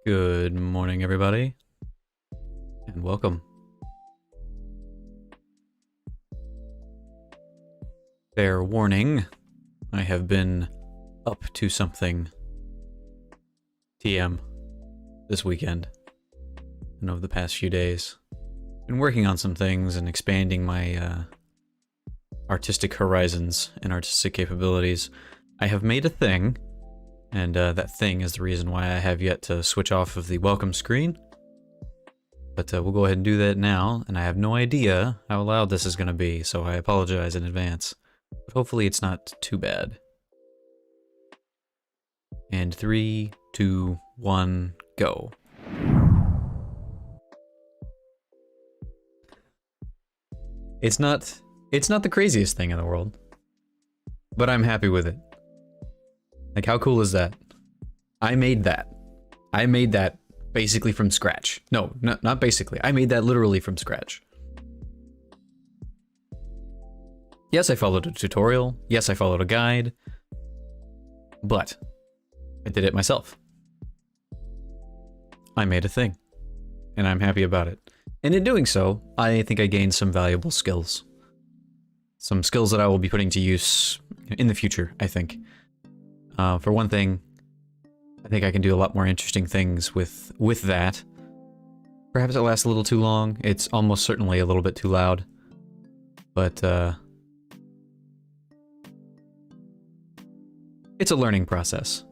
Good morning, everybody, and welcome. Fair warning, I have been up to something TM this weekend and over the past few days. Been working on some things and expanding my artistic horizons and artistic capabilities. I have made a thing, and that thing is the reason why I have yet to switch off of the welcome screen. But we'll go ahead and do that now, and I have no idea how loud this is going to be, so I apologize in advance. But hopefully it's not too bad. And 3, 2, 1, go. It's not the craziest thing in the world, but I'm happy with it. Like, how cool is that? I made that. I made that basically from scratch. No, not basically. I made that literally from scratch. Yes, I followed a tutorial. Yes, I followed a guide. But I did it myself. I made a thing. And I'm happy about it. And in doing so, I think I gained some valuable skills. Some skills that I will be putting to use in the future, I think. For one thing, I think I can do a lot more interesting things with that. Perhaps it lasts a little too long. It's almost certainly a little bit too loud. But, it's a learning process.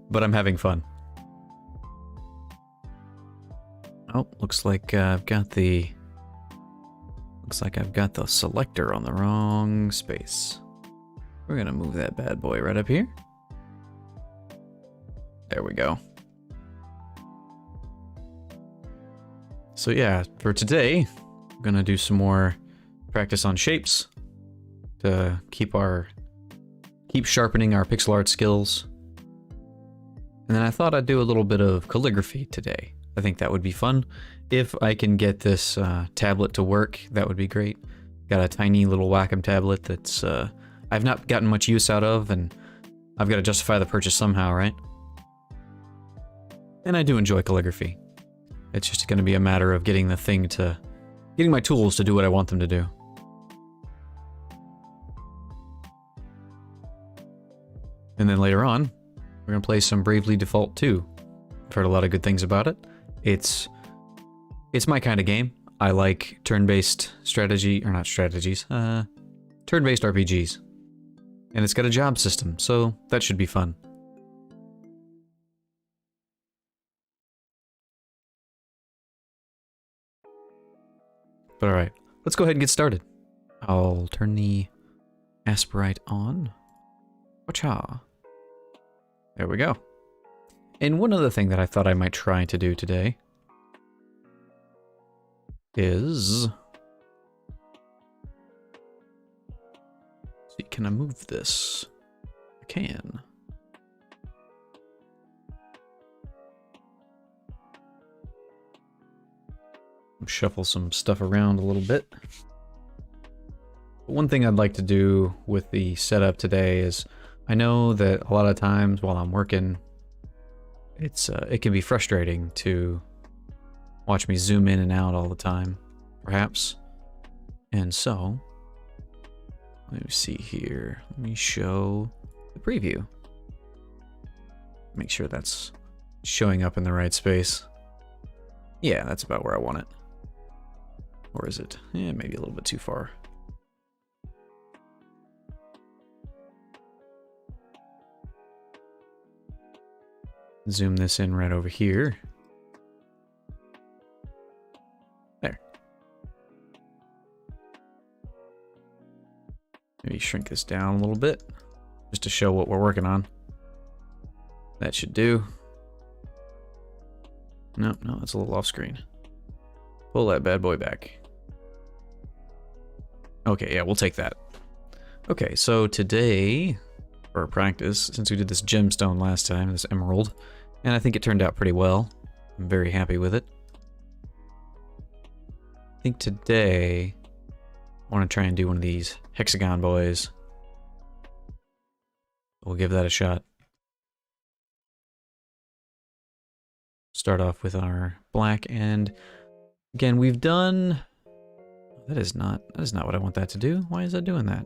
But I'm having fun. Oh, looks like I've got the selector on the wrong space. We're gonna move that bad boy right up here. There we go. So yeah, for today, I'm gonna do some more practice on shapes to keep sharpening our pixel art skills. And then I thought I'd do a little bit of calligraphy today. I think that would be fun. If I can get this tablet to work, that would be great. Got a tiny little Wacom tablet that's I've not gotten much use out of, and I've got to justify the purchase somehow, right? And I do enjoy calligraphy. It's just going to be a matter of getting my tools to do what I want them to do. And then later on, we're going to play some Bravely Default 2. I've heard a lot of good things about it. It's my kind of game. I like turn-based strategy, or not strategies, turn-based RPGs. And it's got a job system, so that should be fun. But alright, let's go ahead and get started. I'll turn the Aspirite on. Wacha. There we go. And one other thing that I thought I might try to do today is... see, can I move this? I can. Shuffle some stuff around a little bit. But one thing I'd like to do with the setup today is, I know that a lot of times while I'm working, it can be frustrating to watch me zoom in and out all the time, perhaps. And so, let me see here. Let me show the preview. Make sure that's showing up in the right space. Yeah, that's about where I want it. Or is it? Yeah, maybe a little bit too far. Zoom this in right over here. There. Maybe shrink this down a little bit, just to show what we're working on. That should do. No, that's a little off screen. Pull that bad boy back. Okay, yeah, we'll take that. Okay, so today, for practice, since we did this gemstone last time, this emerald, and I think it turned out pretty well. I'm very happy with it. I think today, I want to try and do one of these hexagon boys. We'll give that a shot. start off with our black, and again, we've done... That is not what I want that to do. Why is that doing that?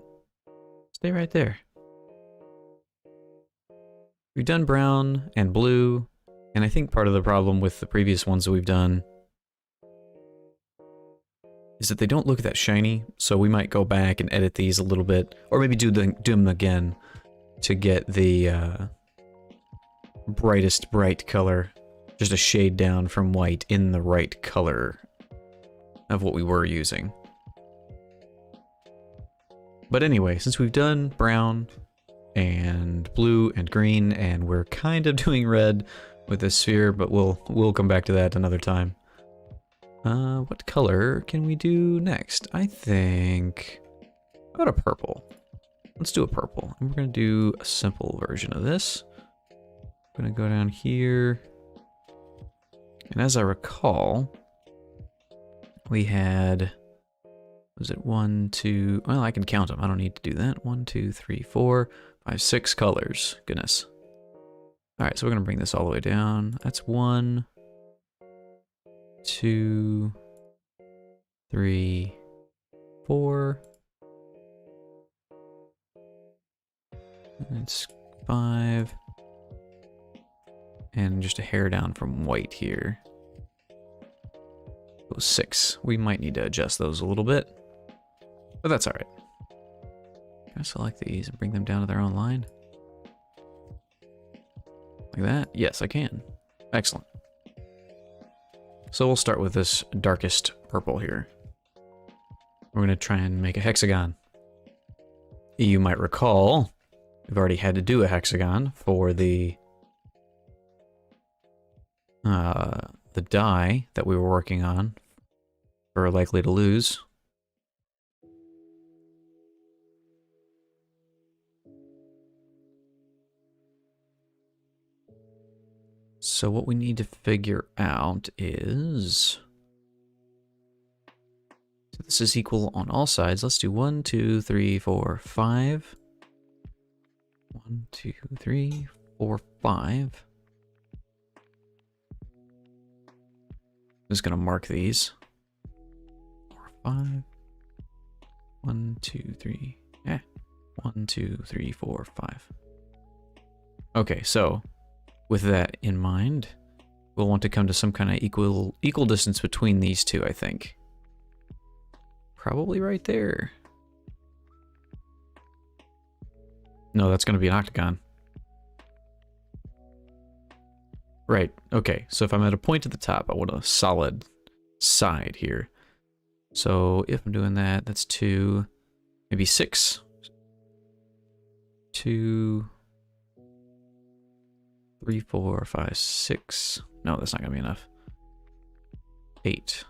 Stay right there. We've done brown and blue, and I think part of the problem with the previous ones that we've done is that they don't look that shiny, so we might go back and edit these a little bit, or maybe do them again to get the brightest bright color, just a shade down from white in the right color of what we were using. But anyway, since we've done brown and blue and green, and we're kind of doing red with this sphere, but we'll come back to that another time. What color can we do next? I think... How about a purple? Let's do a purple. And we're going to do a simple version of this. I'm going to go down here. And as I recall, we had... Was it 1, 2... Well, I can count them. I don't need to do that. 1, 2, 3, 4, 5, 6 colors. Goodness. Alright, so we're going to bring this all the way down. That's 1, 2, 3, 4. It's 5. And just a hair down from white here. Those 6. We might need to adjust those a little bit. But that's alright. Can I select these and bring them down to their own line? Like that? Yes, I can. Excellent. So we'll start with this darkest purple here. We're going to try and make a hexagon. You might recall, we've already had to do a hexagon for the die that we were working on for Likely to Lose. So what we need to figure out is... So this is equal on all sides. Let's do 1, 2, 3, 4, 5. 1, 2, 3, 4, 5. I'm just going to mark these. 4, 5. 1, 2, 3. Yeah. 1, 2, 3, 4, 5. Okay, so with that in mind, we'll want to come to some kind of equal distance between these two, I think. Probably right there. No, that's going to be an octagon. Right, okay, so if I'm at a point at the top, I want a solid side here. So if I'm doing that, that's 2, maybe 6. 2, 3, 4, 5, 6. No, that's not going to be enough. 8.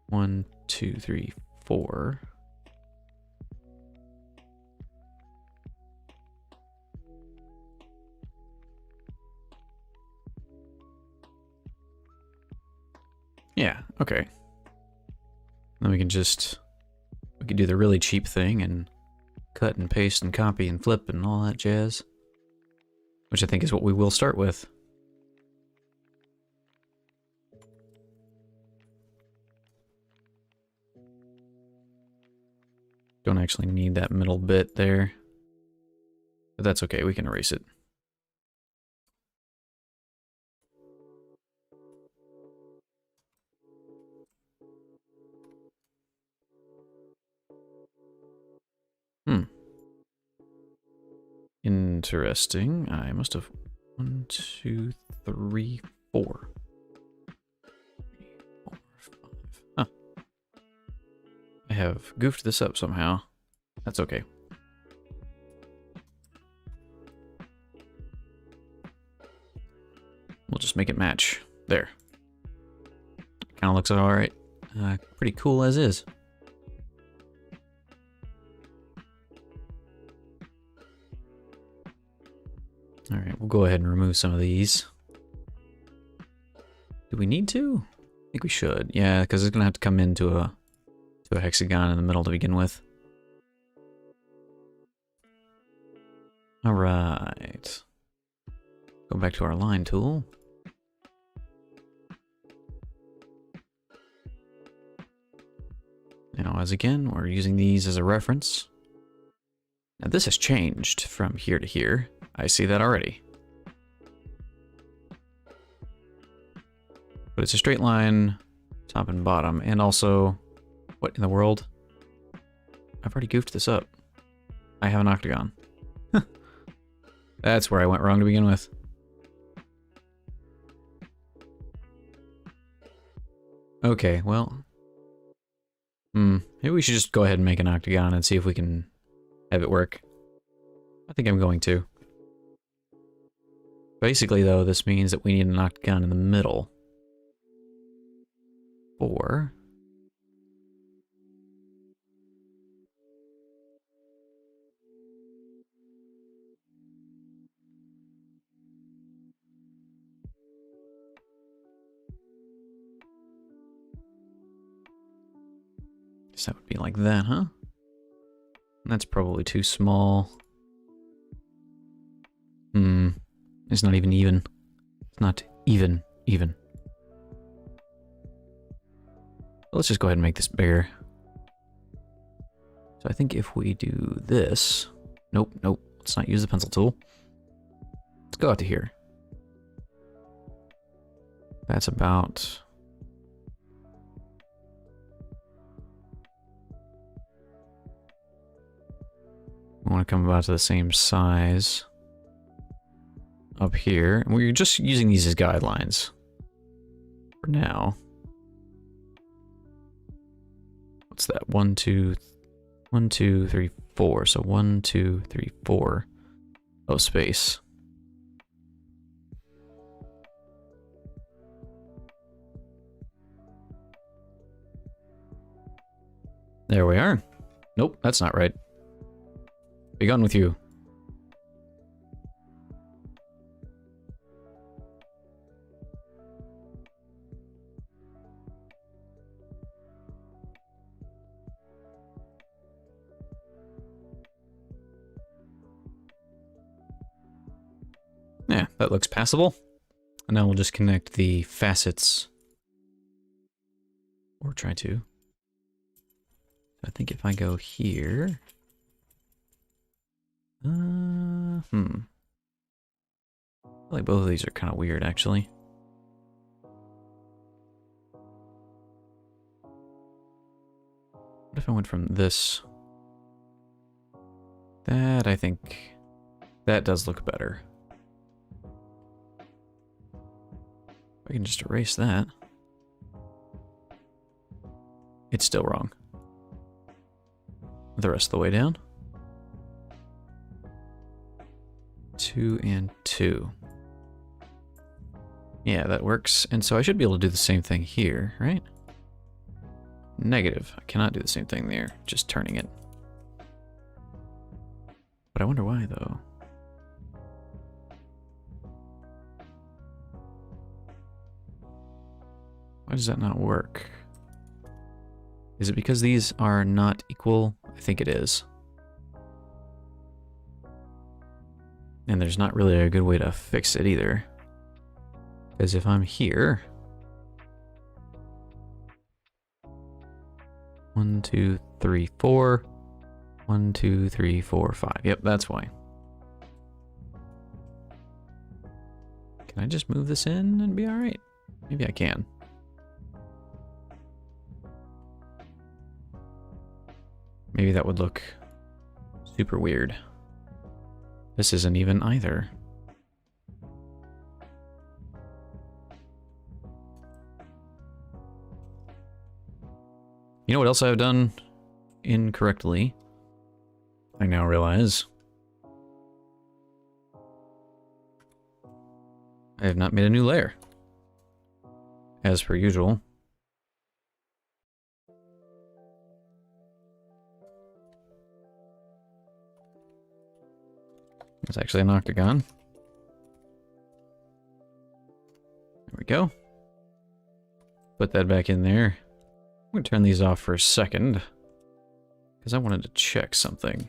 1, 2, 3, 4. Yeah, okay. Then we can do the really cheap thing and cut and paste and copy and flip and all that jazz. Which I think is what we will start with. Don't actually need that middle bit there. But that's okay, we can erase it. Interesting. I must have 1, 2, 3, 4. 3, 4, 5. Huh. I have goofed this up somehow. That's okay. We'll just make it match. There. Kind of looks alright. Pretty cool as is. Alright, we'll go ahead and remove some of these. Do we need to? I think we should. Yeah, because it's going to have to come into a hexagon in the middle to begin with. Alright. Go back to our line tool. Now, as again, we're using these as a reference. Now, this has changed from here to here. I see that already. But it's a straight line, top and bottom, and also, what in the world? I've already goofed this up. I have an octagon. That's where I went wrong to begin with. Okay, well... maybe we should just go ahead and make an octagon and see if we can have it work. I think I'm going to. Basically, though, this means that we need an octagon in the middle. Or... guess that would be like that, huh? That's probably too small. It's not even even. It's not even. Let's just go ahead and make this bigger. So I think if we do this... Nope. Let's not use the pencil tool. Let's go out to here. That's about... we want to come about to the same size up here. And we're just using these as guidelines for now. What's that? 1, 2, 3, 4. So 1, 2, 3, 4. Oh, space. There we are. Nope, that's not right. Be gone with you. Yeah, that looks passable. And now we'll just connect the facets. Or try to. I think if I go here... I feel like both of these are kind of weird, actually. What if I went from this? That, I think... that does look better. I can just erase that. It's still wrong. The rest of the way down. 2 and 2. Yeah, that works. And so I should be able to do the same thing here, right? Negative. I cannot do the same thing there, just turning it. But I wonder why, though. Why does that not work? Is it because these are not equal? I think it is. And there's not really a good way to fix it either. Because if I'm here... 1, 2, 3, 4. 1, 2, 3, 4, 5. Yep, that's why. Can I just move this in and be alright? Maybe I can. Maybe that would look super weird. This isn't even either. You know what else I've done incorrectly? I now realize. I have not made a new layer. As per usual. It's actually an octagon. There we go. Put that back in there. I'm going to turn these off for a second. Because I wanted to check something.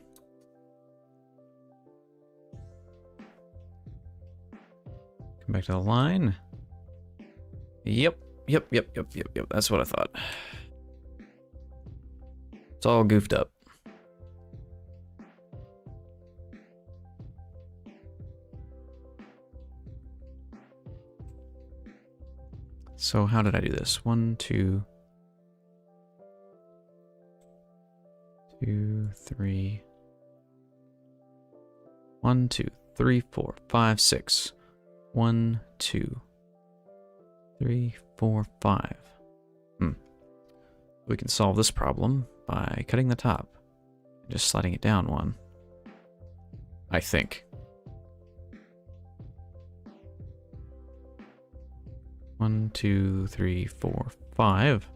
Come back to the line. Yep. That's what I thought. It's all goofed up. So how did I do this? 1, 2, 3. 1, 2, 3, 4, 5, 6. 1, 2, 3, 4, 5. We can solve this problem by cutting the top and just sliding it down 1. I think. 1, 2, 3, 4, 5.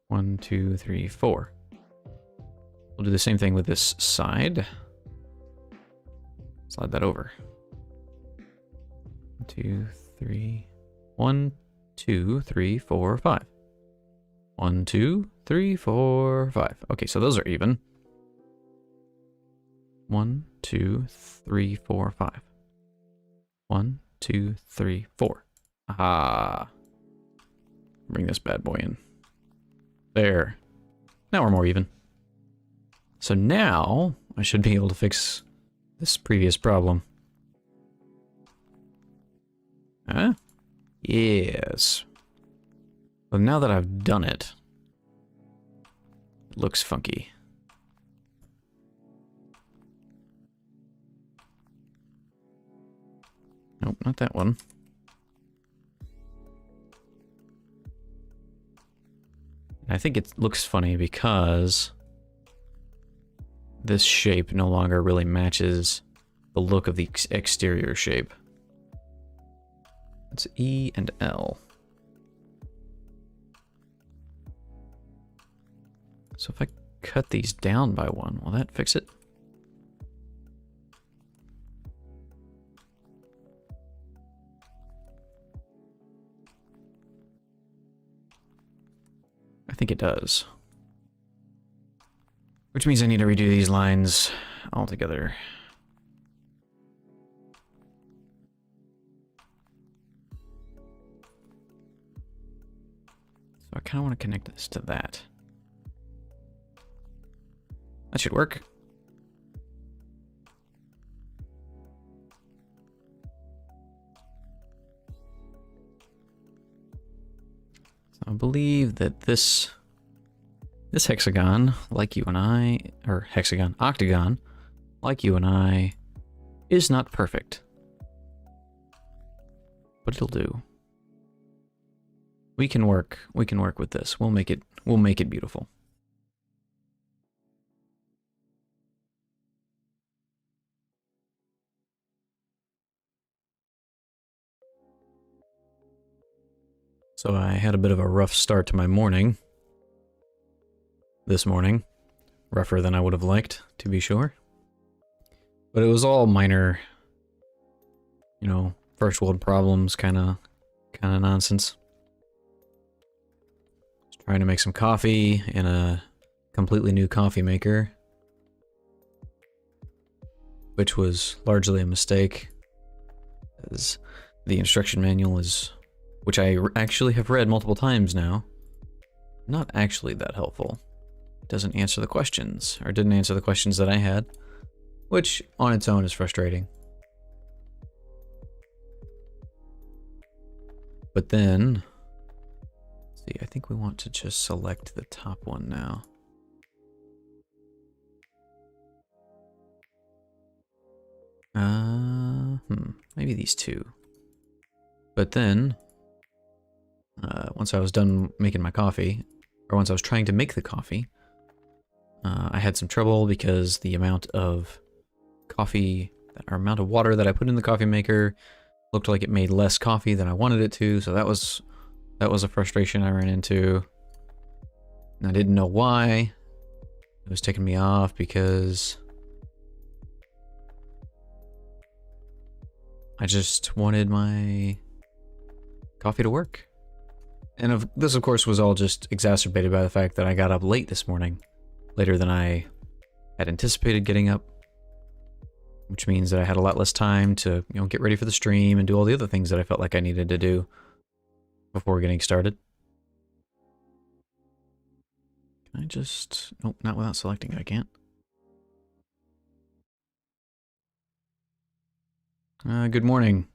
1, 2, 3, 4. We'll do the same thing with this side. Slide that over. 1, 2, 3. 1, 2, 3, 4, 5. 1, 2, 3, 4, 5. Okay, so those are even. 1, 2, 3, 4, 5. 1, 2, 3, 4. Aha. Bring this bad boy in. There. Now we're more even. So now I should be able to fix this previous problem. Huh? Yes. Well, now that I've done it, it looks funky. Nope, not that one. I think it looks funny because this shape no longer really matches the look of the exterior shape. It's E and L. So if I cut these down by 1, will that fix it? I think it does. Which means I need to redo these lines altogether. So I kind of want to connect this to that. That should work. So I believe that this hexagon, like you and I, or octagon, like you and I, is not perfect. But it'll do. We can work with this. We'll make it beautiful. So I had a bit of a rough start to my morning. This morning. Rougher than I would have liked, to be sure. But it was all minor, you know, first world problems kind of nonsense. Just trying to make some coffee in a completely new coffee maker, which was largely a mistake, as the instruction manual is, which I actually have read multiple times now, not actually that helpful. It doesn't answer the questions, or didn't answer the questions that I had, which on its own is frustrating. But then, let's see, I think we want to just select the top one now. Maybe these two. But then, once I was done making my coffee, or once I was trying to make the coffee, I had some trouble because the amount of coffee, or amount of water that I put in the coffee maker looked like it made less coffee than I wanted it to, so that was a frustration I ran into. And I didn't know why. It was ticking me off because I just wanted my coffee to work. And this, of course, was all just exacerbated by the fact that I got up late this morning. Later than I had anticipated getting up. which means that I had a lot less time to, get ready for the stream and do all the other things that I felt like I needed to do before getting started. Can I just... Nope, not without selecting it, I can't. Good morning.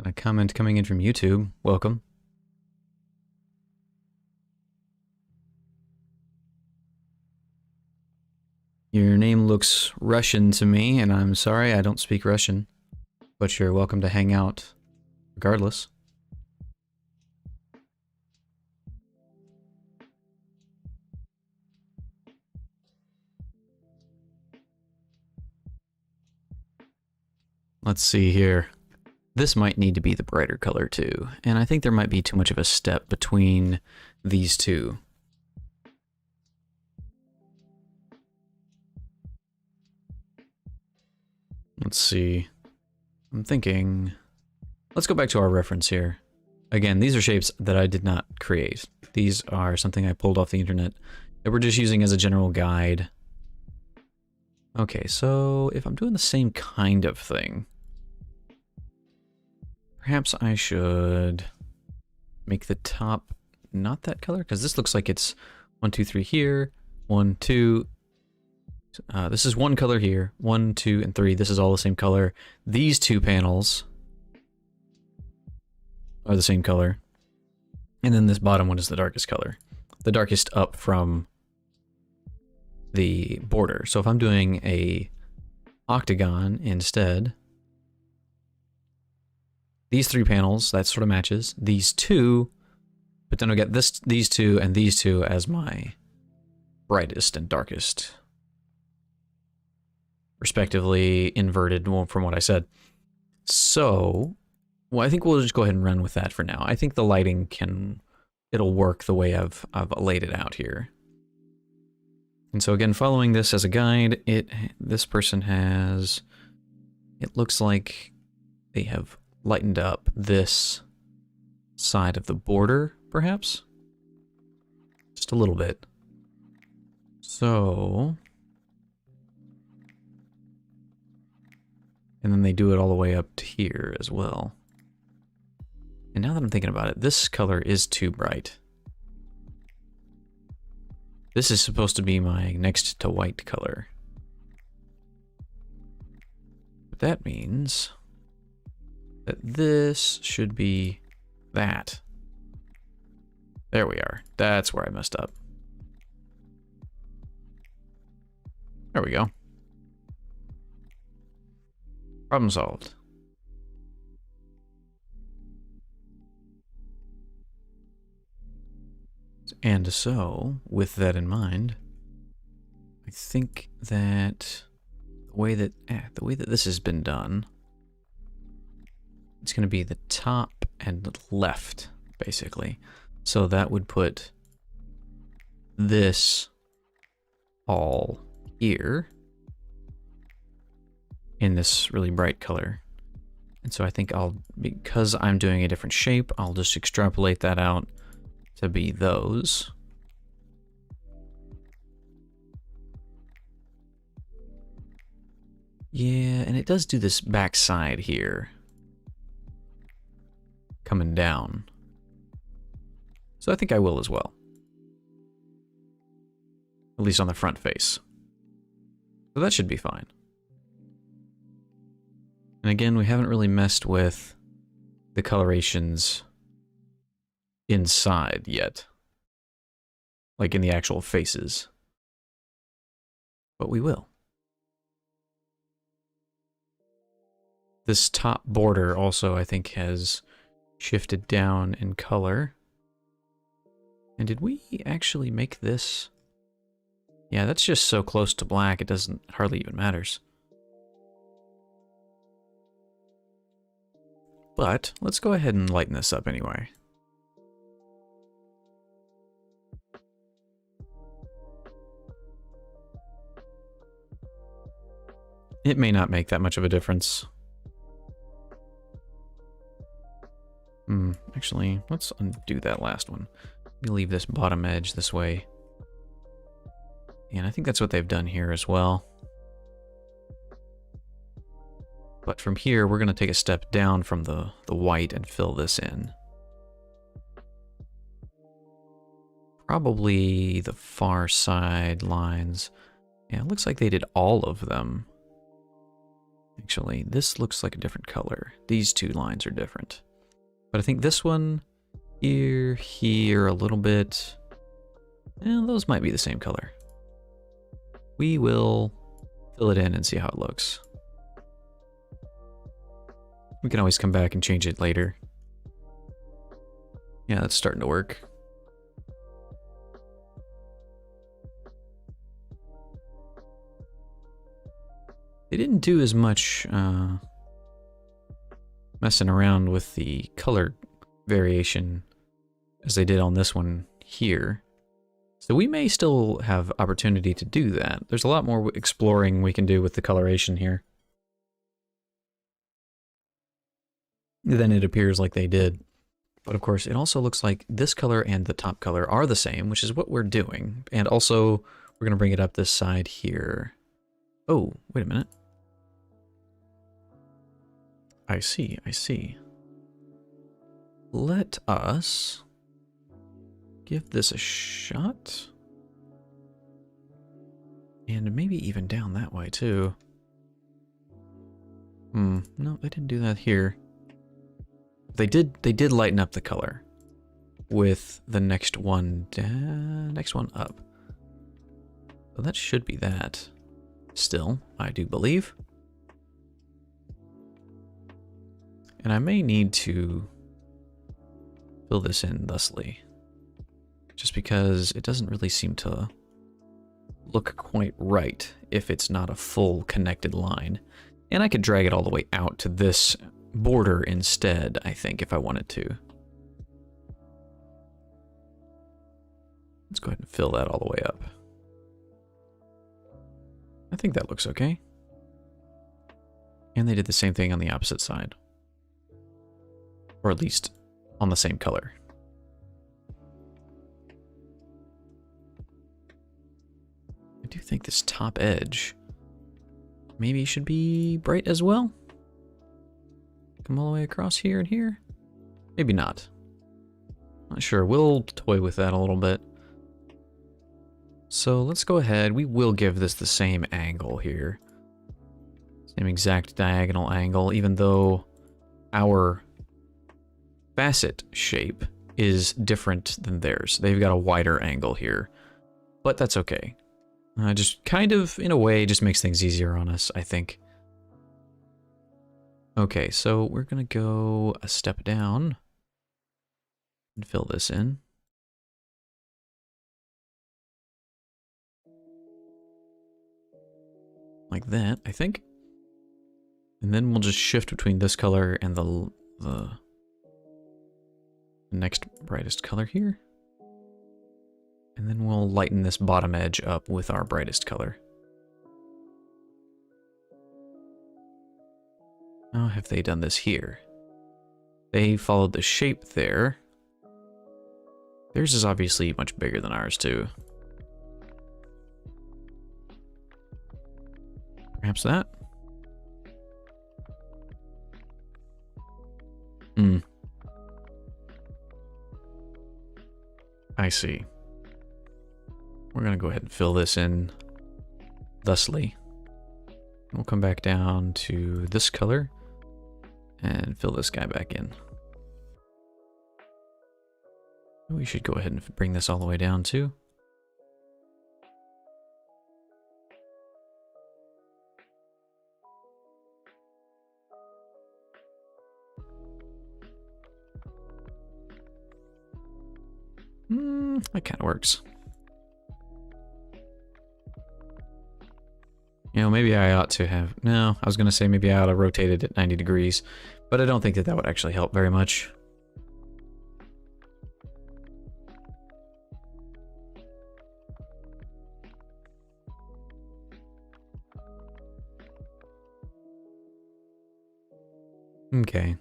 A comment coming in from YouTube. Welcome. Your name looks Russian to me, and I'm sorry I don't speak Russian. But you're welcome to hang out regardless. Let's see here. This might need to be the brighter color too, and I think there might be too much of a step between these two. Let's see. I'm thinking... Let's go back to our reference here. Again, these are shapes that I did not create. These are something I pulled off the internet that we're just using as a general guide. Okay, so if I'm doing the same kind of thing, perhaps I should make the top not that color, because this looks like it's 1, 2, 3 here, 1, 2. This is one color here, 1, 2, and 3. This is all the same color. These two panels are the same color. And then this bottom one is the darkest color. The darkest up from the border. So if I'm doing a octagon instead, these 3 panels, that sort of matches. These 2, but then I'll get these 2 and these 2 as my brightest and darkest, respectively inverted from what I said. So, well, I think we'll just go ahead and run with that for now. I think the lighting it'll work the way I've laid it out here. And so again, following this as a guide, this person has, it looks like they have lightened up this side of the border, perhaps? Just a little bit. So... And then they do it all the way up to here as well. And now that I'm thinking about it, this color is too bright. This is supposed to be my next to white color. But that means that this should be that. There we are. That's where I messed up. There we go. Problem solved. And so, with that in mind, I think that the way that this has been done, it's going to be the top and left, basically. So that would put this all here in this really bright color. And so I think because I'm doing a different shape, I'll just extrapolate that out to be those. Yeah, and it does do this back side here, coming down. So I think I will as well. At least on the front face. So that should be fine. And again, we haven't really messed with the colorations inside yet. Like in the actual faces. But we will. This top border also, I think, has shifted down in color. And did we actually make this? Yeah, that's just so close to black, it hardly even matters. But let's go ahead and lighten this up anyway. It may not make that much of a difference. Actually, let's undo that last one. Let me leave this bottom edge this way. And I think that's what they've done here as well. But from here, we're going to take a step down from the white and fill this in. Probably the far side lines. Yeah, it looks like they did all of them. Actually, this looks like a different color. These two lines are different. But I think this one, here, a little bit. Those might be the same color. We will fill it in and see how it looks. We can always come back and change it later. Yeah, that's starting to work. They didn't do as much messing around with the color variation as they did on this one here. So we may still have opportunity to do that. There's a lot more exploring we can do with the coloration here than it appears like they did. But of course, it also looks like this color and the top color are the same, which is what we're doing. And also, we're going to bring it up this side here. Oh, wait a minute. I see, I see. Let us give this a shot. And maybe even down that way, too. No, they didn't do that here. They did lighten up the color with the next one up. So that should be that. Still, I do believe. And I may need to fill this in thusly. Just because it doesn't really seem to look quite right if it's not a full connected line. And I could drag it all the way out to this border instead, I think, if I wanted to. Let's go ahead and fill that all the way up. I think that looks okay. And they did the same thing on the opposite side. Or at least on the same color. I do think this top edge maybe should be bright as well. Come all the way across here and here. Maybe not. Not sure. We'll toy with that a little bit. So let's go ahead. We will give this the same angle here. Same exact diagonal angle, even though our facet shape is different than theirs. They've got a wider angle here, but that's okay. Just kind of, in a way, just makes things easier on us, I think. Okay, so we're gonna go a step down and fill this in. Like that, I think. And then we'll just shift between this color and the next brightest color here. And then we'll lighten this bottom edge up with our brightest color. How have they done this here? They followed the shape there. Theirs is obviously much bigger than ours too. Perhaps that? I see. We're gonna go ahead and fill this in thusly. We'll come back down to this color and fill this guy back in. We should go ahead and bring this all the way down too. That kind of works. You know, maybe I ought to have... No, I was going to say maybe I ought to rotate it at 90 degrees, but I don't think that that would actually help very much. Okay.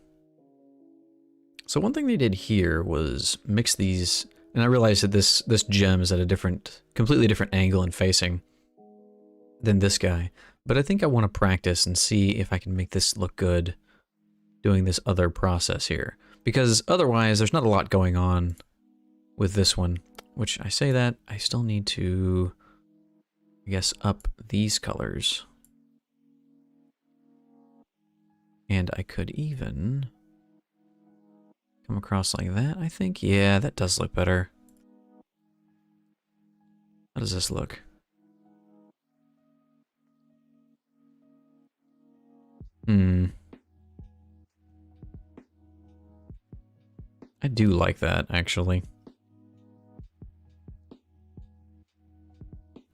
So one thing they did here was mix these... And I realized that this gem is at a completely different angle and facing than this guy. But I think I want to practice and see if I can make this look good doing this other process here. Because otherwise, there's not a lot going on with this one. Which, I say that, I still need to, I guess, up these colors. And I could even come across like that, I think. Yeah, that does look better. How does this look? I do like that, actually.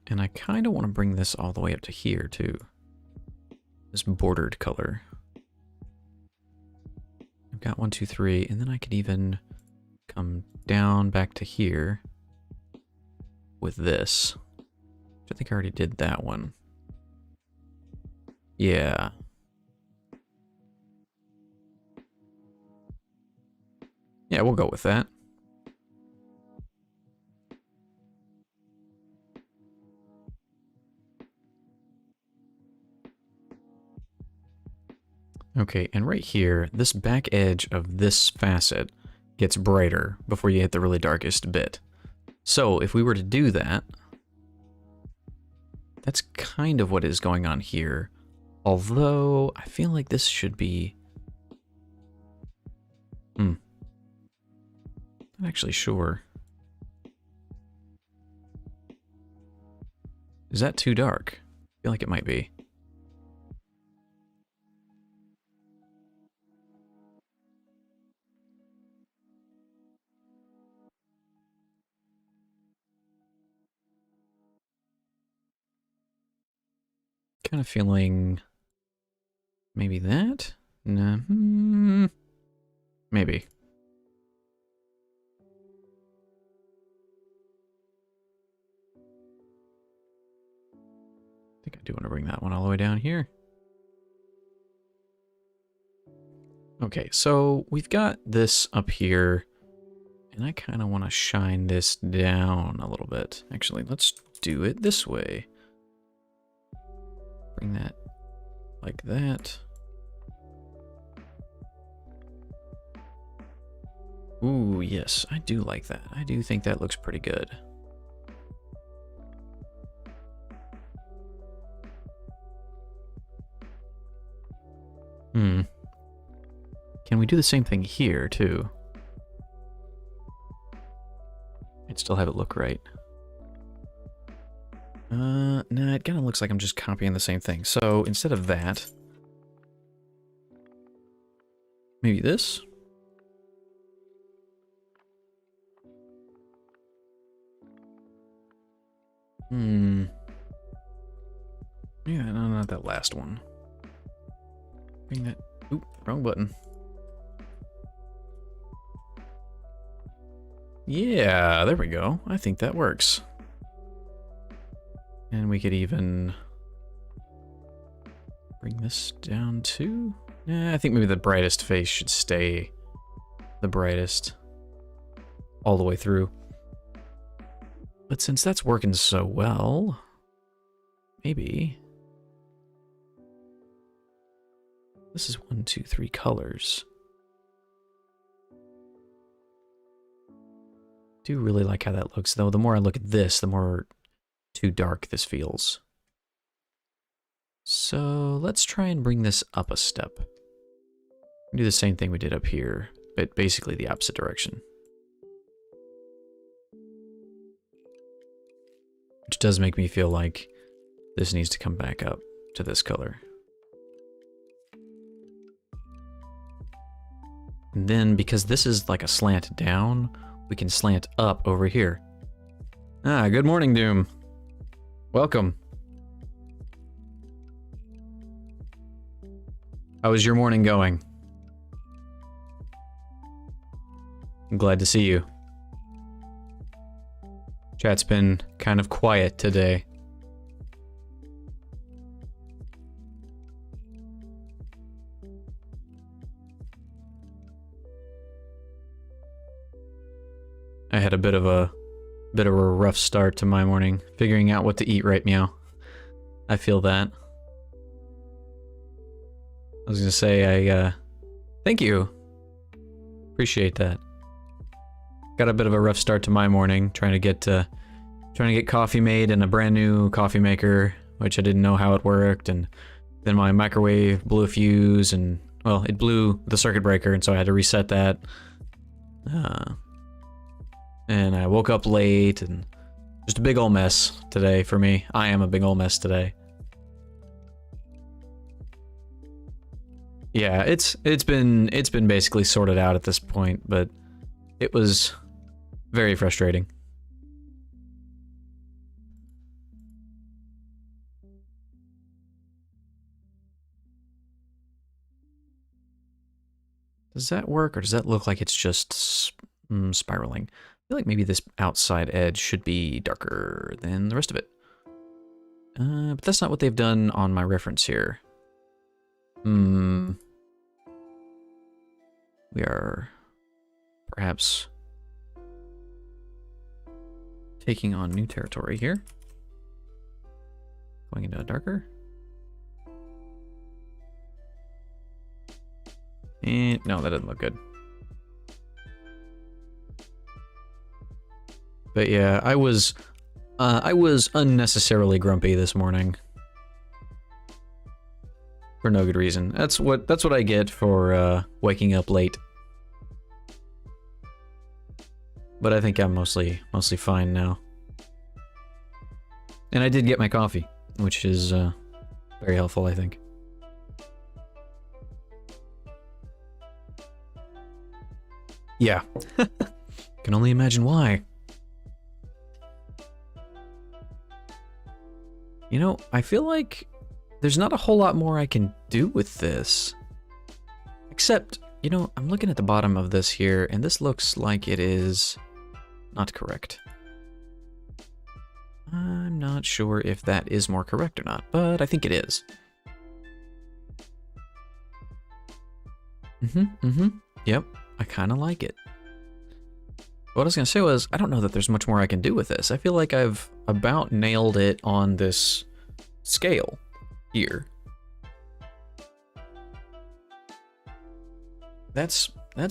And I kind of want to bring this all the way up to here, too. This bordered color. I've got 1, 2, 3, and then I could even come down back to here with this. Which I think I already did that one. Yeah. Yeah, we'll go with that. Okay, and right here, this back edge of this facet gets brighter before you hit the really darkest bit. So if we were to do that, that's kind of what is going on here. Although, I feel like this should be... Not actually sure. Is that too dark? I feel like it might be. Kind of feeling maybe that? No, maybe. I think I do want to bring that one all the way down here. Okay, so we've got this up here, and I kind of want to shine this down a little bit. Actually, let's do it this way. Bring that like that. Ooh, yes, I do like that. I do think that looks pretty good. Can we do the same thing here, too? And still have it look right. Nah, it kind of looks like I'm just copying the same thing. So, instead of that... maybe this? Yeah, no, not that last one. Bring that... oop, wrong button. Yeah, there we go. I think that works. And we could even bring this down too. Yeah, I think maybe the brightest face should stay the brightest all the way through. But since that's working so well, maybe this is 1, 2, 3 colors. I do really like how that looks, though. The more I look at this, the more too dark this feels. So let's try and bring this up a step. Do the same thing we did up here, but basically the opposite direction. Which does make me feel like this needs to come back up to this color. And then, because this is like a slant down, we can slant up over here. Ah, good morning, Doom. Welcome. How is your morning going? I'm glad to see you. Chat's been kind of quiet today. I had a bit of a rough start to my morning, figuring out what to eat right meow. I feel that. I was gonna say, thank you. Appreciate that. Got a bit of a rough start to my morning, trying to get coffee made in a brand new coffee maker, which I didn't know how it worked, and then my microwave blew a fuse, and, well, it blew the circuit breaker, and so I had to reset that. And I woke up late, and just a big ol' mess today for me. I am a big ol' mess today. Yeah, it's been basically sorted out at this point, but it was very frustrating. Does that work, or does that look like it's just spiraling? I feel like maybe this outside edge should be darker than the rest of it. But that's not what they've done on my reference here. We are perhaps taking on new territory here. Going into a darker. And no, that doesn't look good. But yeah, I was unnecessarily grumpy this morning. For no good reason. That's what I get for waking up late. But I think I'm mostly fine now. And I did get my coffee, which is very helpful, I think. Yeah. Can only imagine why. You know, I feel like there's not a whole lot more I can do with this. Except, you know, I'm looking at the bottom of this here, and this looks like it is not correct. I'm not sure if that is more correct or not, but I think it is. Yep, I kind of like it. What I was going to say was, I don't know that there's much more I can do with this. I feel like I've about nailed it on this scale here. That's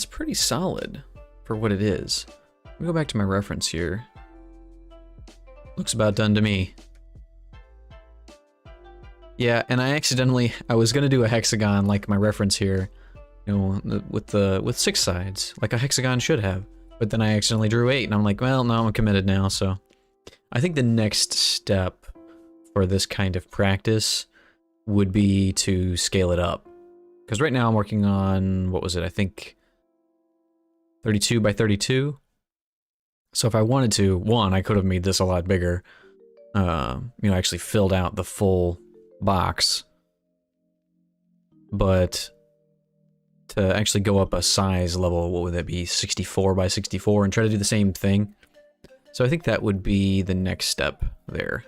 pretty solid for what it is. Let me go back to my reference here. Looks about done to me. Yeah, and I was gonna do a hexagon like my reference here, you know, with 6 sides, like a hexagon should have. But then I accidentally drew 8, and I'm like, well, no, I'm committed now, so. I think the next step for this kind of practice would be to scale it up. Because right now I'm working on, what was it, I think 32 by 32? So if I wanted to, one, I could have made this a lot bigger. You know, actually filled out the full box. But to actually go up a size level, what would that be, 64 by 64, and try to do the same thing. So I think that would be the next step there.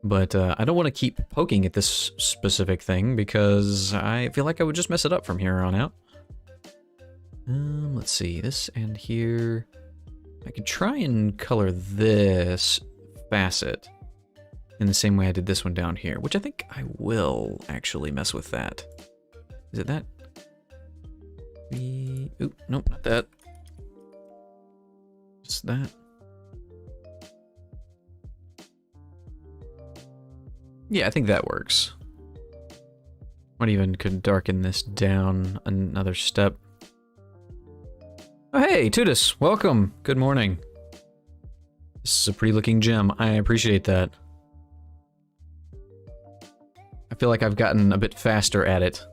But I don't want to keep poking at this specific thing because I feel like I would just mess it up from here on out. Let's see, this and here. I could try and color this facet in the same way I did this one down here, which I think I will actually mess with that. Is it that? Oop, nope, not that. Just that. Yeah, I think that works. Might even could darken this down another step. Oh, hey, Tudis, welcome. Good morning. This is a pretty looking gem. I appreciate that. I feel like I've gotten a bit faster at it.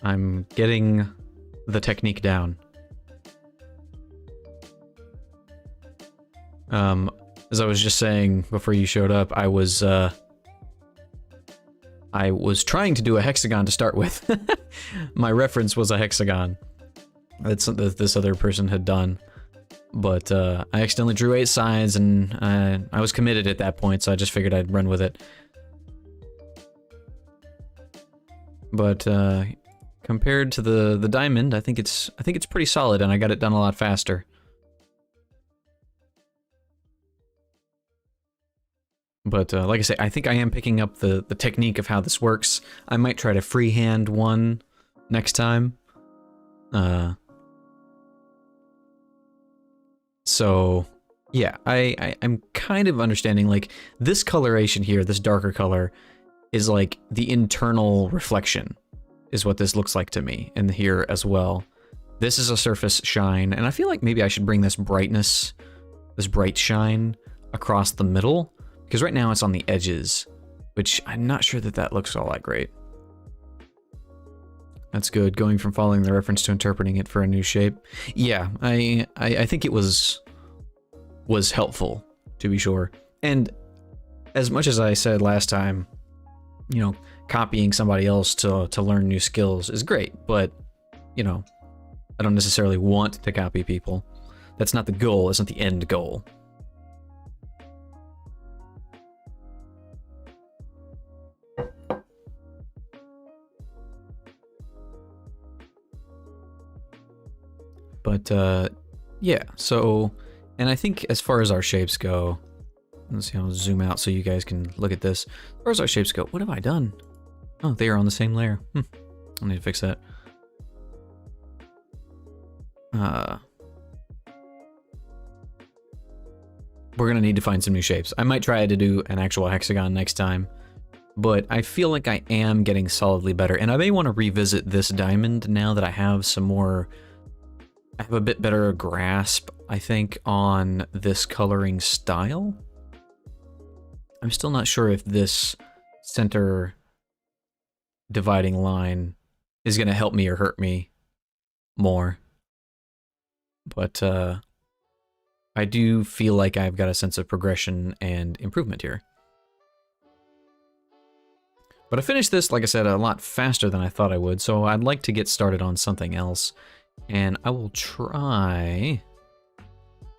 I'm getting the technique down. As I was just saying before you showed up, I was trying to do a hexagon to start with. My reference was a hexagon. That's something that this other person had done. But I accidentally drew 8 sides, and I was committed at that point, so I just figured I'd run with it. But compared to the diamond, I think it's pretty solid, and I got it done a lot faster. But like I say, I think I am picking up the technique of how this works. I might try to freehand one next time. So yeah, I'm kind of understanding, like, this coloration here, this darker color, is like the internal reflection, is what this looks like to me, and here as well. This is a surface shine, and I feel like maybe I should bring this brightness, this bright shine, across the middle, because right now it's on the edges, which I'm not sure that that looks all that great. That's good, going from following the reference to interpreting it for a new shape. Yeah, I think it was helpful, to be sure. And as much as I said last time, you know, copying somebody else to learn new skills is great, but, you know, I don't necessarily want to copy people. That's not the goal, it's not the end goal. But, yeah, so, and I think as far as our shapes go, let's see, I'll zoom out so you guys can look at this. As far as our shapes go, what have I done? Oh, they are on the same layer. I need to fix that. We're gonna need to find some new shapes. I might try to do an actual hexagon next time, but I feel like I am getting solidly better, and I may want to revisit this diamond now that I have some more. I have a bit better grasp, I think, on this coloring style. I'm still not sure if this center dividing line is going to help me or hurt me more. But I do feel like I've got a sense of progression and improvement here. But I finished this, like I said, a lot faster than I thought I would, so I'd like to get started on something else. And I will try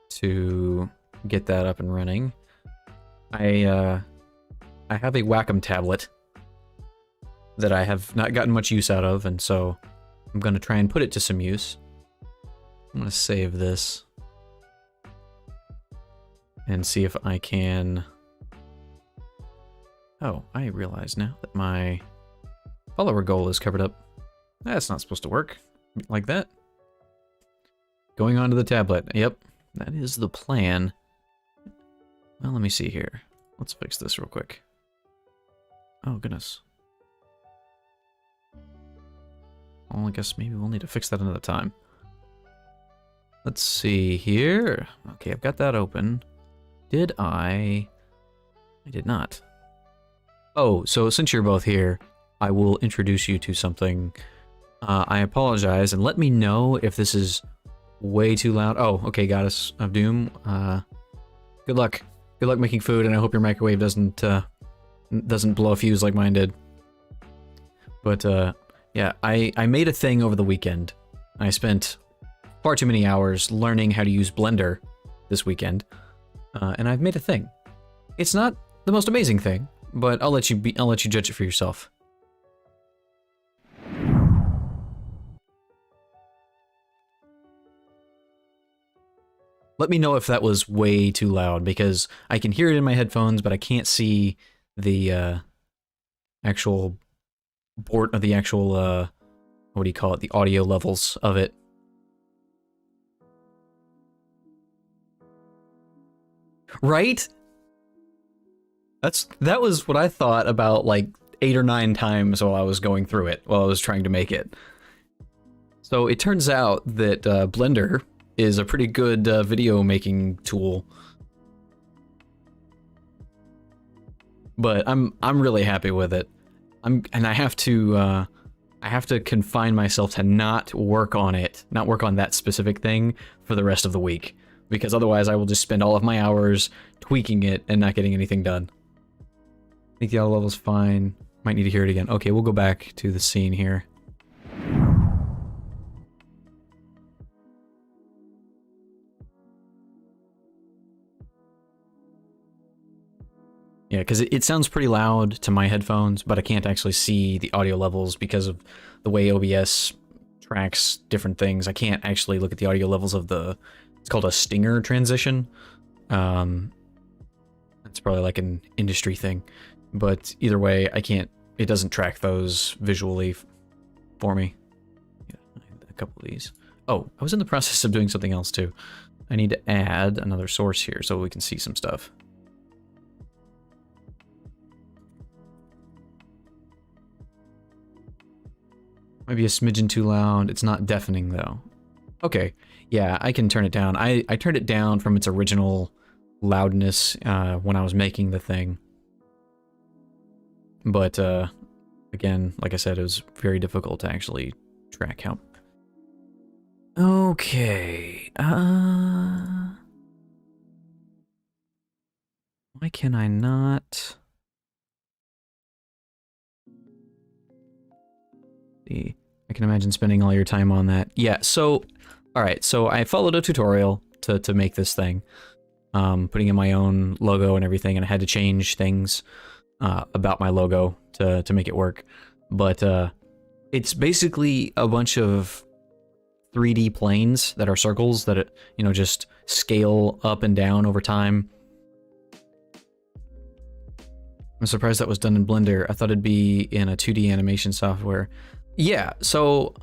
to get that up and running. I have a Wacom tablet that I have not gotten much use out of, and so I'm going to try and put it to some use. I'm going to save this and see if I can... Oh, I realize now that my follower goal is covered up. That's not supposed to work like that. Going onto the tablet. Yep, that is the plan. Well, let me see here. Let's fix this real quick. Oh, goodness. Well, I guess maybe we'll need to fix that another time. Let's see here. Okay, I've got that open. Did I did not. Oh, so since you're both here, I will introduce you to something. I apologize, and let me know if this is way too loud. Oh, okay, Goddess of Doom. Good luck. Good luck making food, and I hope your microwave doesn't blow a fuse like mine did. But yeah, I made a thing over the weekend. I spent far too many hours learning how to use Blender this weekend, and I've made a thing. It's not the most amazing thing, but I'll let you judge it for yourself. Let me know if that was way too loud, because I can hear it in my headphones, but I can't see the actual board of the actual what do you call it? The audio levels of it. Right? That was what I thought about like 8 or 9 times while I was going through it, while I was trying to make it. So it turns out that Blender is a pretty good video making tool. But I'm really happy with it. And I have to confine myself to not work on that specific thing for the rest of the week, because otherwise I will just spend all of my hours tweaking it and not getting anything done. I think the auto level's fine. Might need to hear it again. Okay, we'll go back to the scene here. Yeah, because it sounds pretty loud to my headphones, but I can't actually see the audio levels because of the way OBS tracks different things. I can't actually look at the audio levels of it's called a stinger transition. And That's probably like an industry thing. But either way, it doesn't track those visually for me. Yeah, a couple of these. Oh, I was in the process of doing something else too. I need to add another source here so we can see some stuff. Maybe a smidgen too loud. It's not deafening though. Okay, yeah, I can turn it down. I turned it down from its original loudness when I was making the thing. But again, like I said, it was very difficult to actually track how. Okay, why can I not? See, I can imagine spending all your time on that. Yeah, so, alright, so I followed a tutorial to make this thing. Putting in my own logo and everything, and I had to change things about my logo to make it work. But it's basically a bunch of 3D planes that are circles that, you know, just scale up and down over time. I'm surprised that was done in Blender. I thought it'd be in a 2D animation software. Yeah, so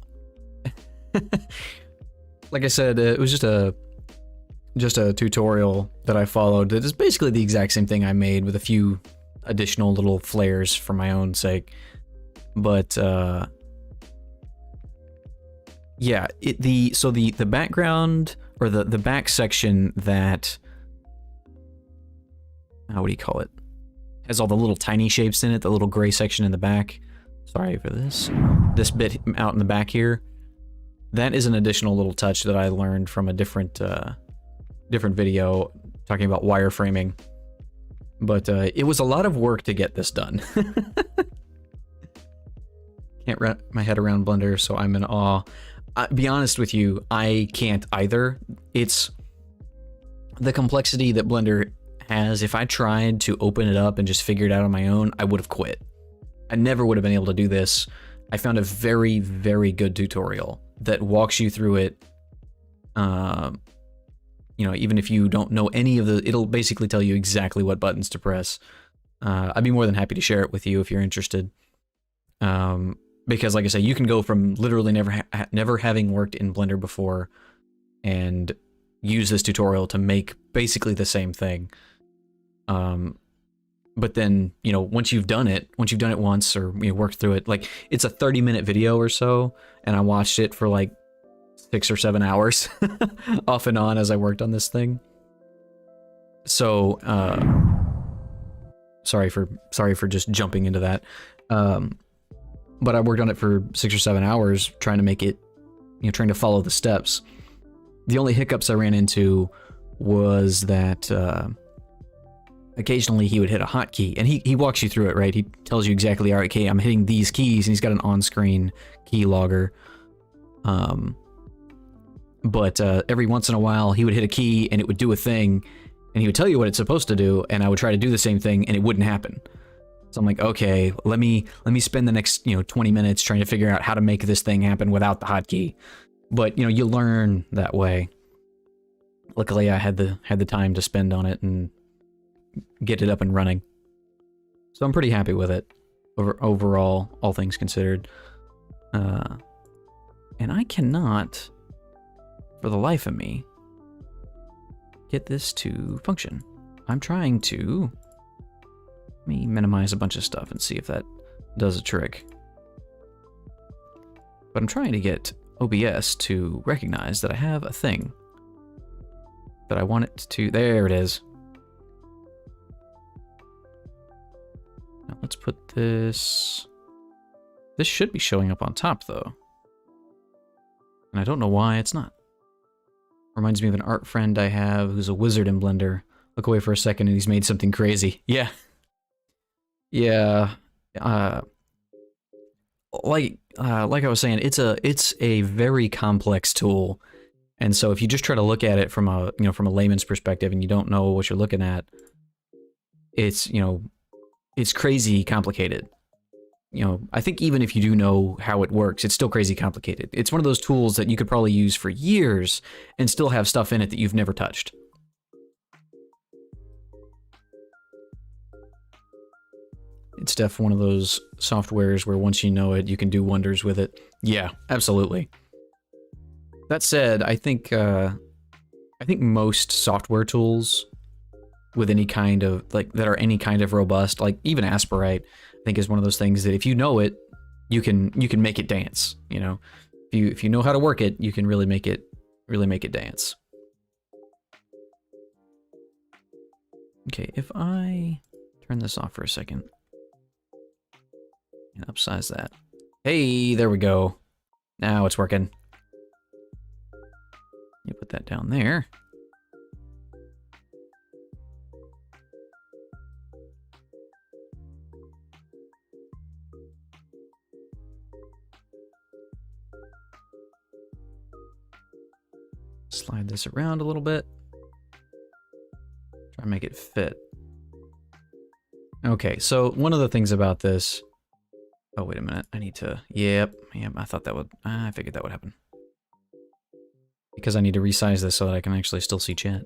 like I said, it was just a tutorial that I followed that is basically the exact same thing I made with a few additional little flares for my own sake. But yeah, the background, or the back section that, what do you call it? Has all the little tiny shapes in it, the little gray section in the back. Sorry for this. This bit out in the back here. That is an additional little touch that I learned from a different video talking about wireframing. But it was a lot of work to get this done. Can't wrap my head around Blender, so I'm in awe. Be honest with you, I can't either. It's the complexity that Blender has. If I tried to open it up and just figure it out on my own, I would have quit. I never would have been able to do this. I found a very, very good tutorial that walks you through it. You know, even if you don't know any of it'll basically tell you exactly what buttons to press. I'd be more than happy to share it with you if you're interested. Because like I say, you can go from literally never having worked in Blender before and use this tutorial to make basically the same thing. But then, you know, once you've done it once, or you know, worked through it, like, it's a 30-minute video or so, and I watched it for like 6 or 7 hours off and on as I worked on this thing. So sorry for just jumping into that. But I worked on it for 6 or 7 hours trying to make it, you know, trying to follow the steps. The only hiccups I ran into was that occasionally he would hit a hotkey, and he walks you through it, right? He tells you exactly, all right, okay, I'm hitting these keys, and he's got an on-screen key logger. But every once in a while, he would hit a key, and it would do a thing, and he would tell you what it's supposed to do, and I would try to do the same thing, and it wouldn't happen. So I'm like, okay, let me spend the next, you know, 20 minutes trying to figure out how to make this thing happen without the hotkey. But, you know, you learn that way. Luckily, I had the time to spend on it and get it up and running. So I'm pretty happy with it overall, all things considered. And I cannot, for the life of me, get this to function. I'm trying to. Let me minimize a bunch of stuff and see if that does a trick. But I'm trying to get OBS to recognize that I have a thing that I want it to. There it is. Now let's put this. This should be showing up on top though. And I don't know why it's not. Reminds me of an art friend I have who's a wizard in Blender. Look away for a second and he's made something crazy. Yeah. Yeah. Like I was saying, it's a very complex tool. And so if you just try to look at it from a layman's perspective and you don't know what you're looking at, it's crazy complicated. You know, I think even if you do know how it works, it's still crazy complicated. It's one of those tools that you could probably use for years and still have stuff in it that you've never touched. It's def one of those softwares where once you know it, you can do wonders with it. Yeah, absolutely. That said, I think most software tools with any kind of that are any kind of robust, like even Asperite, I think is one of those things that if you know it, you can make it dance. You know, if you know how to work it, you can really make it dance. Okay, if I turn this off for a second and upsize that. Hey, there we go. Now it's working. You put that down there. Slide this around a little bit. Try and make it fit. Okay, so one of the things about this... Oh, wait a minute. I need to... Yep, I thought that would... I figured that would happen. Because I need to resize this so that I can actually still see chat.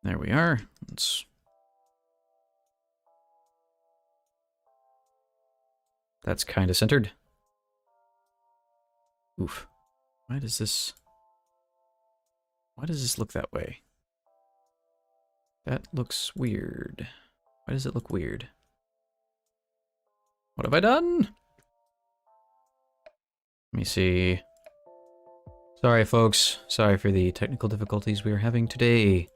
There we are. That's kind of centered. Oof. Why does this look that way? That looks weird. Why does it look weird? What have I done? Let me see. Sorry, folks. Sorry for the technical difficulties we are having today.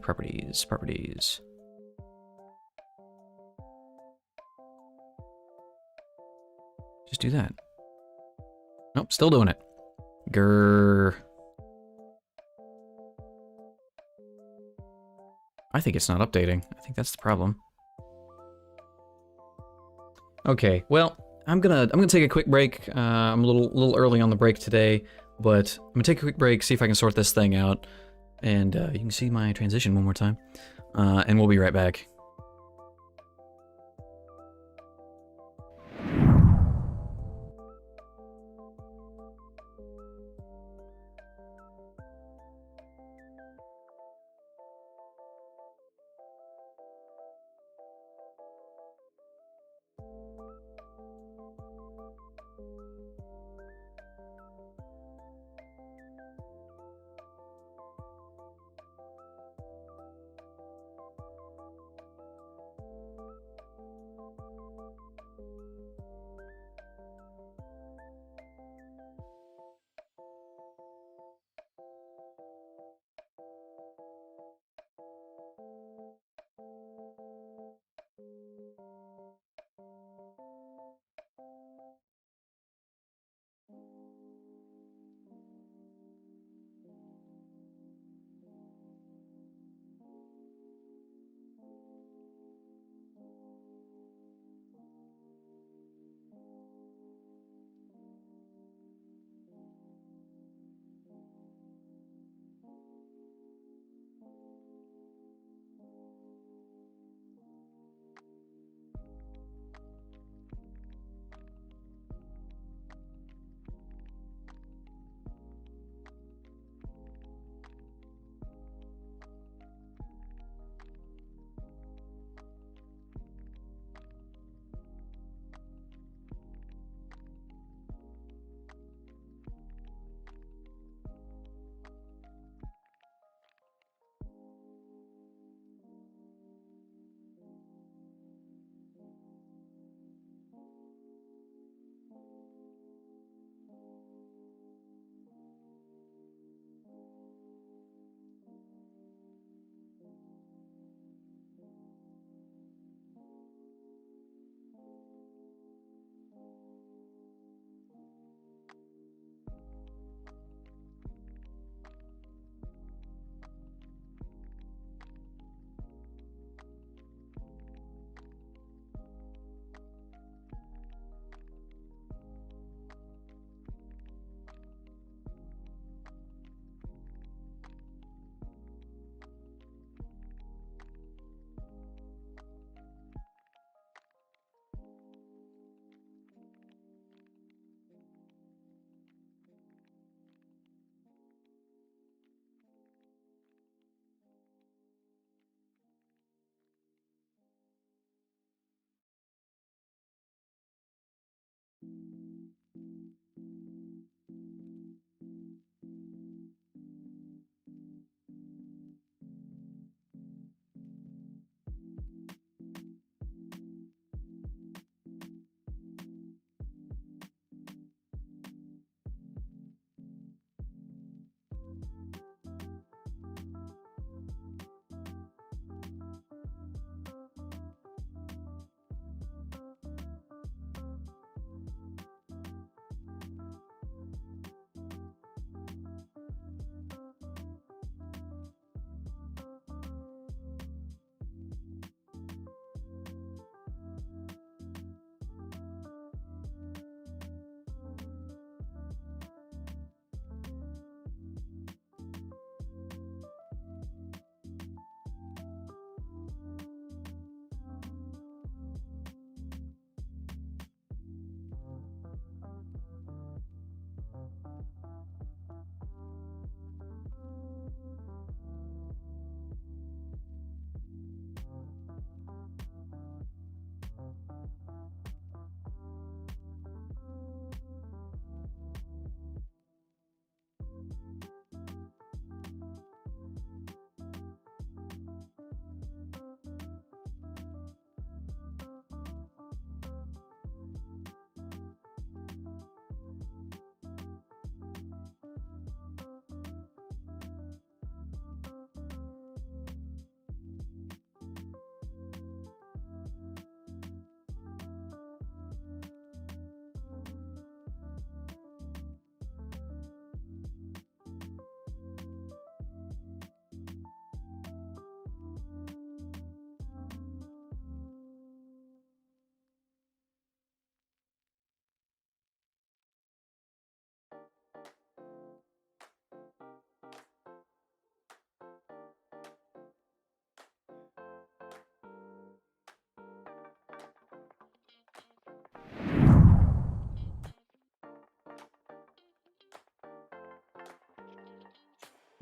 Properties. Just do that. Nope, still doing it. Grrr. I think it's not updating. I think that's the problem. Okay, well, I'm gonna take a quick break. I'm a little early on the break today, but I'm gonna take a quick break, see if I can sort this thing out, and you can see my transition one more time, and we'll be right back.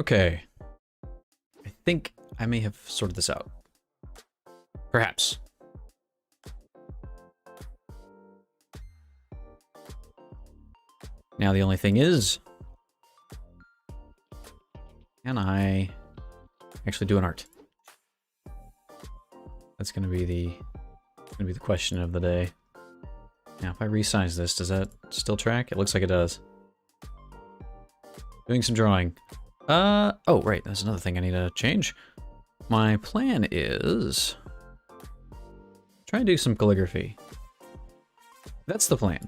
Okay. I think I may have sorted this out. Perhaps. Now the only thing is, can I actually do an art? That's gonna be the question of the day. Now if I resize this, does that still track? It looks like it does. Doing some drawing. Oh right, that's another thing I need to change. My plan is try and do some calligraphy. That's the plan.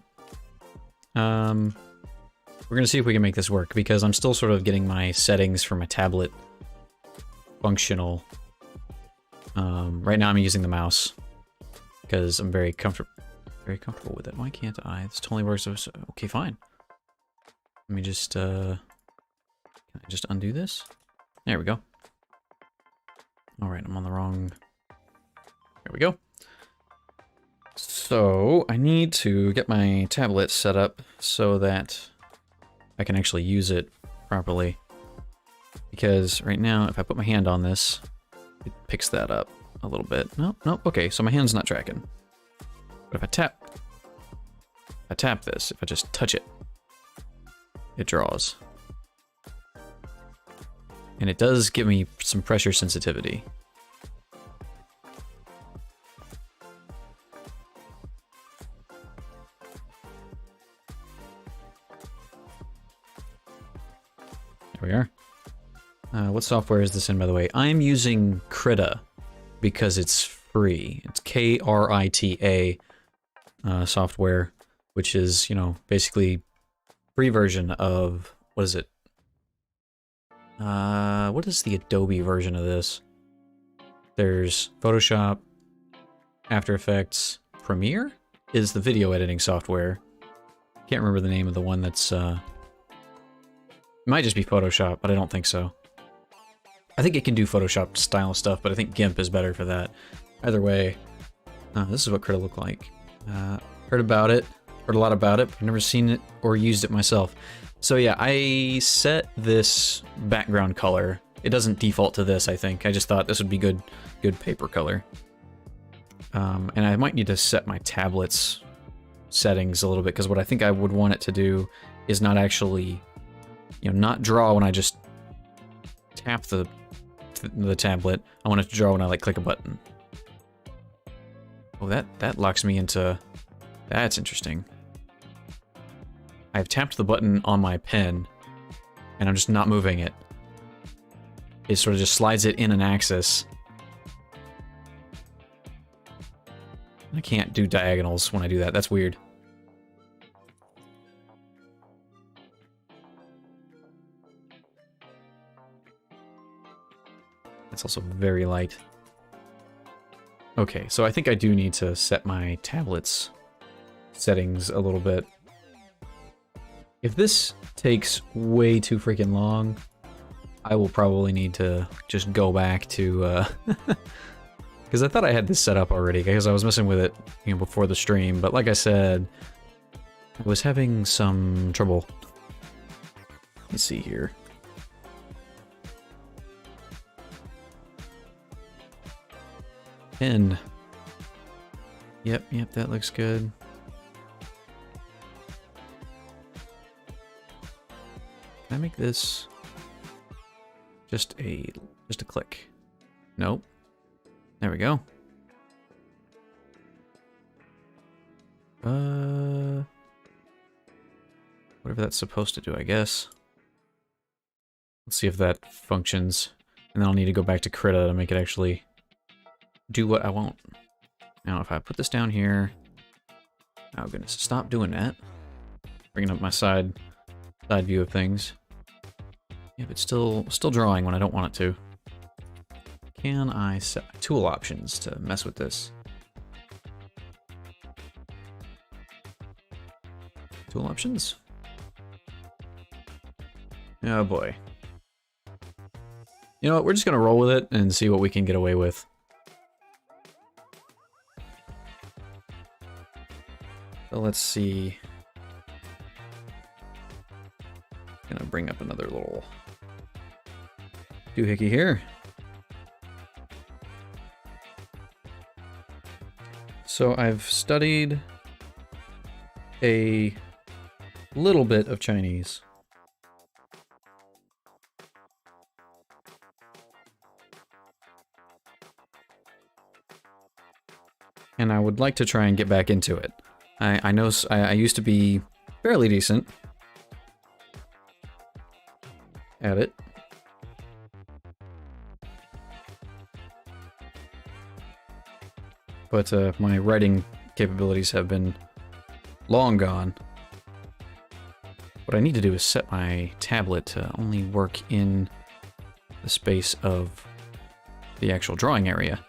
We're gonna see if we can make this work, because I'm still sort of getting my settings for my tablet functional. Right now I'm using the mouse because I'm very comfortable with it. Why can't I? This totally works. Okay, fine. Let me just can I just undo this? There we go. All right, I'm on the wrong. There we go. So I need to get my tablet set up so that I can actually use it properly. Because right now, if I put my hand on this, it picks that up a little bit. Nope, nope, okay, so my hand's not tracking. But if I tap this, if I just touch it, it draws. And it does give me some pressure sensitivity. There we are. What software is this in, by the way? I'm using Krita because it's free. It's Krita software, which is, you know, basically free version of, what is it? What is the Adobe version of this? There's Photoshop, After Effects, Premiere is the video editing software. Can't remember the name of the one that's, it might just be Photoshop, but I don't think so. I think it can do Photoshop style stuff, but I think GIMP is better for that. Either way, this is what Krita looked like. Heard about it, heard a lot about it, but I've never seen it or used it myself. So yeah, I set this background color. It doesn't default to this, I think. I just thought this would be good paper color. And I might need to set my tablet's settings a little bit, because what I think I would want it to do is not actually, you know, not draw when I just tap the tablet. I want it to draw when I like click a button. Oh, that locks me into... That's interesting. I've tapped the button on my pen, and I'm just not moving it. It sort of just slides it in an axis. I can't do diagonals when I do that. That's weird. It's also very light. Okay, so I think I do need to set my tablet's settings a little bit. If this takes way too freaking long, I will probably need to just go back to, because I thought I had this set up already, because I was messing with it, you know, before the stream, but like I said, I was having some trouble. Let me see here. Pen. Yep, that looks good. Can I make this just a click? Nope. There we go. Whatever that's supposed to do, I guess. Let's see if that functions. And then I'll need to go back to Krita to make it actually do what I want. Now, if I put this down here... Oh, goodness. Stop doing that. Bringing up my side view of things. Yeah, but still drawing when I don't want it to. Can I set my tool options to mess with this? Tool options? Oh boy. You know what, we're just gonna roll with it and see what we can get away with. So let's see. Gonna bring up another little doohickey here. So I've studied a little bit of Chinese. And I would like to try and get back into it. I know I used to be fairly decent at it. But my writing capabilities have been long gone. What I need to do is set my tablet to only work in the space of the actual drawing area.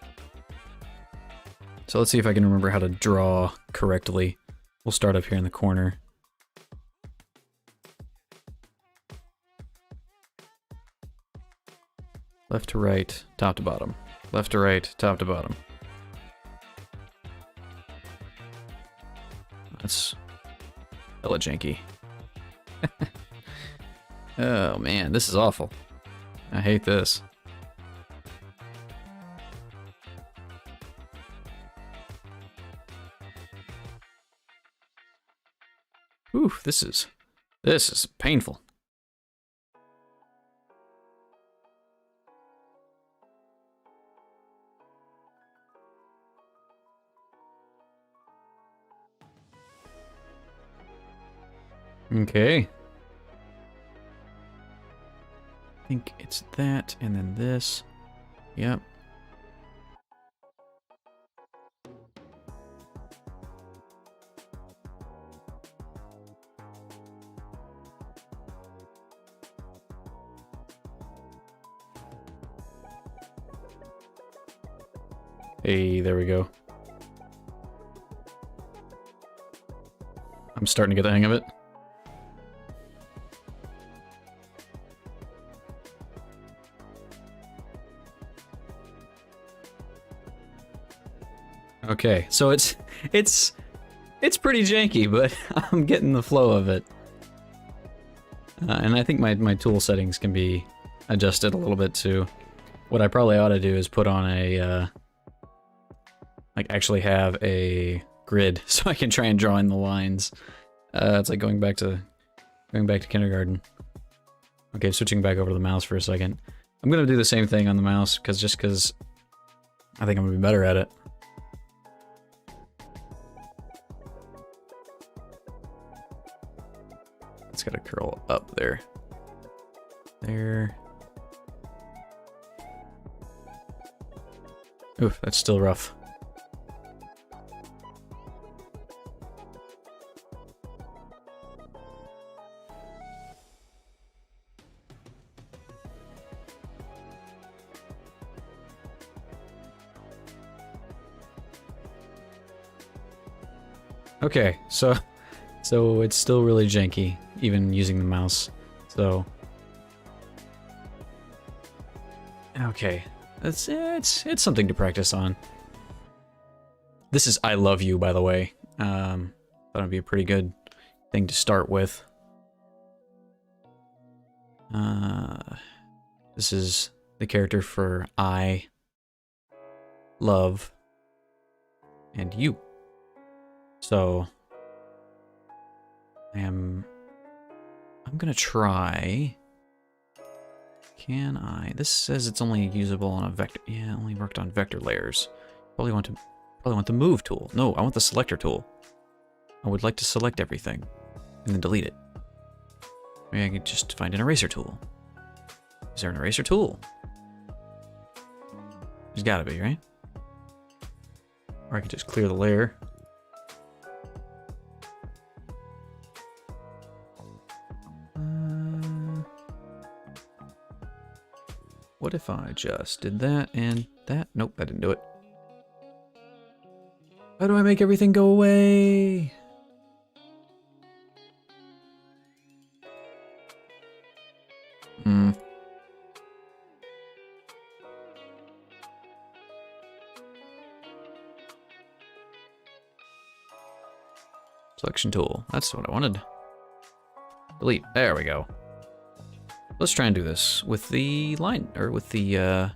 So let's see if I can remember how to draw correctly. We'll start up here in the corner. Left to right, top to bottom. Left to right, top to bottom. That's hella janky. Oh man, this is awful. I hate this. Oof, this is painful. Okay. I think it's that, and then this. Yep. Hey, there we go. I'm starting to get the hang of it. Okay, so it's pretty janky, but I'm getting the flow of it. And I think my tool settings can be adjusted a little bit too. What I probably ought to do is put on a like actually have a grid so I can try and draw in the lines. It's like going back to kindergarten. Okay, switching back over to the mouse for a second. I'm gonna do the same thing on the mouse because I think I'm gonna be better at it. It's gotta curl up there. There. Oof, that's still rough. Okay, so it's still really janky, even using the mouse. So okay, it's something to practice on. This is I Love You, by the way. Thought it'd be a pretty good thing to start with. This is the character for I Love and You. So I'm gonna try. Can I? This says it's only usable on a vector. Yeah, only worked on vector layers. Probably want the move tool. No, I want the selector tool. I would like to select everything and then delete it. Maybe I could just find an eraser tool. Is there an eraser tool? There's gotta be, right? Or I could just clear the layer. What if I just did that and that? Nope, that didn't do it. How do I make everything go away? Selection tool. That's what I wanted. Delete. There we go. Let's try and do this with the line, or with the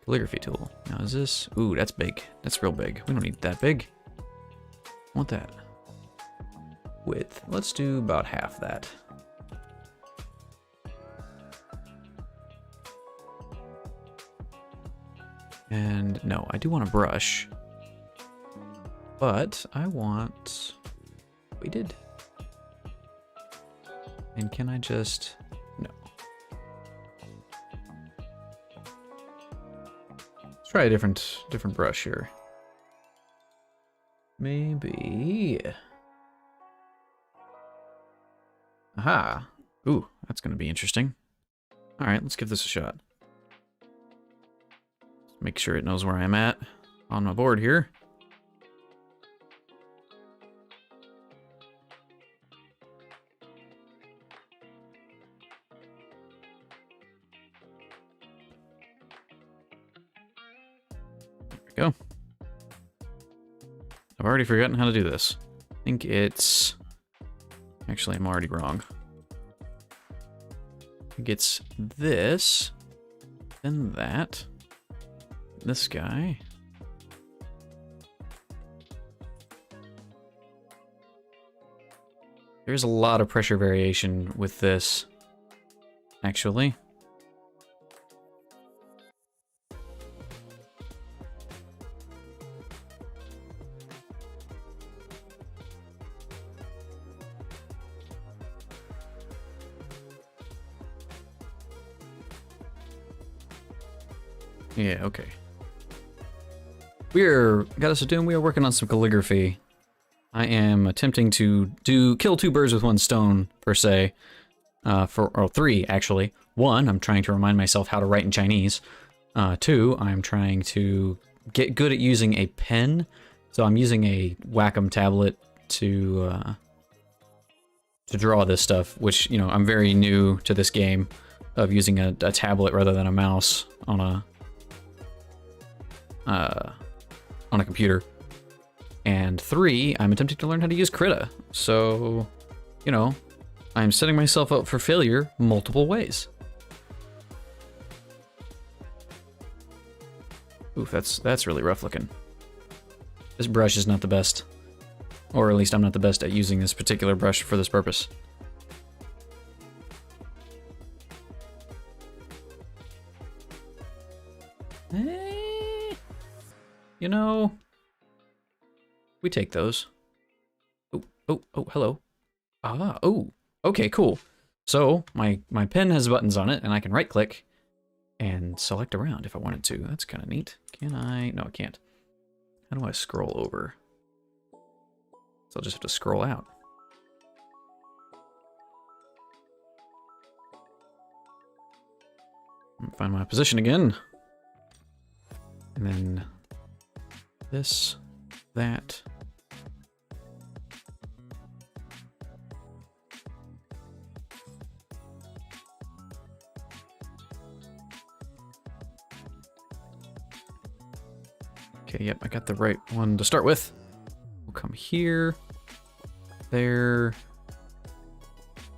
calligraphy tool. Now is this, ooh, that's big. That's real big. We don't need that big. I want that. Width, let's do about half that. And no, I do want a brush, but I want, we did. And can I just, no. Let's try a different brush here. Maybe. Aha. Ooh, that's gonna be interesting. All right, let's give this a shot. Make sure it knows where I'm at on my board here. There we go. I've already forgotten how to do this. I think it's... Actually, I'm already wrong. I think it's this, then that. This guy. There's a lot of pressure variation with this, actually. Yeah, okay. Got us a doom, we are working on some calligraphy. I am attempting to kill two birds with one stone, per se. Or three, actually. One, I'm trying to remind myself how to write in Chinese. Two, I'm trying to get good at using a pen. So I'm using a Wacom tablet to draw this stuff, which, you know, I'm very new to this game of using a tablet rather than a mouse on a computer. And three, I'm attempting to learn how to use Krita. So, you know, I'm setting myself up for failure multiple ways. Oof, that's really rough looking. This brush is not the best. Or at least I'm not the best at using this particular brush for this purpose. You know, we take those. Oh, hello. Ah, oh, okay, cool. So my pen has buttons on it, and I can right click and select around if I wanted to. That's kind of neat. Can I? No, I can't. How do I scroll over? So I'll just have to scroll out. Find my position again. And then this, that. Okay, yep, I got the right one to start with. We'll come here, there,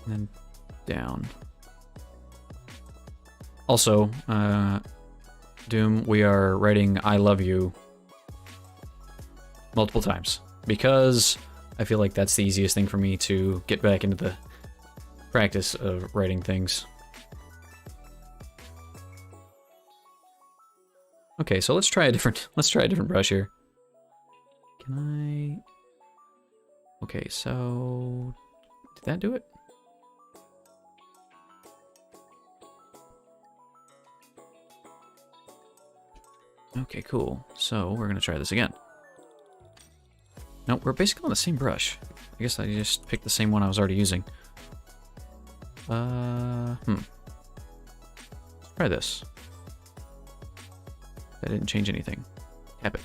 and then down. Also, Doom, we are writing I love you multiple times because I feel like that's the easiest thing for me to get back into the practice of writing things. Okay, so let's try a different brush here. Can I? Okay, so did that do it? Okay, cool. So we're gonna try this again. No, we're basically on the same brush. I guess I just picked the same one I was already using. Let's try this. That didn't change anything. Tap it.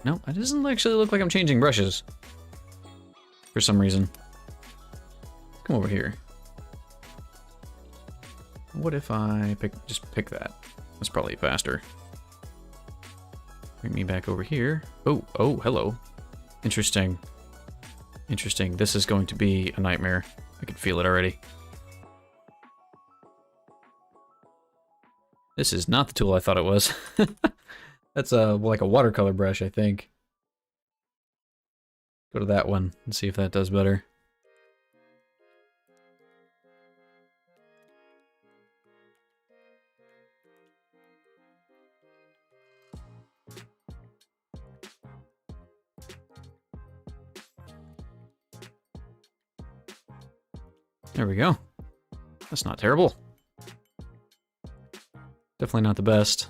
No, it doesn't actually look like I'm changing brushes. For some reason. Come over here. What if I just pick that? That's probably faster. Bring me back over here. Oh, hello. Interesting. Interesting. This is going to be a nightmare. I can feel it already. This is not the tool I thought it was. That's like a watercolor brush, I think. Go to that one and see if that does better. There we go. That's not terrible. Definitely not the best.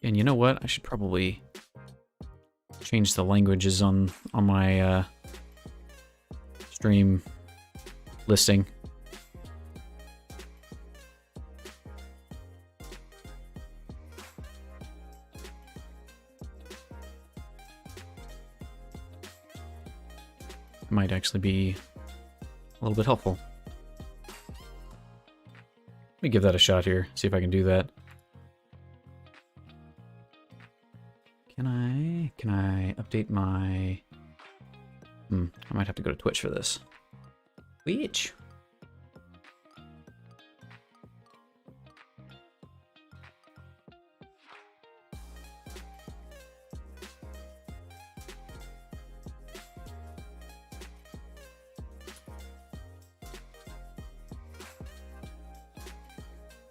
And you know what? I should probably change the languages on my stream listing. Might actually be a little bit helpful. Let me give that a shot here, see if I can do that. Can I update my... I might have to go to Twitch for this. Twitch!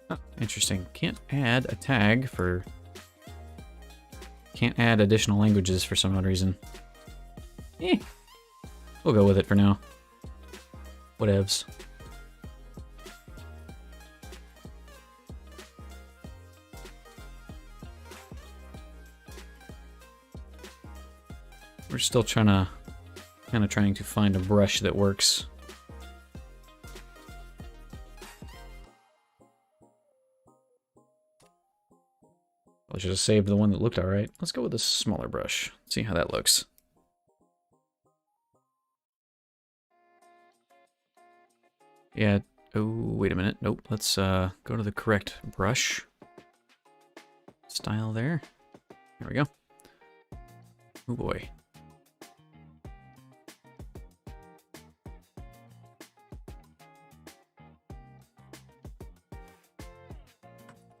Oh, interesting. Can't add a tag for... Can't add additional languages for some odd reason. We'll go with it for now. Whatevs. We're still trying to find a brush that works. I should have saved the one that looked alright. Let's go with a smaller brush. See how that looks. Yeah. Oh, wait a minute. Nope. Let's go to the correct brush style there. There we go. Oh boy.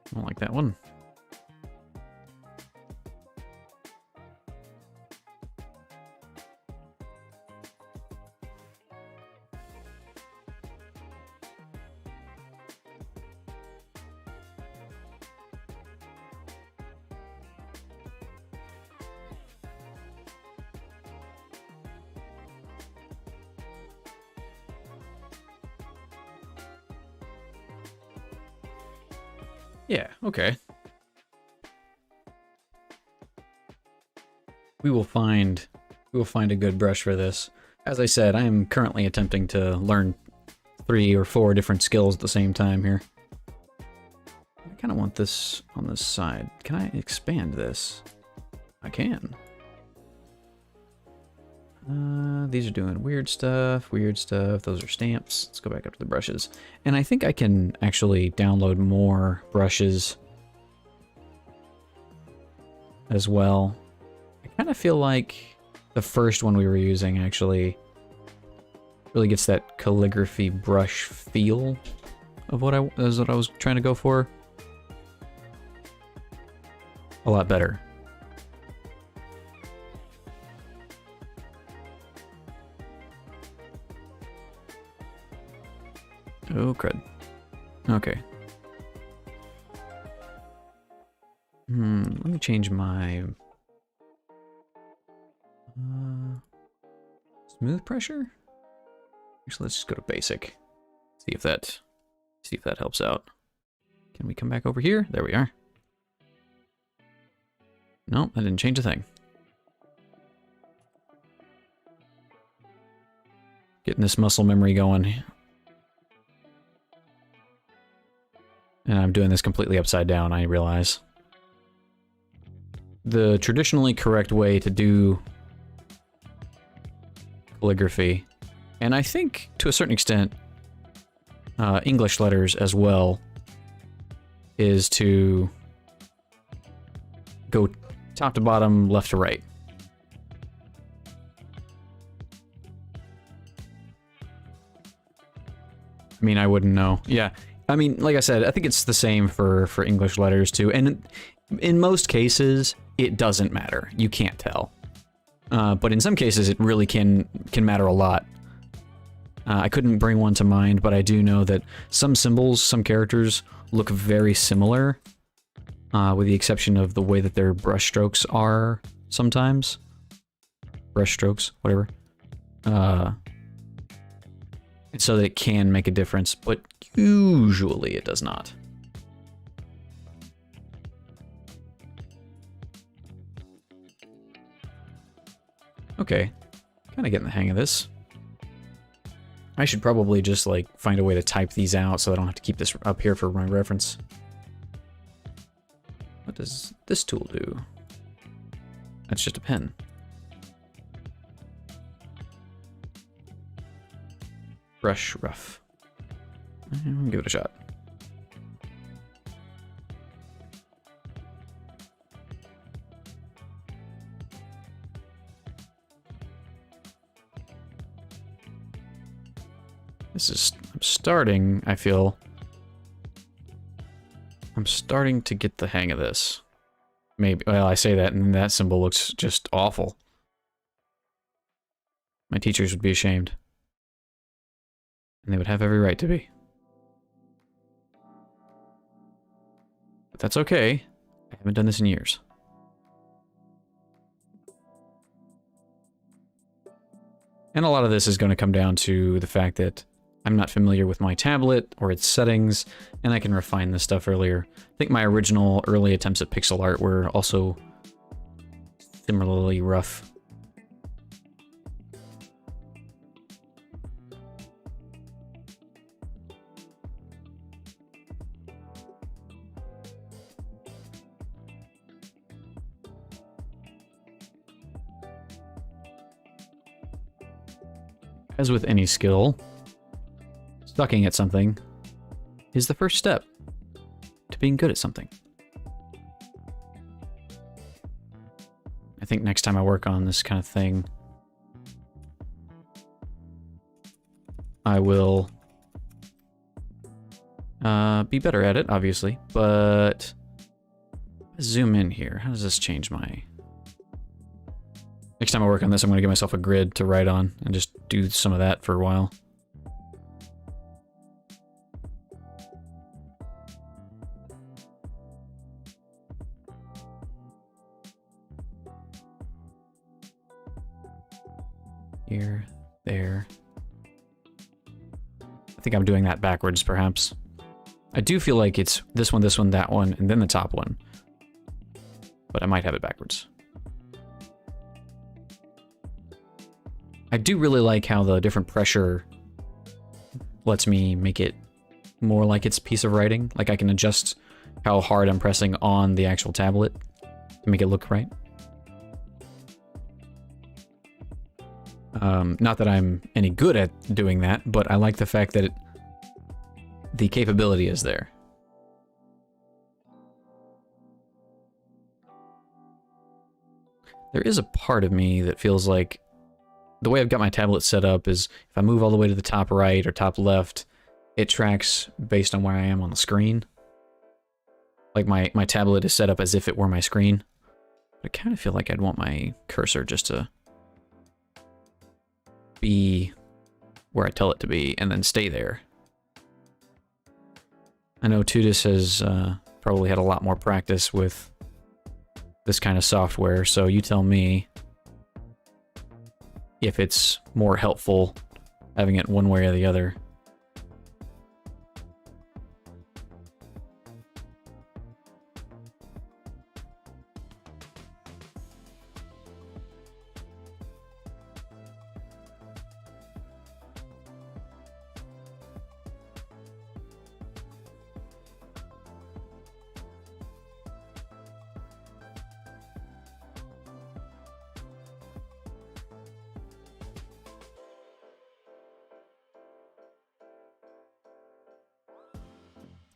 I don't like that one. Yeah, okay. We will find a good brush for this. As I said, I am currently attempting to learn 3 or 4 different skills at the same time here. I kind of want this on this side. Can I expand this? I can. These are doing weird stuff, Those are stamps. Let's go back up to the brushes. And I think I can actually download more brushes as well. I kind of feel like the first one we were using actually really gets that calligraphy brush feel of what I was trying to go for. A lot better. Oh, crud. Okay. Let me change my... smooth pressure? Actually, let's just go to basic. See if that helps out. Can we come back over here? There we are. Nope, that didn't change a thing. Getting this muscle memory going. And I'm doing this completely upside down, I realize. The traditionally correct way to do calligraphy, and I think to a certain extent English letters as well, is to go top to bottom, left to right. mean, I wouldn't know. Yeah. I mean, like I said, I think it's the same for English letters too. And in most cases, it doesn't matter. You can't tell. But in some cases, it really can matter a lot. I couldn't bring one to mind, but I do know that some symbols, some characters look very similar, with the exception of the way that their brush strokes are sometimes. Brush strokes, whatever. And so that it can make a difference, but usually it does not. Okay, kind of getting the hang of this. I should probably just like find a way to type these out so I don't have to keep this up here for my reference. What does this tool do? That's just a pen. Brush rough. Give it a shot. I'm starting, I feel. I'm starting to get the hang of this. Maybe, well, I say that and that symbol looks just awful. My teachers would be ashamed. And they would have every right to be. But that's okay. I haven't done this in years. And a lot of this is going to come down to the fact that I'm not familiar with my tablet or its settings, and I can refine this stuff earlier. I think my original early attempts at pixel art were also similarly rough. As with any skill, sucking at something is the first step to being good at something. I think next time I work on this kind of thing, I will be better at it, obviously, but zoom in here. How does this change my... Next time I work on this, I'm going to give myself a grid to write on and just do some of that for a while. Here, there. I think I'm doing that backwards, perhaps. I do feel like it's this one, that one, and then the top one. But I might have it backwards. I do really like how the different pressure lets me make it more like it's a piece of writing. Like I can adjust how hard I'm pressing on the actual tablet to make it look right. Not that I'm any good at doing that, but I like the fact that the capability is there. There is a part of me that feels like the way I've got my tablet set up is if I move all the way to the top right or top left, it tracks based on where I am on the screen. Like my tablet is set up as if it were my screen. But I kind of feel like I'd want my cursor just to be where I tell it to be and then stay there. I know Tudis has probably had a lot more practice with this kind of software, so you tell me if it's more helpful having it one way or the other.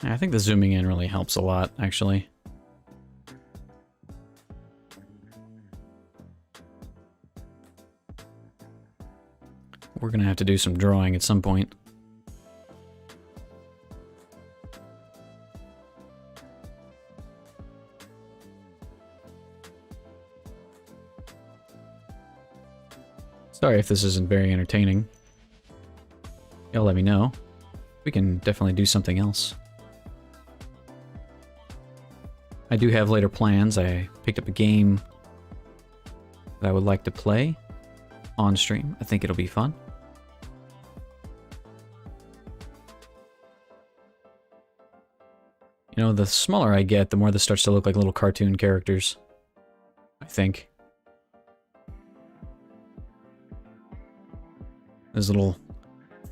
I think the zooming in really helps a lot, actually. We're gonna have to do some drawing at some point. Sorry if this isn't very entertaining. Y'all let me know. We can definitely do something else. I do have later plans. I picked up a game that I would like to play on stream. I think it'll be fun. You know, the smaller I get, the more this starts to look like little cartoon characters. I think. Those little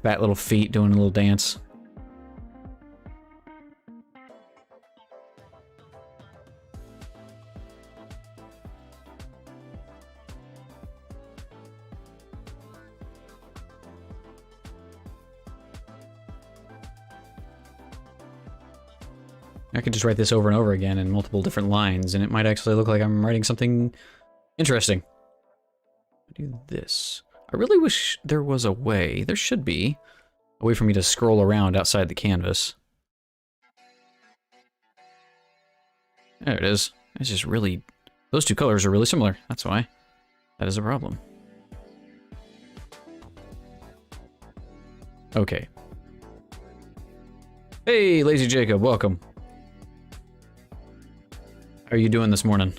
fat little feet doing a little dance. I could just write this over and over again in multiple different lines, and it might actually look like I'm writing something interesting. Do this. I really wish there was a way, there should be, a way for me to scroll around outside the canvas. There it is. It's just really... Those two colors are really similar, that's why. That is a problem. Okay. Hey, Lazy Jacob, welcome. How are you doing this morning?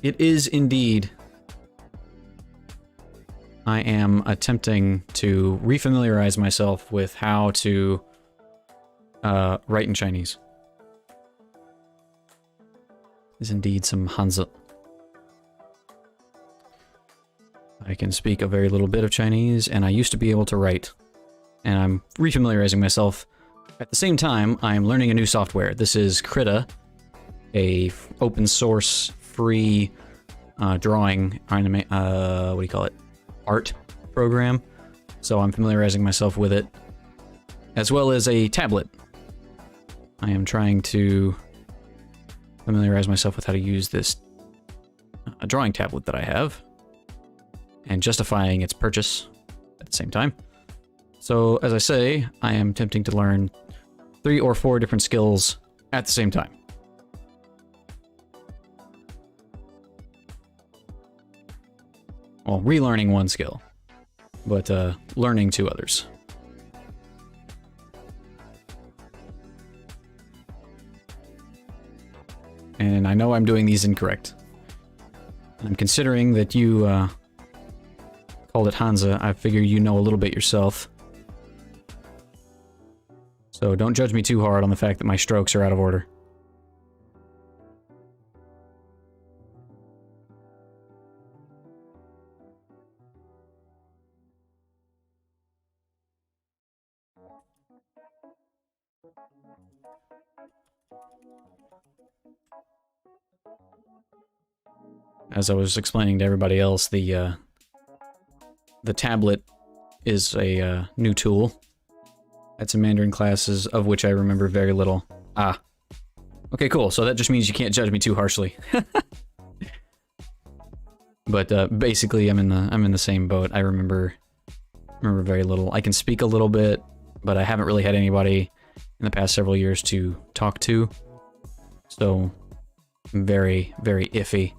It is indeed. I am attempting to refamiliarize myself with how to write in Chinese. Is indeed some Hanzi. I can speak a very little bit of Chinese, and I used to be able to write. And I'm refamiliarizing myself. At the same time, I'm learning a new software. This is Krita, a open source, free drawing, what do you call it? Art program. So I'm familiarizing myself with it, as well as a tablet. I am trying to familiarize myself with how to use this a drawing tablet that I have, and justifying its purchase at the same time. So, as I say, I am attempting to learn 3 or 4 different skills at the same time. Well, relearning one skill, but learning 2 others. And I know I'm doing these incorrect. I'm considering that you called it Hanzi. I figure you know a little bit yourself. So don't judge me too hard on the fact that my strokes are out of order. As I was explaining to everybody else, the tablet is a new tool. Had some Mandarin classes, of which I remember very little. Ah. Okay, cool. So that just means you can't judge me too harshly. But basically, I'm in the same boat. I remember very little. I can speak a little bit, but I haven't really had anybody in the past several years to talk to. So, very, very iffy.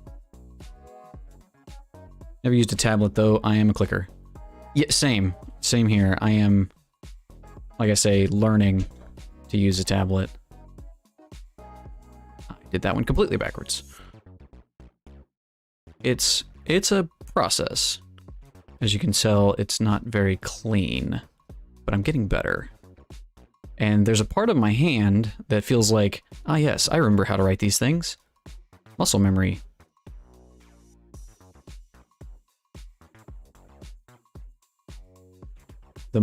Never used a tablet though. I am a clicker. Yeah, same here. I am, like I say, learning to use a tablet. I did that one completely backwards. It's a process. As you can tell, it's not very clean, but I'm getting better. And there's a part of my hand that feels like, ah yes, I remember how to write these things. Muscle memory.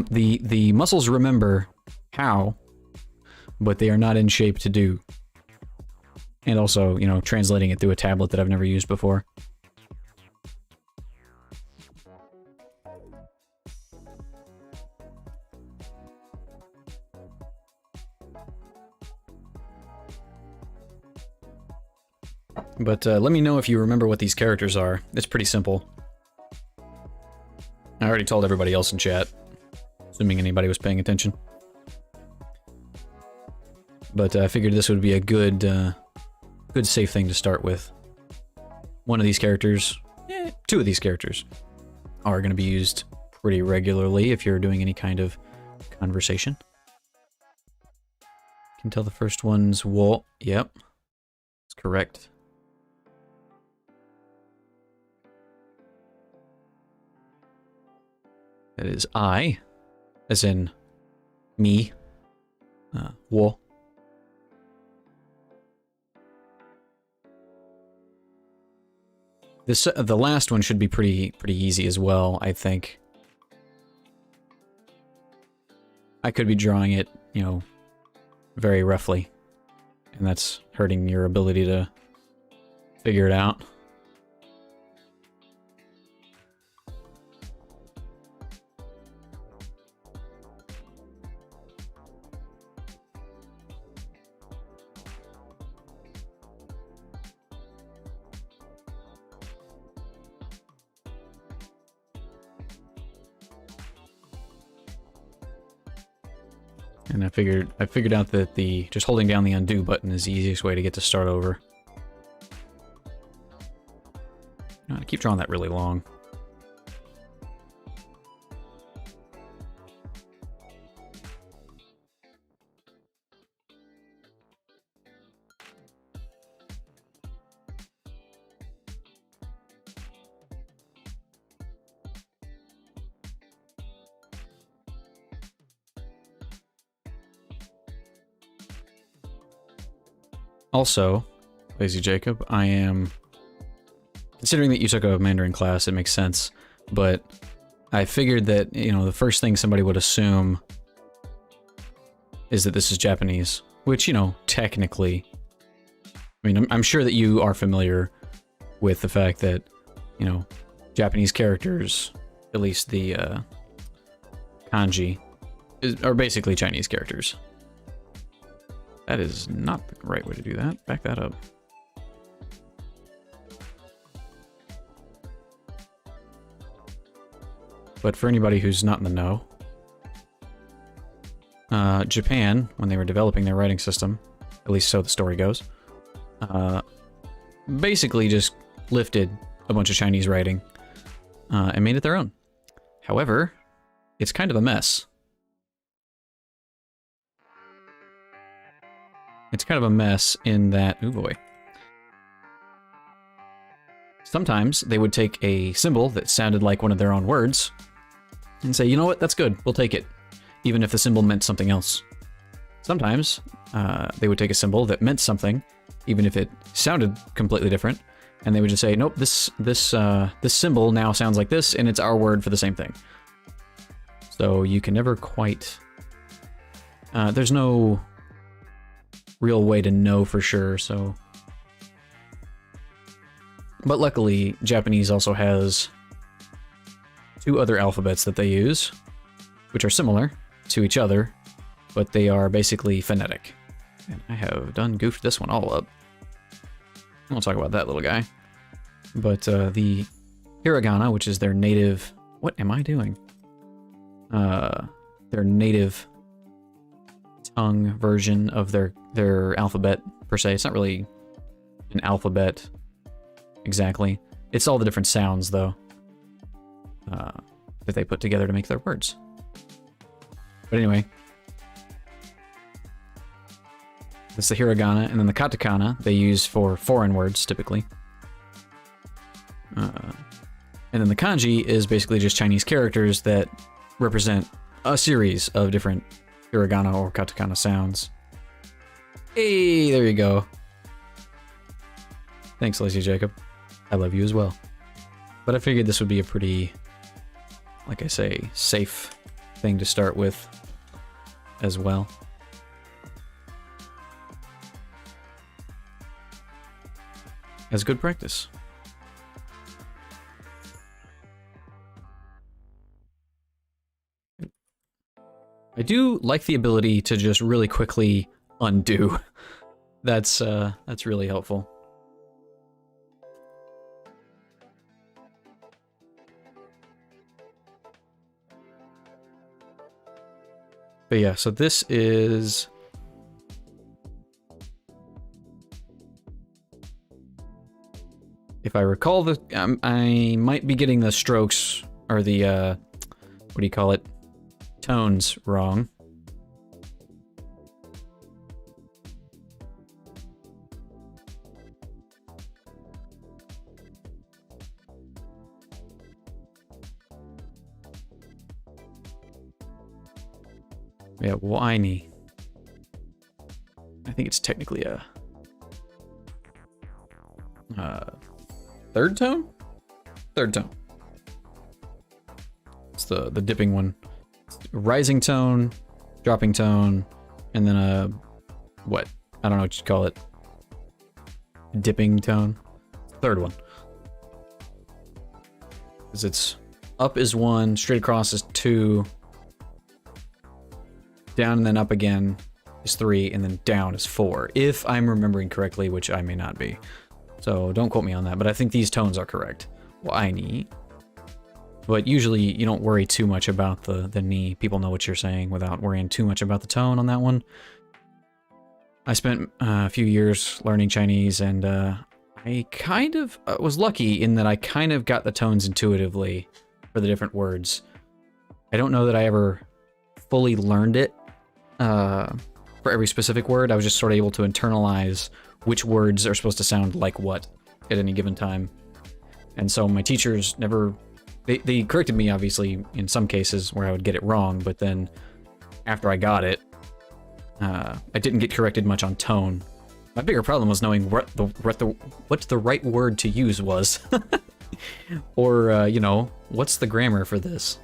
The muscles remember how, but they are not in shape to do. And also, you know, translating it through a tablet that I've never used before. But let me know if you remember what these characters are. It's pretty simple. I already told everybody else in chat, assuming anybody was paying attention. But I figured this would be a good, good safe thing to start with. one of these characters, two of these characters, are going to be used pretty regularly if you're doing any kind of conversation. You can tell the first one's wo. Yep, that's correct. That is I, as in me. Wo. The last one should be pretty easy as well, I think. I could be drawing it, you know, very roughly, and that's hurting your ability to figure it out. And I figured out that just holding down the undo button is the easiest way to get to start over. I keep drawing that really long. Also, Lazy Jacob, I am... Considering that you took a Mandarin class, it makes sense, but I figured that, you know, the first thing somebody would assume is that this is Japanese, which, you know, technically... I mean, I'm sure that you are familiar with the fact that, you know, Japanese characters, at least the kanji, are basically Chinese characters. That is not the right way to do that. Back that up. But for anybody who's not in the know, Japan, when they were developing their writing system, at least so the story goes, basically just lifted a bunch of Chinese writing and made it their own. However, it's kind of a mess. It's kind of a mess in that, oh boy. Sometimes they would take a symbol that sounded like one of their own words and say, you know what, that's good, we'll take it, even if the symbol meant something else. Sometimes they would take a symbol that meant something, even if it sounded completely different, and they would just say, nope, this symbol now sounds like this, and it's our word for the same thing. So you can never quite... there's no real way to know for sure, so... But luckily, Japanese also has two other alphabets that they use, which are similar to each other, but they are basically phonetic. And I have done goofed this one all up. I won't talk about that little guy. But the hiragana, which is their native... What am I doing? Their native tongue version of their alphabet, per se. It's not really an alphabet exactly. It's all the different sounds, though, that they put together to make their words. But anyway, that's the hiragana, and then the katakana they use for foreign words, typically. And then the kanji is basically just Chinese characters that represent a series of different hiragana or katakana sounds. Hey, there you go. Thanks, Lazy Jacob. I love you as well. But I figured this would be a pretty, like I say, safe thing to start with as well. As good practice. I do like the ability to just really quickly undo. That's really helpful. But yeah, so this is... If I recall, I might be getting the strokes, or the, what do you call it? Tones wrong. Yeah, whiny. I think it's technically a third tone? Third tone. It's the dipping one. Rising tone, dropping tone, and then a, what? I don't know what you call it. Dipping tone. Third one. Because it's up is 1, straight across is 2, down and then up again is 3, and then down is 4. If I'm remembering correctly, which I may not be. So don't quote me on that, but I think these tones are correct. Whiny. But usually you don't worry too much about the knee. People know what you're saying without worrying too much about the tone on that one. I spent a few years learning Chinese, and I kind of was lucky in that I kind of got the tones intuitively for the different words. I don't know that I ever fully learned it for every specific word. I was just sort of able to internalize which words are supposed to sound like what at any given time. And so my teachers never... They corrected me, obviously, in some cases where I would get it wrong, but then after I got it, I didn't get corrected much on tone. My bigger problem was knowing what the right word to use was. Or, you know, what's the grammar for this?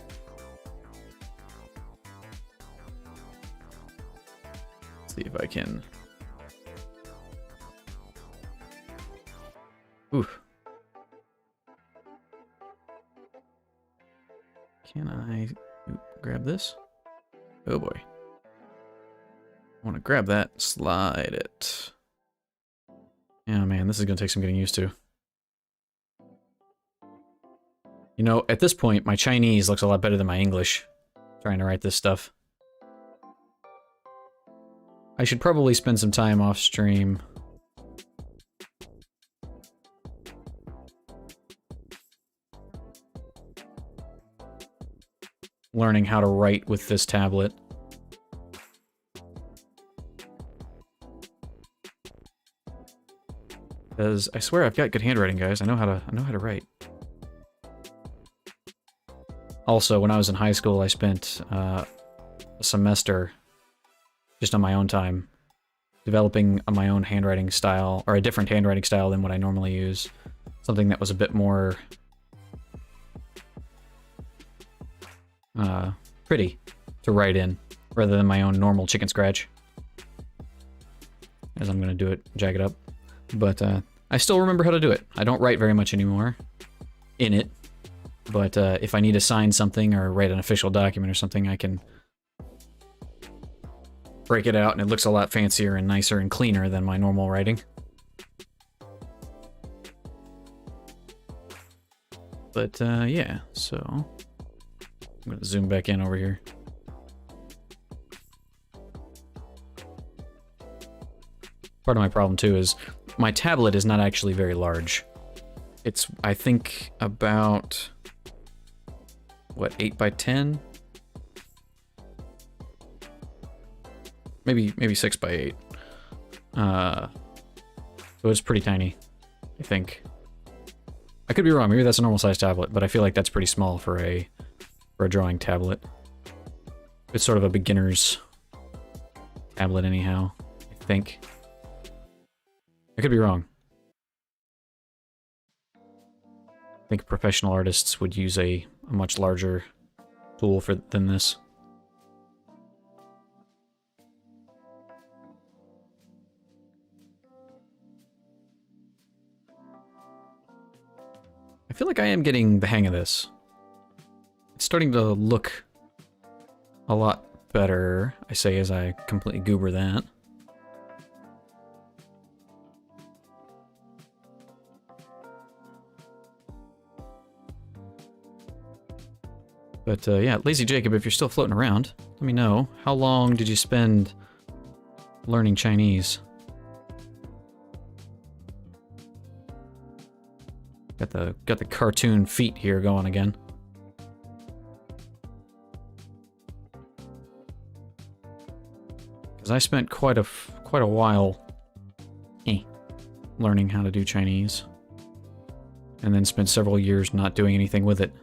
Let's see if I can... Oof. Can I grab this? Oh boy. I want to grab that, slide it. Yeah, man, this is going to take some getting used to. You know, at this point, my Chinese looks a lot better than my English, trying to write this stuff. I should probably spend some time off stream learning how to write with this tablet. Because I swear I've got good handwriting, guys. I know how to write. Also, when I was in high school, I spent a semester just on my own time developing my own handwriting style, or a different handwriting style than what I normally use. Something that was a bit more pretty to write in, rather than my own normal chicken scratch. As I'm gonna do it, jag it up. But I still remember how to do it. I don't write very much anymore in it, but if I need to sign something or write an official document or something, I can break it out and it looks a lot fancier and nicer and cleaner than my normal writing. But yeah, so I'm gonna zoom back in over here. Part of my problem too is my tablet is not actually very large. It's, I think, about, what, 8 by 10? Maybe 6 by 8. So it's pretty tiny, I think. I could be wrong, maybe that's a normal size tablet, but I feel like that's pretty small for a drawing tablet. It's sort of a beginner's tablet anyhow, I think. I could be wrong. I think professional artists would use a much larger tool than this. I feel like I am getting the hang of this. It's starting to look a lot better, I say as I completely goober that. But yeah, Lazy Jacob, if you're still floating around, let me know. How long did you spend learning Chinese? Got the cartoon feet here going again. Because I spent quite a while learning how to do Chinese, and then spent several years not doing anything with it.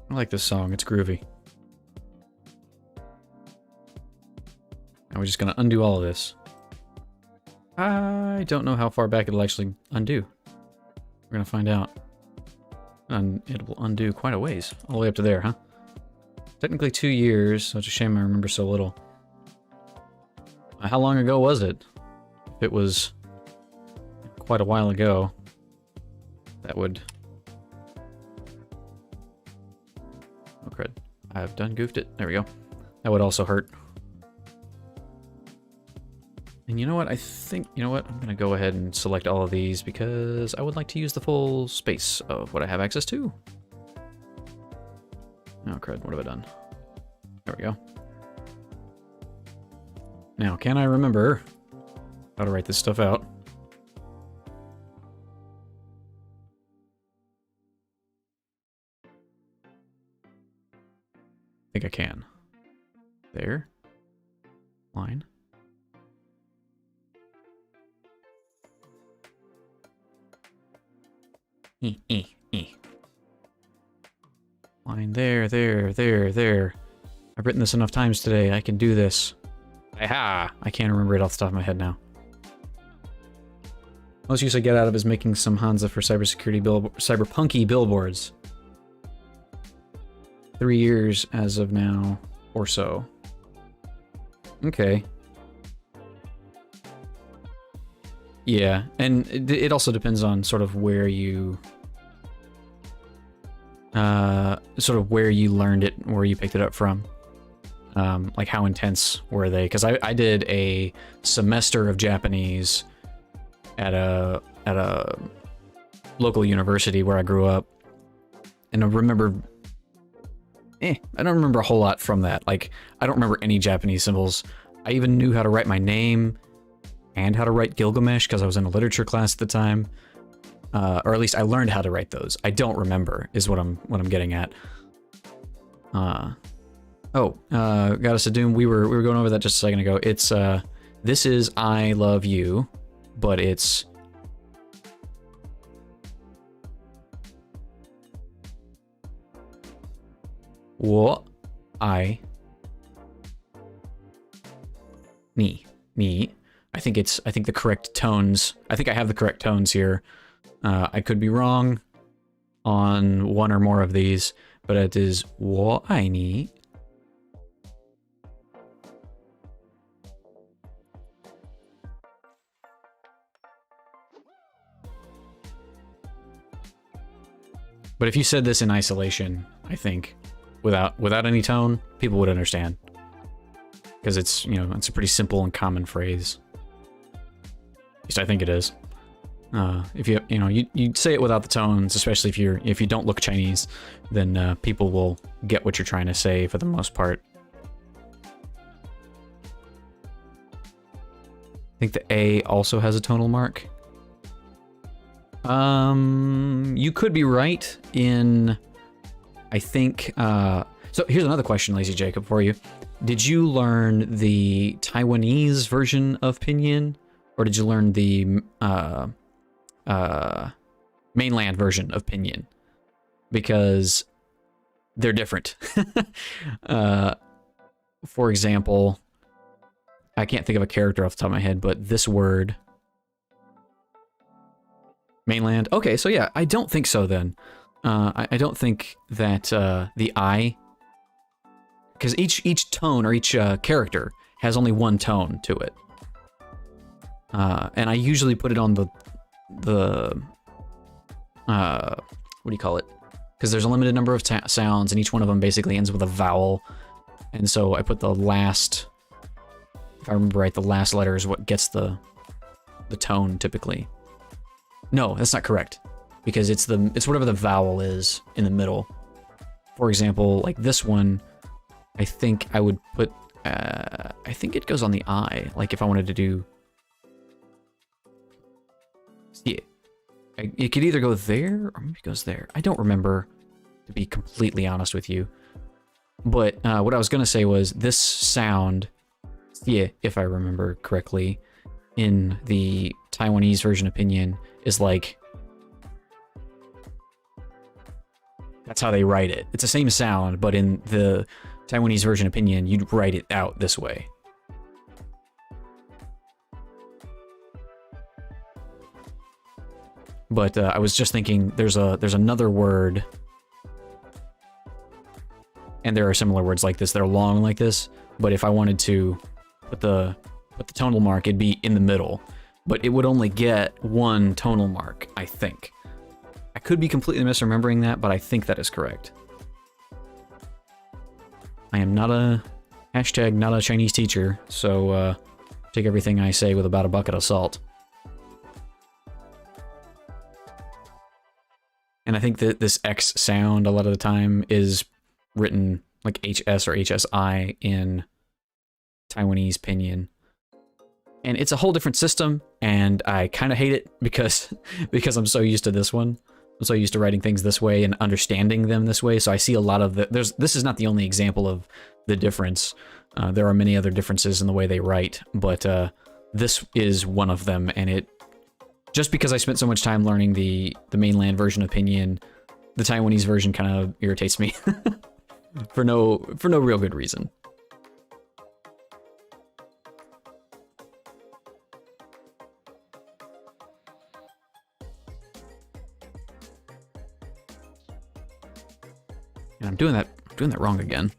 I like this song, it's groovy. Now we're just gonna undo all of this. I don't know how far back it'll actually undo. We're gonna find out. And it will undo quite a ways. All the way up to there, huh? Technically 2 years, so it's a shame I remember so little. How long ago was it? If it was quite a while ago, that would... Oh crud. I've done goofed it. There we go. That would also hurt. And you know what? I think, you know what? I'm going to go ahead and select all of these because I would like to use the full space of what I have access to. Oh crud, what have I done? There we go. Now, can I remember how to write this stuff out? I think I can. There. Line. Line there, there, there, there. I've written this enough times today. I can do this. Aha! I can't remember it off the top of my head now. Most use I get out of is making some Hansa for cyberpunky billboards. 3 years as of now, or so. Okay. Yeah, and it also depends on sort of where you... sort of where you learned it, where you picked it up from. Like how intense were they? Because I did a semester of Japanese at a local university where I grew up. And I remember... I don't remember a whole lot from that. Like, I don't remember any Japanese symbols. I even knew how to write my name and how to write Gilgamesh because I was in a literature class at the time. Or at least I learned how to write those. I don't remember is what I'm getting at. Goddess of Doom, we were going over that just a second ago. It's this is I love you, but it's what I ni. I think the correct tones. I think I have the correct tones here. I could be wrong on one or more of these, but it is wo I ni. But if you said this in isolation, I think, without any tone, people would understand. Because it's, you know, it's a pretty simple and common phrase. At least I think it is. If you say it without the tones, especially if you don't look Chinese, then people will get what you're trying to say for the most part. I think the A also has a tonal mark. You could be right in, I think, so here's another question, Lazy Jacob, for you. Did you learn the Taiwanese version of Pinyin, or did you learn the mainland version of Pinyin? Because they're different. For example, I can't think of a character off the top of my head, but this word... Mainland? Okay, so yeah, I don't think so then. I don't think that the I... Because each tone or each character has only one tone to it. And I usually put it on the what do you call it? Because there's a limited number of sounds, and each one of them basically ends with a vowel. And so I put the last, if I remember right, the last letter is what gets the tone typically. No, that's not correct, because it's whatever the vowel is in the middle. For example, like this one, I think I would put, I think it goes on the I, like if I wanted to do, see, it could either go there or maybe it goes there. I don't remember, to be completely honest with you. But what I was going to say was this sound, yeah, if I remember correctly, in the Taiwanese version of pinyin is like, that's how they write it. It's the same sound, but in the Taiwanese version of pinyin, you'd write it out this way. But I was just thinking, there's another word, and there are similar words like this that are long like this. But if I wanted to put the tonal mark, it'd be in the middle, but it would only get one tonal mark, I think. I could be completely misremembering that, but I think that is correct. I am not a not a Chinese teacher, so take everything I say with about a bucket of salt. And I think that this X sound a lot of the time is written like HS or HSI in Taiwanese pinyin. And it's a whole different system, and I kind of hate it because I'm so used to this one. I'm so used to writing things this way and understanding them this way, so I see a lot of the... This is not the only example of the difference. There are many other differences in the way they write, but this is one of them, and it... Just because I spent so much time learning the mainland version of pinyin, the Taiwanese version kind of irritates me for no real good reason. And I'm doing that wrong again.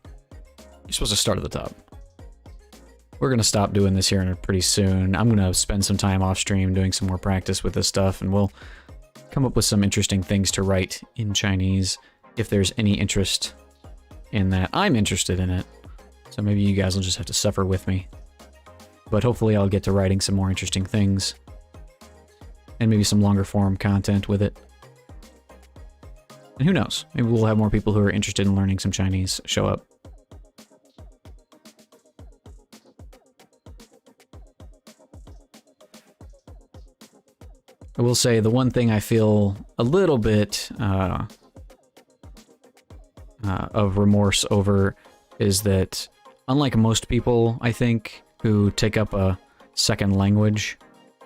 You're supposed to start at the top. We're gonna stop doing this here pretty soon. I'm gonna spend some time off stream doing some more practice with this stuff, and we'll come up with some interesting things to write in Chinese if there's any interest in that. I'm interested in it, so maybe you guys will just have to suffer with me. But hopefully I'll get to writing some more interesting things, and maybe some longer form content with it. And who knows, maybe we'll have more people who are interested in learning some Chinese show up. I will say the one thing I feel a little bit of remorse over is that, unlike most people, I think, who take up a second language,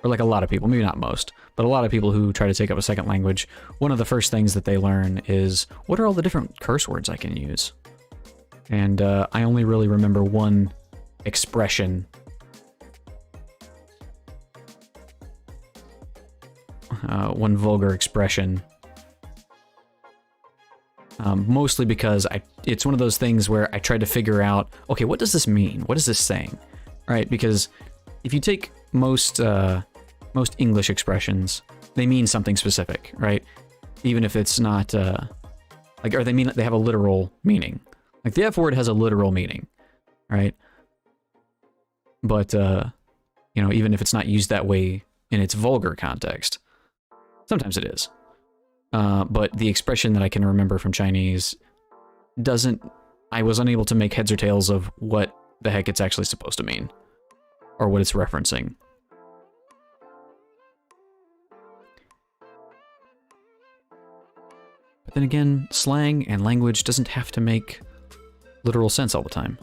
or like a lot of people, maybe not most, but a lot of people who try to take up a second language, one of the first things that they learn is, what are all the different curse words I can use? And I only really remember one expression. One vulgar expression. Mostly because it's one of those things where I tried to figure out, okay, what does this mean? What is this saying? Right? Because if you take most English expressions, they mean something specific, right? Even if it's not, like, or they have a literal meaning. Like, the F word has a literal meaning, right? But, you know, even if it's not used that way in its vulgar context, sometimes it is. But the expression that I can remember from Chinese I was unable to make heads or tails of what the heck it's actually supposed to mean, or what it's referencing. But then again, slang and language doesn't have to make literal sense all the time.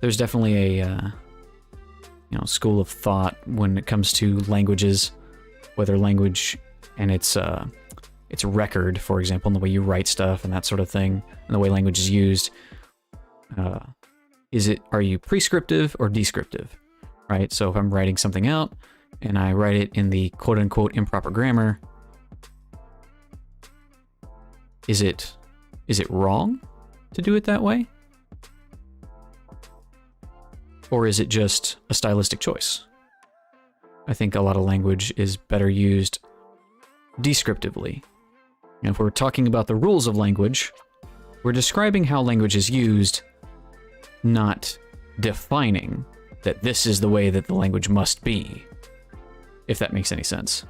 There's definitely a school of thought when it comes to languages, whether language and its record, for example, and the way you write stuff and that sort of thing, and the way language is used. Are you prescriptive or descriptive, right? So if I'm writing something out and I write it in the quote-unquote improper grammar, is it wrong to do it that way? Or is it just a stylistic choice? I think a lot of language is better used descriptively. And if we're talking about the rules of language, we're describing how language is used, not defining that this is the way that the language must be, if that makes any sense.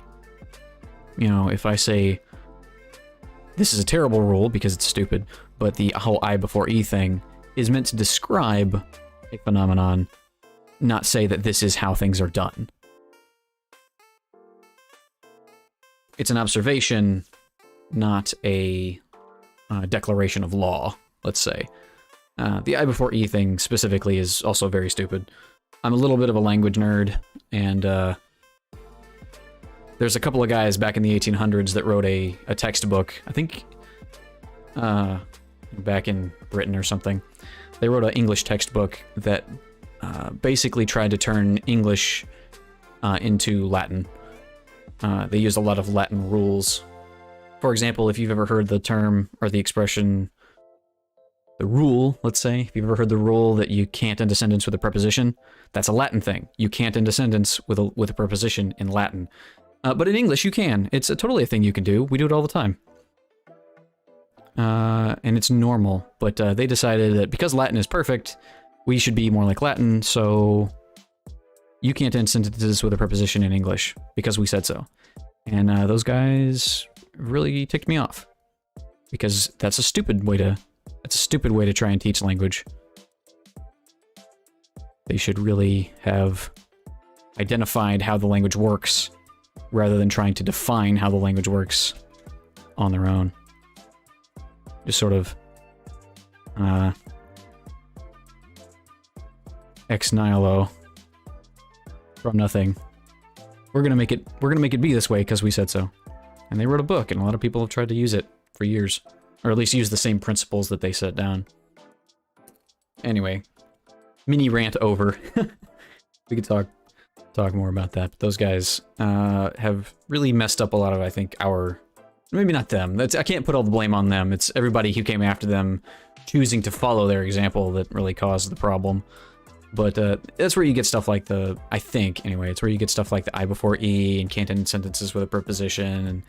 You know, if I say, this is a terrible rule because it's stupid, but the whole I before E thing is meant to describe a phenomenon, not say that this is how things are done. It's an observation, not a declaration of law, let's say. The I before E thing specifically is also very stupid. I'm a little bit of a language nerd, and there's a couple of guys back in the 1800s that wrote a textbook, I think back in Britain or something. They wrote an English textbook that basically tried to turn English into Latin. They used a lot of Latin rules. For example, if you've ever heard the term or the expression, the rule, let's say, if you've ever heard the rule that you can't end a sentence with a preposition, that's a Latin thing. You can't end a sentence with a preposition in Latin. But in English, you can. It's totally a thing you can do. We do it all the time. And it's normal. But they decided that because Latin is perfect, we should be more like Latin, so you can't end sentences with a preposition in English because we said so. And those guys really ticked me off because that's a stupid way to try and teach language. They should really have identified how the language works rather than trying to define how the language works on their own. Just sort of ex nihilo from nothing. We're gonna make it be this way because we said so. And they wrote a book, and a lot of people have tried to use it for years. Or at least use the same principles that they set down. Anyway, mini rant over. We could talk more about that. But those guys have really messed up a lot of, I think, maybe not them. I can't put all the blame on them. It's everybody who came after them choosing to follow their example that really caused the problem. But that's where you get stuff like I think, anyway, it's where you get stuff like the I before E and can't end sentences with a preposition and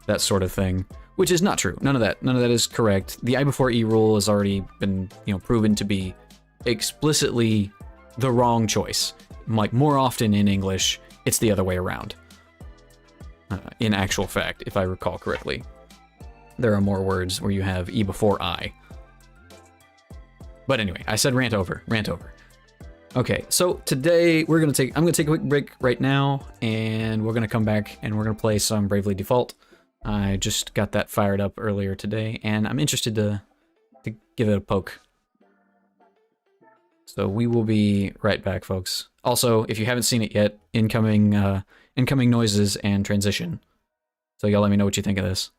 that sort of thing, which is not true. None of that is correct. The I before E rule has already been, proven to be explicitly the wrong choice. Like, more often in English, it's the other way around. In actual fact, if I recall correctly. There are more words where you have E before I. But anyway, I said rant over. Okay, so today I'm gonna take a quick break right now, and we're gonna come back and we're gonna play some Bravely Default. I just got that fired up earlier today, and I'm interested to give it a poke. So we will be right back, folks. Also, if you haven't seen it yet, incoming noises and transition. So y'all let me know what you think of this.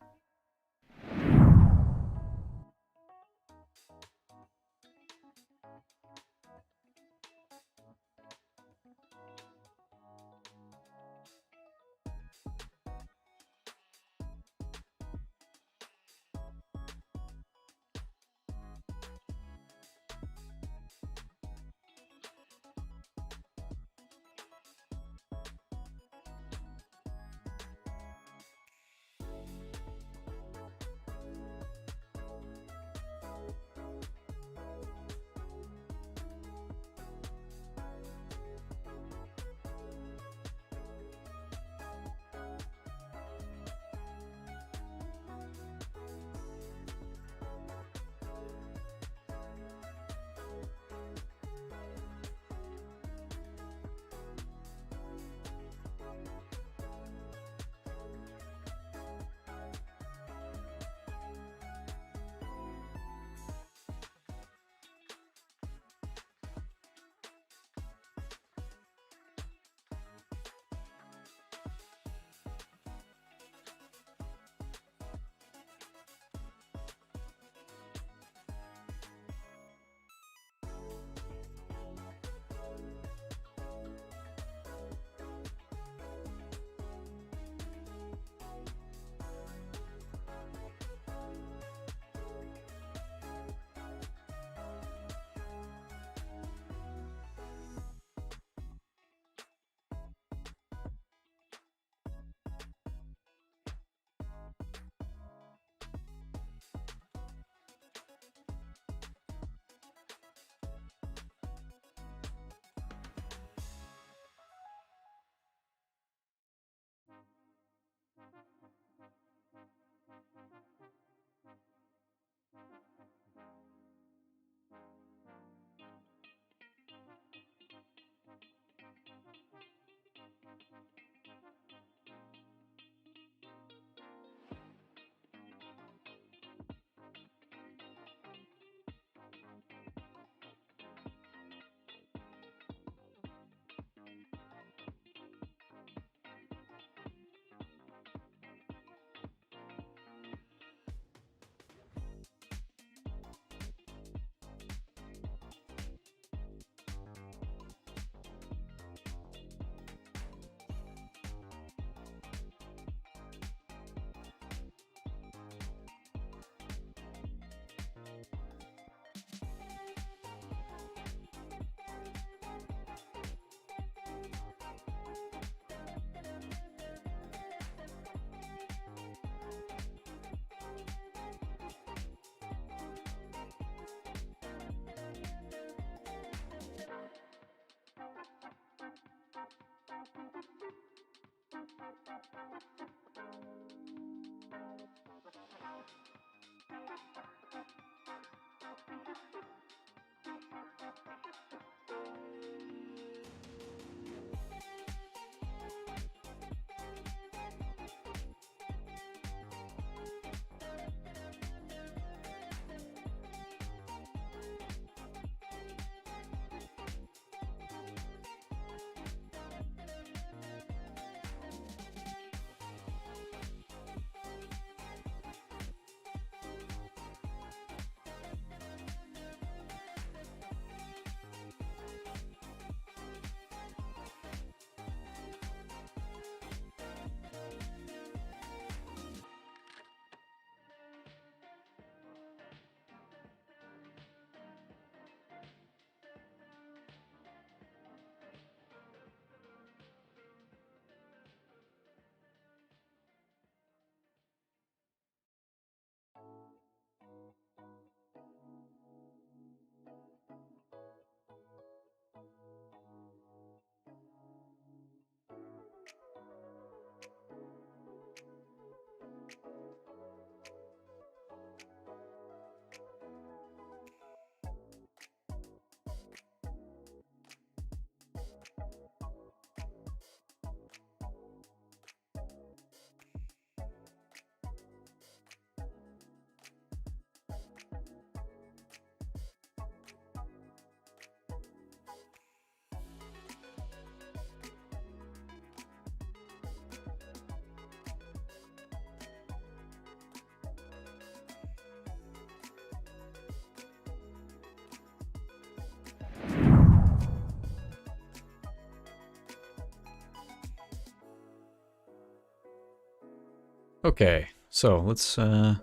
Okay, so let's round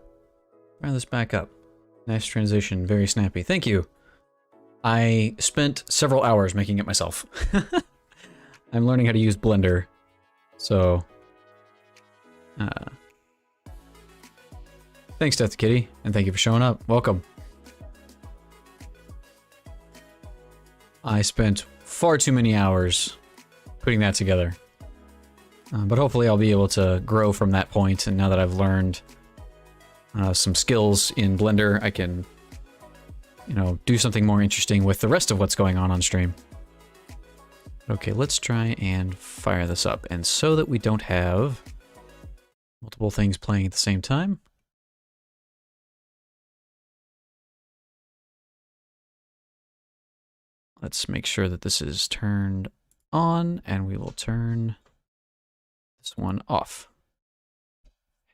this back up. Nice transition, very snappy. Thank you. I spent several hours making it myself. I'm learning how to use Blender, so thanks, Death Kitty, and thank you for showing up. Welcome. I spent far too many hours putting that together. But hopefully I'll be able to grow from that point, and now that I've learned some skills in Blender, I can, you know, do something more interesting with the rest of what's going on stream. Okay, let's try and fire this up. And so that we don't have multiple things playing at the same time, let's make sure that this is turned on, and we will turn this one off.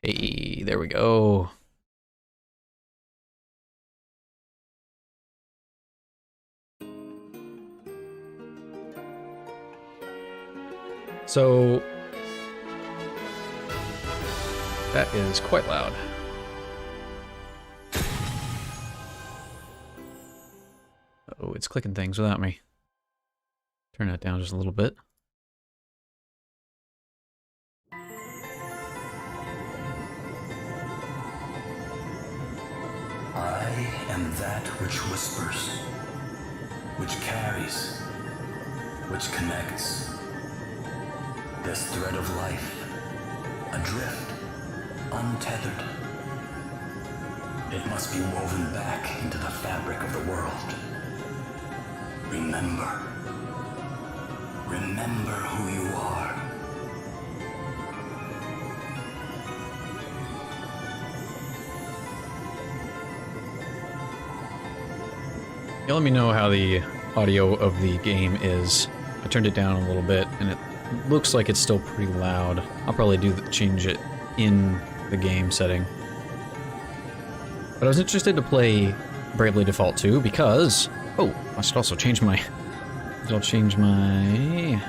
Hey, there we go. So that is quite loud. Oh, it's clicking things without me. Turn that down just a little bit. I am that which whispers, which carries, which connects. This thread of life, adrift, untethered. It must be woven back into the fabric of the world. Remember. Remember who you are. Yeah, let me know how the audio of the game is. I turned it down a little bit, and it looks like it's still pretty loud. I'll probably change it in the game setting. But I was interested to play Bravely Default 2 because... Oh, I should also change my... I'll change my...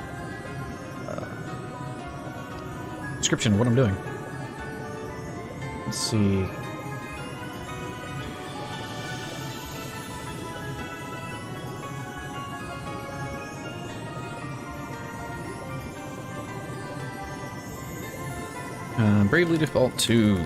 description of what I'm doing. Let's see... Bravely Default 2.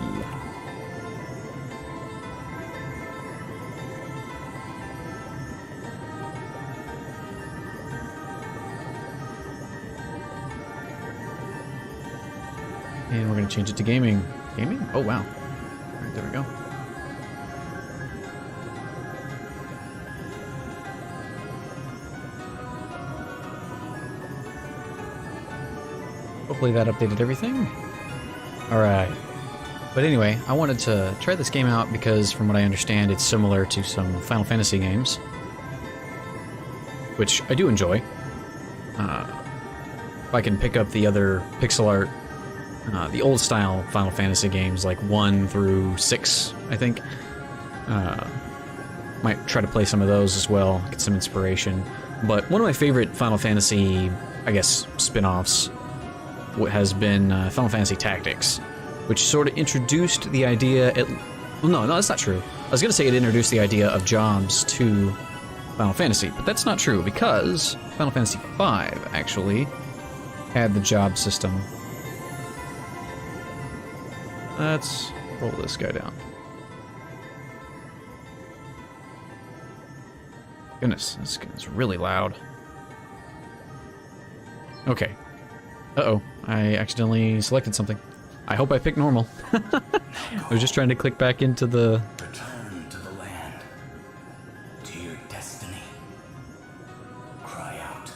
And we're going to change it to gaming. Gaming? Oh, wow. All right, there we go. Hopefully that updated everything. Alright. But anyway, I wanted to try this game out because from what I understand it's similar to some Final Fantasy games. Which I do enjoy. If I can pick up the other pixel art, the old style Final Fantasy games like 1 through 6, I think. Might try to play some of those as well, get some inspiration. But one of my favorite Final Fantasy, I guess, spin-offs has been Final Fantasy Tactics, which sort of introduced the idea... Well, no, that's not true. I was going to say it introduced the idea of jobs to Final Fantasy, but that's not true, because Final Fantasy V actually had the job system. Let's roll this guy down. Goodness, this is really loud. Okay. Uh-oh, I accidentally selected something. I hope I picked normal. I was just trying to click back into the... Return to the land, to your destiny. Cry out.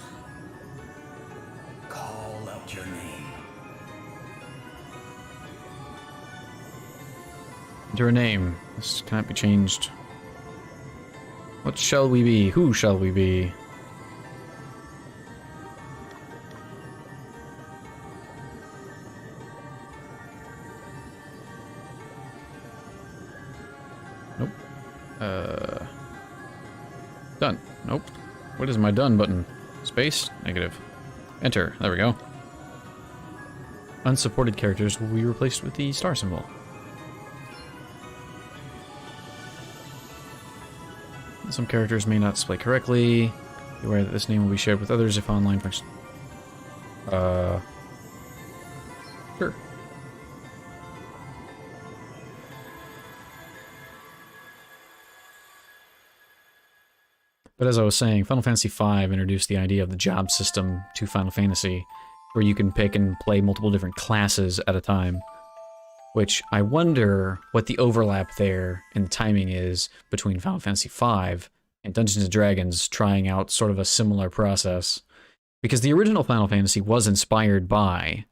Call out your name. Enter a name. This cannot be changed. What shall we be? Who shall we be? Nope. Done. Nope. What is my done button? Space? Negative. Enter. There we go. unsupported characters will be replaced with the star symbol. Some characters may not display correctly. Be aware that this name will be shared with others if online function. Sure. But as I was saying, Final Fantasy V introduced the idea of the job system to Final Fantasy, where you can pick and play multiple different classes at a time. Which I wonder what the overlap there in the timing is between Final Fantasy V and Dungeons & Dragons trying out sort of a similar process. Because the original Final Fantasy was inspired by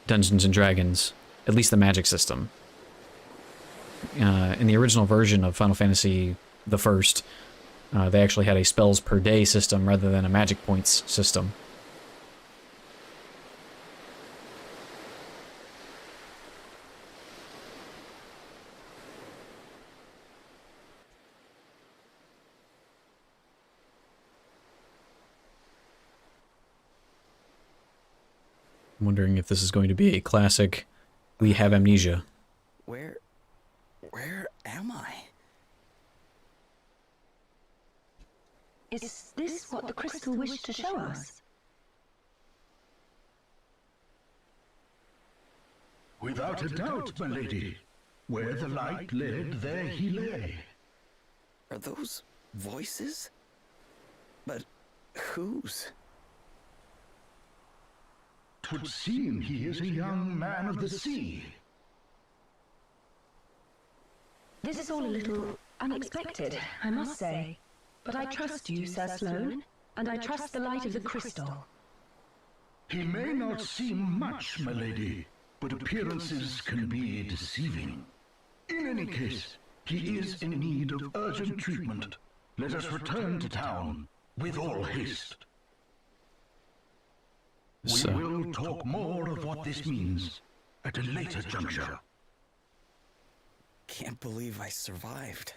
Dungeons & Dragons, at least the magic system. In the original version of Final Fantasy the First, they actually had a spells per day system rather than a magic points system. I'm wondering if this is going to be a classic We Have Amnesia. Where am I? Is this what the crystal wished to show us? Without a doubt, my lady. Where the light led, there he lay. Are those voices? But whose? 'Twould seem he is a young man of the sea. This is all a little unexpected, I must say. But I trust you, Sir Sloane, and I trust the light of the crystal. He may not seem much, my lady, but appearances can be deceiving. In any case, he is in need of urgent treatment. Let us return to town with all haste. We will talk more of what this means at a later juncture. Can't believe I survived.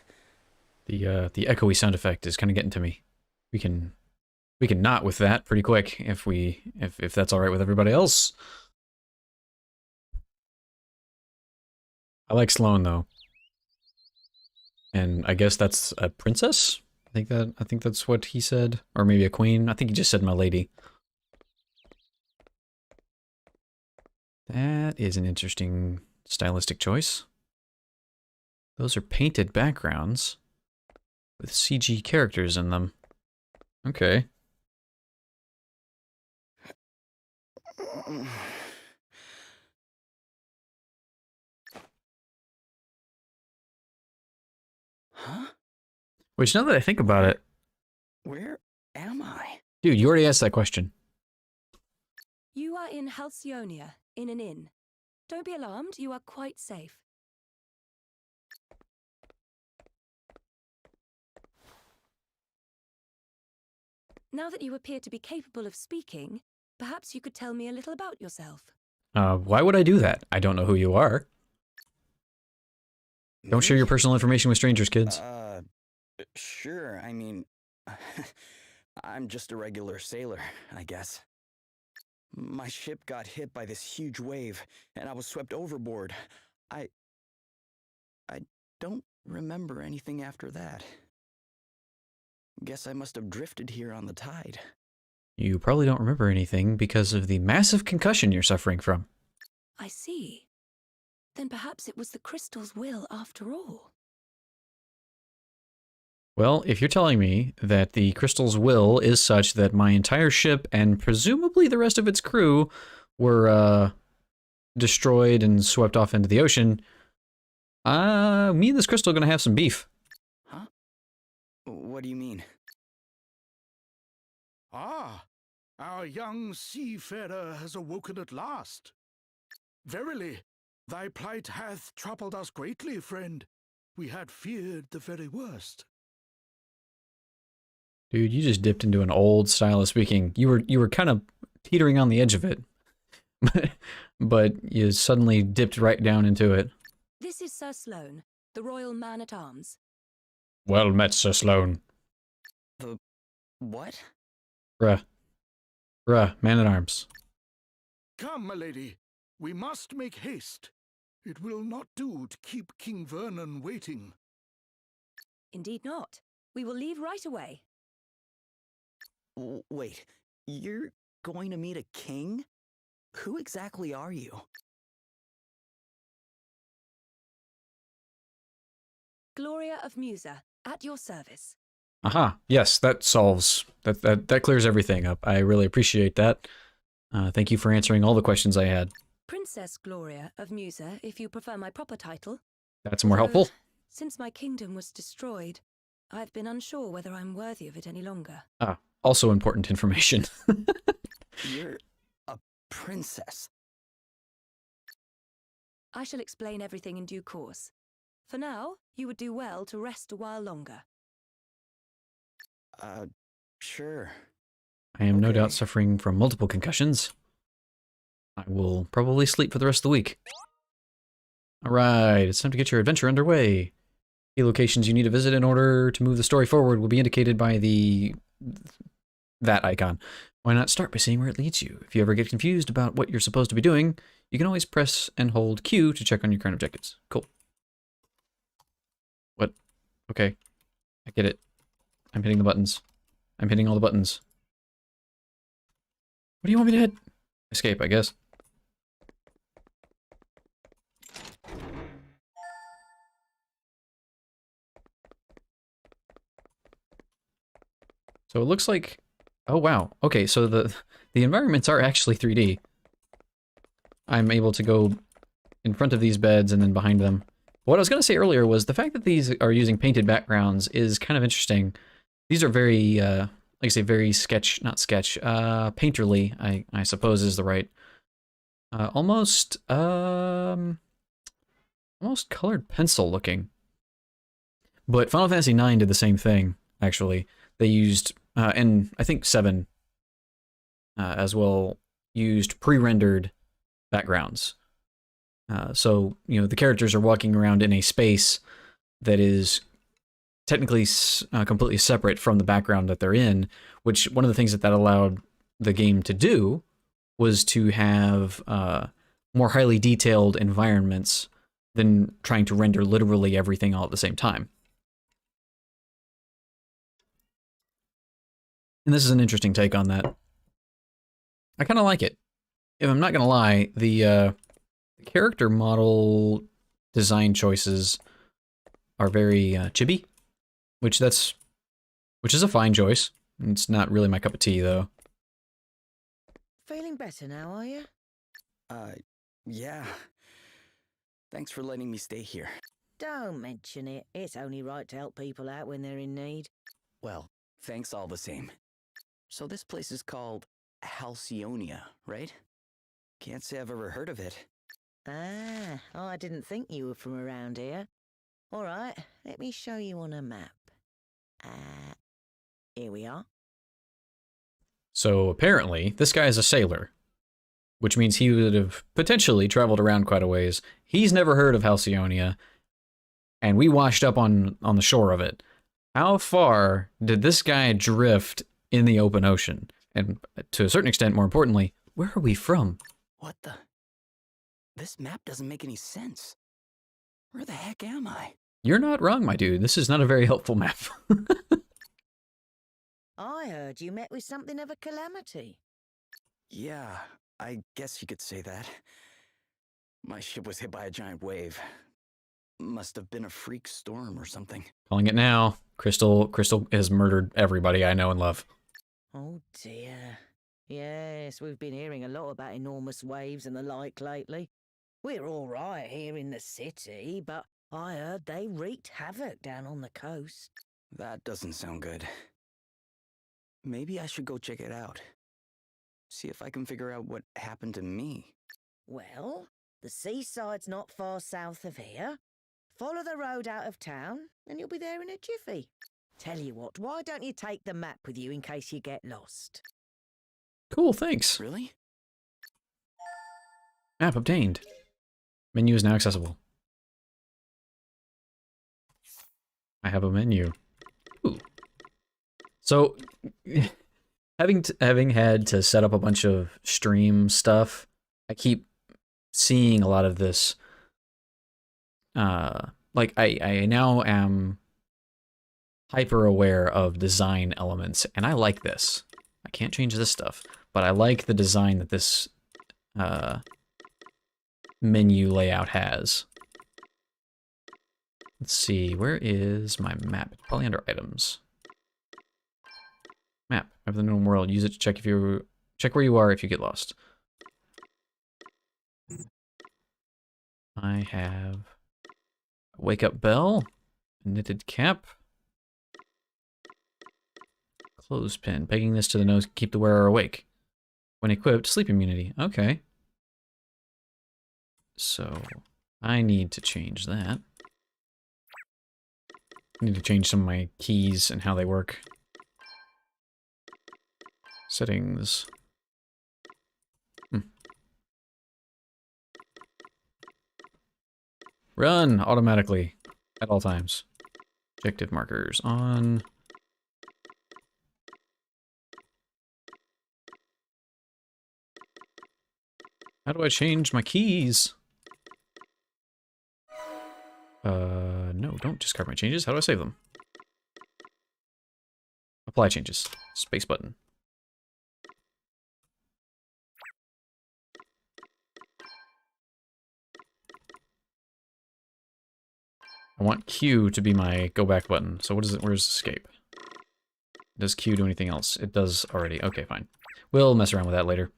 The echoey sound effect is kind of getting to me. We can knot with that pretty quick if that's all right with everybody else. I like Sloane though, and I guess that's a princess. I think that's what he said, or maybe a queen. I think he just said my lady. That is an interesting stylistic choice. Those are painted backgrounds with CG characters in them. Okay. Huh? Which, now that I think about it... Where am I? Dude, you already asked that question. You are in Halcyonia, in an inn. Don't be alarmed, you are quite safe. Now that you appear to be capable of speaking, perhaps you could tell me a little about yourself. Why would I do that? I don't know who you are. Don't share your personal information with strangers, kids. Sure, I mean, I'm just a regular sailor, I guess. My ship got hit by this huge wave, and I was swept overboard. I don't remember anything after that. Guess I must have drifted here on the tide. You probably don't remember anything because of the massive concussion you're suffering from. I see. Then perhaps it was the crystal's will after all. Well, if you're telling me that the crystal's will is such that my entire ship and presumably the rest of its crew were destroyed and swept off into the ocean, me and this crystal are going to have some beef. Huh? What do you mean? Ah, our young seafarer has awoken at last. Verily, thy plight hath troubled us greatly, friend. We had feared the very worst. Dude, you just dipped into an old style of speaking. You were kind of teetering on the edge of it, but you suddenly dipped right down into it. This is Sir Sloane, the Royal Man-at-Arms. Well met, Sir Sloane. The what? Bruh, man-at-arms. Come, milady. We must make haste. It will not do to keep King Vernon waiting. Indeed not. We will leave right away. Wait, you're going to meet a king? Who exactly are you? Gloria of Musa, at your service. Aha, yes, that solves, that clears everything up. I really appreciate that. Thank you for answering all the questions I had. Princess Gloria of Musa, if you prefer my proper title. That's more Though, helpful. Since my kingdom was destroyed, I've been unsure whether I'm worthy of it any longer. Ah, also important information. You're a princess. I shall explain everything in due course. For now, you would do well to rest a while longer. Sure. I am no Okay. doubt suffering from multiple concussions. I will probably sleep for the rest of the week. Alright, it's time to get your adventure underway. The locations you need to visit in order to move the story forward will be indicated by that icon. Why not start by seeing where it leads you? If you ever get confused about what you're supposed to be doing, you can always press and hold Q to check on your current objectives. Cool. What? Okay. I get it. I'm hitting the buttons. I'm hitting all the buttons. What do you want me to hit? Escape, I guess. So it looks like, oh wow. Okay, so the environments are actually 3D. I'm able to go in front of these beds and then behind them. What I was going to say earlier was the fact that these are using painted backgrounds is kind of interesting. These are very, like I say, very painterly, I suppose is the right. Almost colored pencil looking. But Final Fantasy IX did the same thing, actually. They used, and I think 7 as well, used pre-rendered backgrounds. So, you know, the characters are walking around in a space that is technically completely separate from the background that they're in, which one of the things that allowed the game to do was to have more highly detailed environments than trying to render literally everything all at the same time. And this is an interesting take on that. I kind of like it. If I'm not going to lie, the character model design choices are very chibi, which is a fine choice. It's not really my cup of tea, though. Feeling better now, are you? Yeah. Thanks for letting me stay here. Don't mention it. It's only right to help people out when they're in need. Well, thanks all the same. So this place is called Halcyonia, right? Can't say I've ever heard of it. Ah, I didn't think you were from around here. All right, let me show you on a map. Here we are. So apparently, this guy is a sailor, which means he would have potentially traveled around quite a ways. He's never heard of Halcyonia, and we washed up on the shore of it. How far did this guy drift in the open ocean? And to a certain extent, more importantly, where are we from? What the? This map doesn't make any sense. Where the heck am I? You're not wrong, my dude. This is not a very helpful map. I heard you met with something of a calamity. Yeah, I guess you could say that. My ship was hit by a giant wave. Must have been a freak storm or something. Calling it now. Crystal has murdered everybody I know and love. Oh dear. Yes, we've been hearing a lot about enormous waves and the like lately. We're all right here in the city, but I heard they wreaked havoc down on the coast. That doesn't sound good. Maybe I should go check it out. See if I can figure out what happened to me. Well, the seaside's not far south of here. Follow the road out of town, and you'll be there in a jiffy. Tell you what, why don't you take the map with you in case you get lost? Cool, thanks. Really? Map obtained. Menu is now accessible. I have a menu. Ooh. So, having had to set up a bunch of stream stuff I keep seeing a lot of this. Like I now am hyper aware of design elements, and I like this. I can't change this stuff, but I like the design that this menu layout has. Let's see, where is my map? It's probably under items. Map of the known world. Use it to check where you are if you get lost. I have a wake up bell, a knitted cap, clothespin. Pegging this to the nose can keep the wearer awake. When equipped, sleep immunity. Okay. So I need to change that. I need to change some of my keys and how they work. Settings. Run automatically at all times. Objective markers on. How do I change my keys? No, don't discard my changes. How do I save them? Apply changes. Space button. I want Q to be my go back button. So what is it? Where's escape? Does Q do anything else? It does already. Okay, fine. We'll mess around with that later.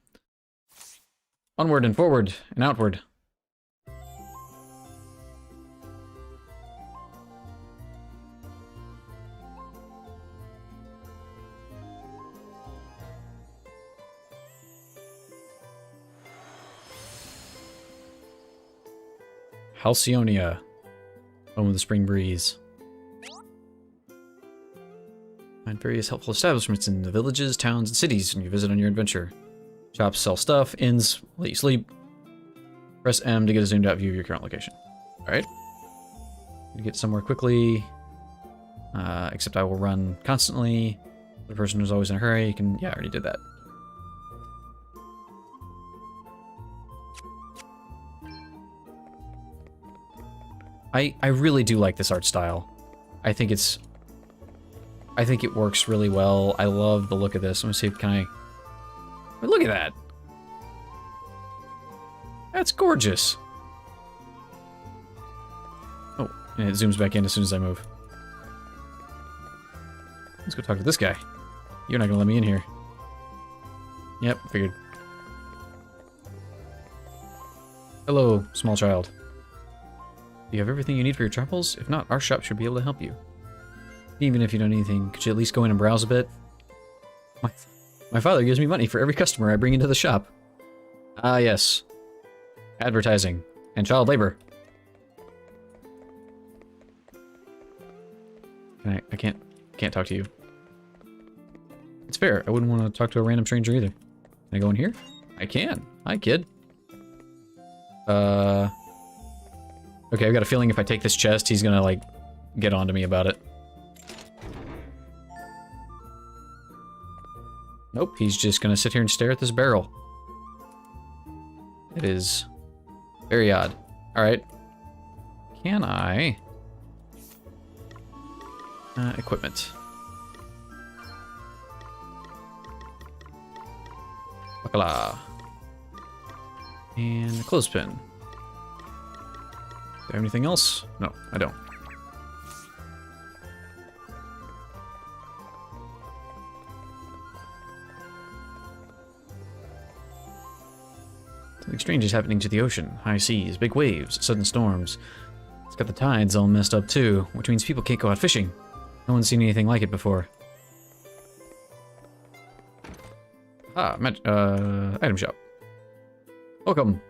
Onward and forward and outward. Halcyonia. Home of the spring breeze. Find various helpful establishments in the villages, towns, and cities when you visit on your adventure. Shops sell stuff, inns let you sleep. Press M to get a zoomed out view of your current location. Alright. To get somewhere quickly. Except I will run constantly. The person who's always in a hurry, you can... Yeah, I already did that. I really do like this art style. I think it works really well. I love the look of this. Let me see if can I... Wait, look at that. That's gorgeous. Oh, and it zooms back in as soon as I move. Let's go talk to this guy. You're not gonna let me in here. Yep, figured. Hello, small child. Do you have everything you need for your travels? If not, our shop should be able to help you. Even if you don't need anything, could you at least go in and browse a bit? My father gives me money for every customer I bring into the shop. Ah, yes. Advertising. And child labor. I can't talk to you. It's fair. I wouldn't want to talk to a random stranger either. Can I go in here? I can. Hi, kid. Okay, I've got a feeling if I take this chest, he's gonna, like, get onto me about it. Nope, he's just gonna sit here and stare at this barrel. It is very odd. Alright. Can I... equipment. Bacala. And a clothespin. Do I have anything else? No, I don't. Something strange is happening to the ocean. High seas, big waves, sudden storms. It's got the tides all messed up too, which means people can't go out fishing. No one's seen anything like it before. Ah, item shop. Welcome.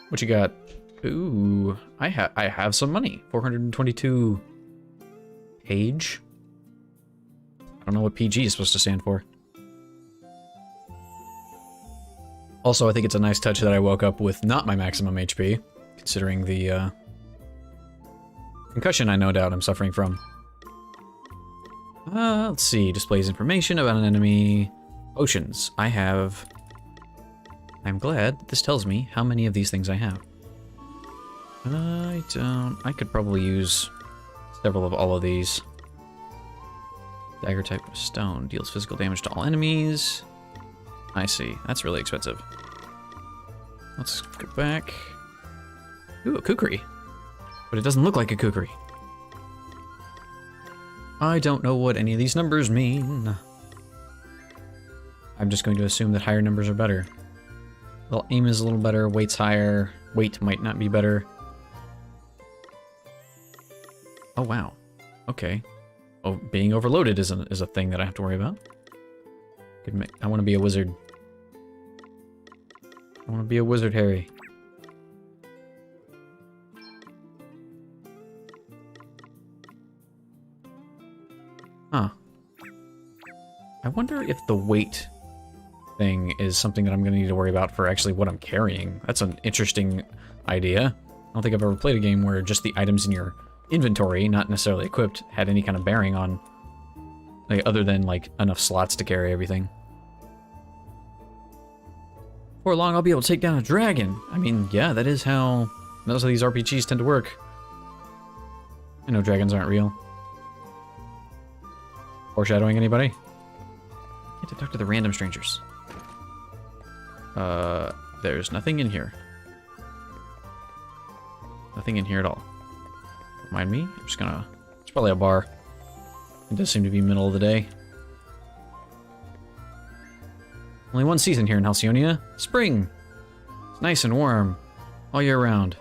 What you got? Ooh, I have some money. 422 page. I don't know what PG is supposed to stand for. Also, I think it's a nice touch that I woke up with not my maximum HP, considering the concussion I no doubt I'm suffering from. Let's see. Displays information about an enemy. Potions. I'm glad this tells me how many of these things I have. I could probably use several of all of these. Dagger type of stone. Deals physical damage to all enemies. I see. That's really expensive. Let's go back. Ooh, a kukri. But it doesn't look like a kukri. I don't know what any of these numbers mean. I'm just going to assume that higher numbers are better. Well, aim is a little better, weight's higher. Weight might not be better. Oh, wow. Okay. Oh, being overloaded is a thing that I have to worry about. I want to be a wizard. I want to be a wizard, Harry. Huh. I wonder if the weight thing is something that I'm going to need to worry about for actually what I'm carrying. That's an interesting idea. I don't think I've ever played a game where just the items in your inventory, not necessarily equipped, had any kind of bearing on, like, other than, like, enough slots to carry everything. Before long, I'll be able to take down a dragon. I mean, yeah, that's how these RPGs tend to work. I know dragons aren't real. Foreshadowing anybody? I get to talk to the random strangers. There's nothing in here. Nothing in here at all. Don't mind me. I'm just gonna... It's probably a bar. It does seem to be middle of the day. Only one season here in Halcyonia. Spring! It's nice and warm. All year round.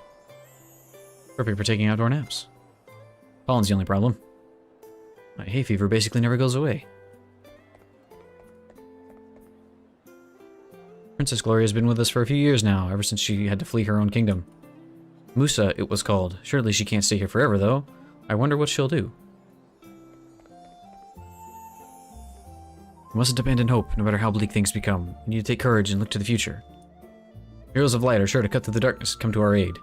Perfect for taking outdoor naps. Pollen's the only problem. My hay fever basically never goes away. Princess Gloria has been with us for a few years now, ever since she had to flee her own kingdom. Musa, it was called. Surely she can't stay here forever, though. I wonder what she'll do. We mustn't abandon hope, no matter how bleak things become. We need to take courage and look to the future. Heroes of light are sure to cut through the darkness and come to our aid.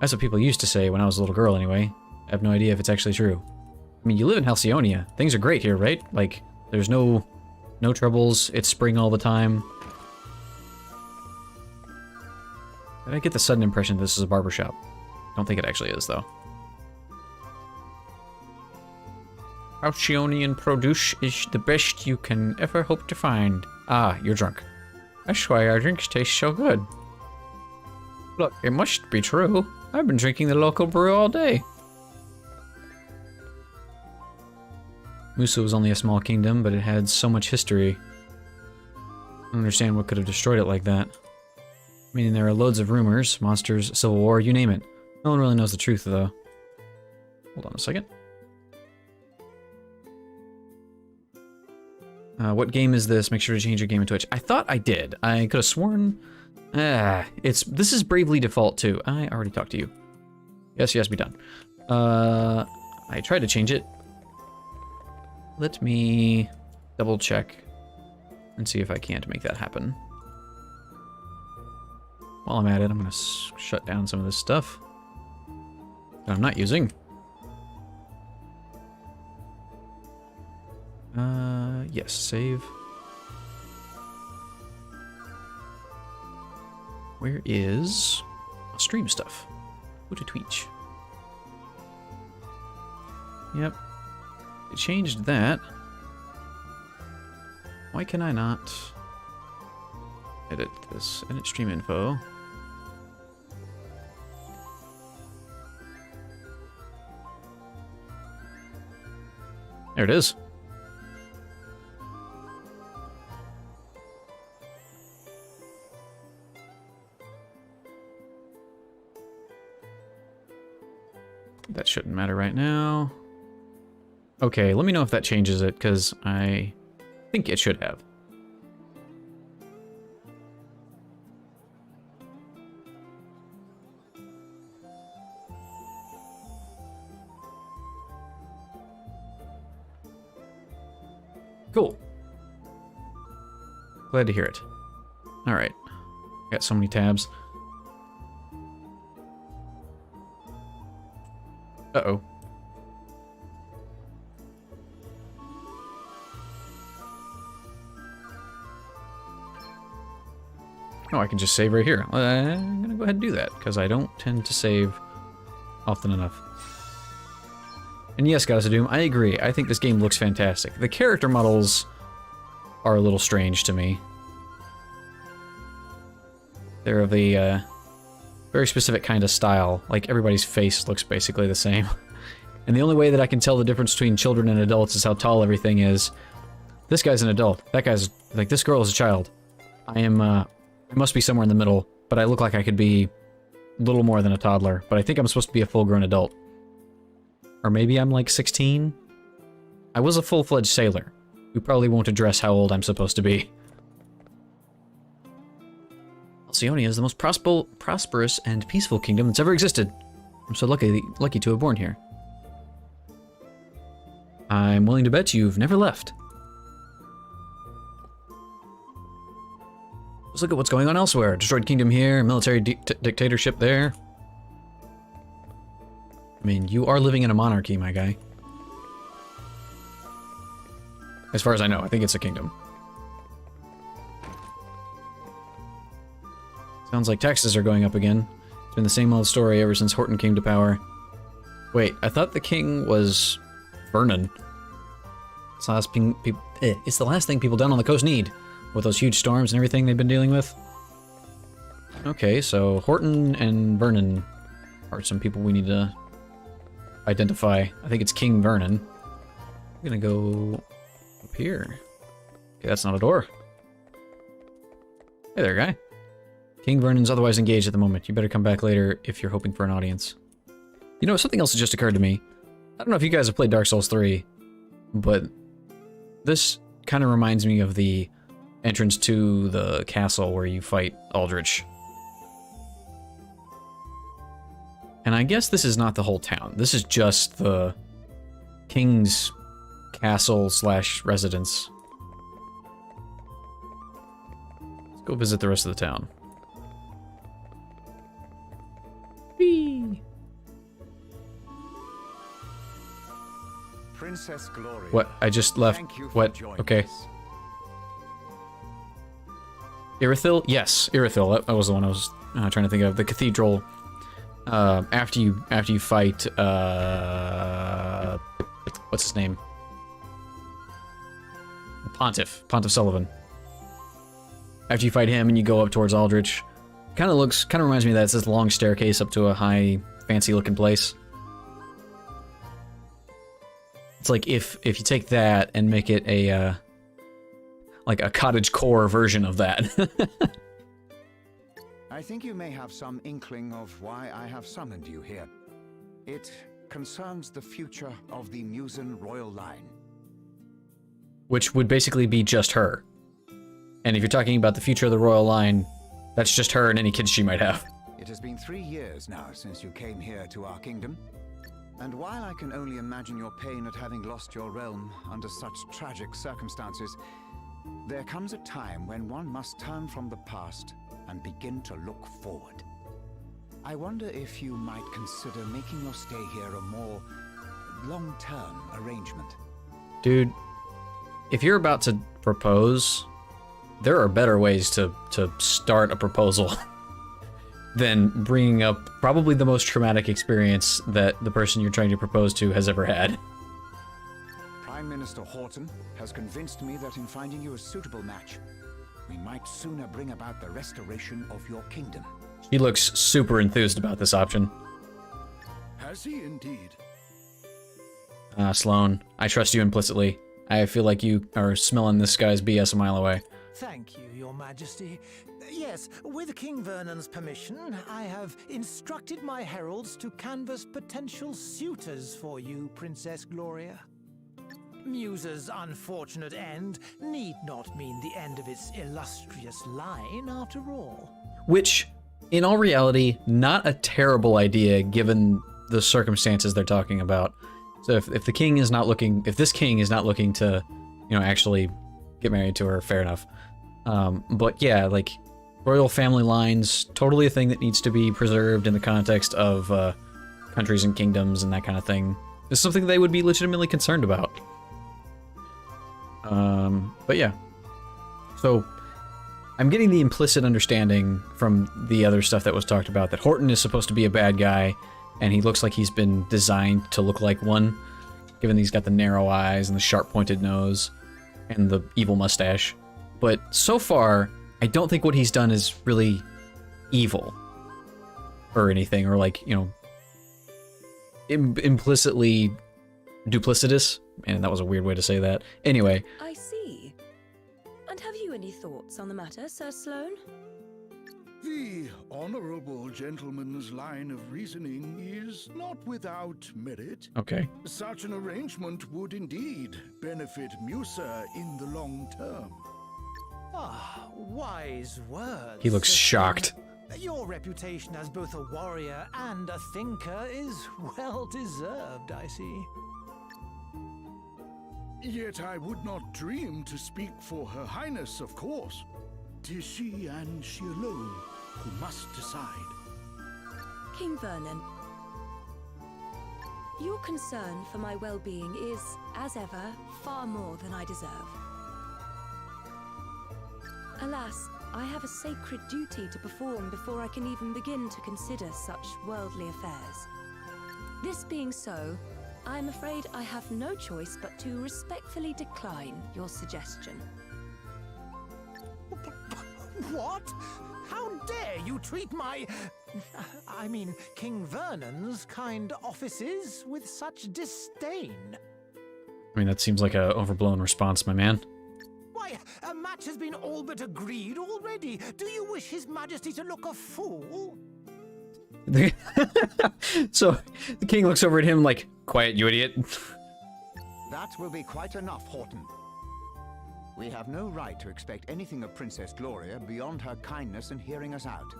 That's what people used to say when I was a little girl, anyway. I have no idea if it's actually true. I mean, you live in Halcyonia. Things are great here, right? Like, there's no troubles. It's spring all the time. I get the sudden impression this is a barbershop. Don't think it actually is, though. Halcyonian produce is the best you can ever hope to find. Ah, you're drunk. That's why our drinks taste so good. Look, it must be true. I've been drinking the local brew all day. Musa was only a small kingdom, but it had so much history. I don't understand what could have destroyed it like that. I mean, there are loads of rumors, monsters, civil war, you name it. No one really knows the truth, though. Hold on a second. What game is this? Make sure to change your game in Twitch. I thought I did. I could have sworn... this is Bravely Default, too. I already talked to you. Yes, be done. I tried to change it. Let me double check and see if I can't make that happen. While I'm at it, I'm going to shut down some of this stuff that I'm not using. Yes, save. Where is stream stuff? Go to Twitch. Yep. It changed that. Why can I not edit this? Edit stream info. There it is. That shouldn't matter right now. Okay, let me know if that changes it, because I think it should have. Cool. Glad to hear it. Alright. Got so many tabs. Uh-oh. Oh, I can just save right here. I'm gonna go ahead and do that, because I don't tend to save often enough. And yes, Goddess of Doom, I agree. I think this game looks fantastic. The character models are a little strange to me. They're of a very specific kind of style. Like, everybody's face looks basically the same. And the only way that I can tell the difference between children and adults is how tall everything is. This guy's an adult. That guy's... like, this girl is a child. I must be somewhere in the middle, but I look like I could be a little more than a toddler. But I think I'm supposed to be a full-grown adult. Or maybe I'm like 16? I was a full-fledged sailor. We probably won't address how old I'm supposed to be. Halcyonia is the most prosperous and peaceful kingdom that's ever existed. I'm so lucky to have born here. I'm willing to bet you've never left. Let's look at what's going on elsewhere. Destroyed kingdom here, military dictatorship there. I mean, you are living in a monarchy, my guy. As far as I know, I think it's a kingdom. Sounds like taxes are going up again. It's been the same old story ever since Horton came to power. Wait, I thought the king was Vernon. It's the last thing people down on the coast need, with those huge storms and everything they've been dealing with. Okay, so Horton and Vernon are some people we need to identify. I think it's King Vernon. I'm gonna go up here. Okay, that's not a door. Hey there, guy. King Vernon's otherwise engaged at the moment. You better come back later if you're hoping for an audience. You know, something else has just occurred to me. I don't know if you guys have played Dark Souls 3, but this kind of reminds me of the entrance to the castle where you fight Aldrich. And I guess this is not the whole town. This is just the king's castle / residence. Let's go visit the rest of the town. Whee! Princess Gloria. What? I just left. What? Okay. Irithyll? Yes, Irithyll. That was the one I was trying to think of. The cathedral. After you fight. What's his name? Pontiff Sullivan. After you fight him and you go up towards Aldrich, kind of reminds me of that. It's this long staircase up to a high, fancy-looking place. It's like if you take that and make it a like a cottagecore version of that. I think you may have some inkling of why I have summoned you here. It concerns the future of the Musen royal line. Which would basically be just her. And if you're talking about the future of the royal line, that's just her and any kids she might have. It has been 3 years now since you came here to our kingdom. And while I can only imagine your pain at having lost your realm under such tragic circumstances, there comes a time when one must turn from the past and begin to look forward. I wonder if you might consider making your stay here a more long-term arrangement. Dude, if you're about to propose, there are better ways to start a proposal than bringing up probably the most traumatic experience that the person you're trying to propose to has ever had. Prime Minister Horton has convinced me that in finding you a suitable match, we might sooner bring about the restoration of your kingdom. He looks super enthused about this option. Has he indeed? Sloane, I trust you implicitly. I feel like you are smelling this guy's BS a mile away. Thank you, Your Majesty. Yes, with King Vernon's permission, I have instructed my heralds to canvass potential suitors for you, Princess Gloria. Musa's unfortunate end need not mean the end of its illustrious line, after all. Which, in all reality, not a terrible idea given the circumstances they're talking about. So if the king is not looking, if this king is not looking to, you know, actually get married to her, fair enough. But yeah, like, royal family lines, totally a thing that needs to be preserved in the context of countries and kingdoms and that kind of thing. It's something they would be legitimately concerned about. But yeah. So, I'm getting the implicit understanding from the other stuff that was talked about that Horton is supposed to be a bad guy, and he looks like he's been designed to look like one, given that he's got the narrow eyes and the sharp-pointed nose and the evil mustache. But so far, I don't think what he's done is really evil or anything, or like, you know, implicitly duplicitous. And that was a weird way to say that. Anyway. I see. And have you any thoughts on the matter, Sir Sloane? The honorable gentleman's line of reasoning is not without merit. Okay. Such an arrangement would indeed benefit Musa in the long term. Ah, wise words. He looks Sir shocked. Sloane. Your reputation as both a warrior and a thinker is well deserved, I see. Yet I would not dream to speak for Her Highness, of course. 'Tis she and she alone who must decide. King Vernon, your concern for my well-being is, as ever, far more than I deserve. Alas, I have a sacred duty to perform before I can even begin to consider such worldly affairs. This being so, I am afraid I have no choice but to respectfully decline your suggestion. What? How dare you treat I mean, King Vernon's kind offices with such disdain? I mean, that seems like a overblown response, my man. Why, a match has been all but agreed already. Do you wish His Majesty to look a fool? So, the king looks over at him like, quiet, you idiot. That will be quite enough, Horton. We have no right to expect anything of Princess Gloria beyond her kindness in hearing us out.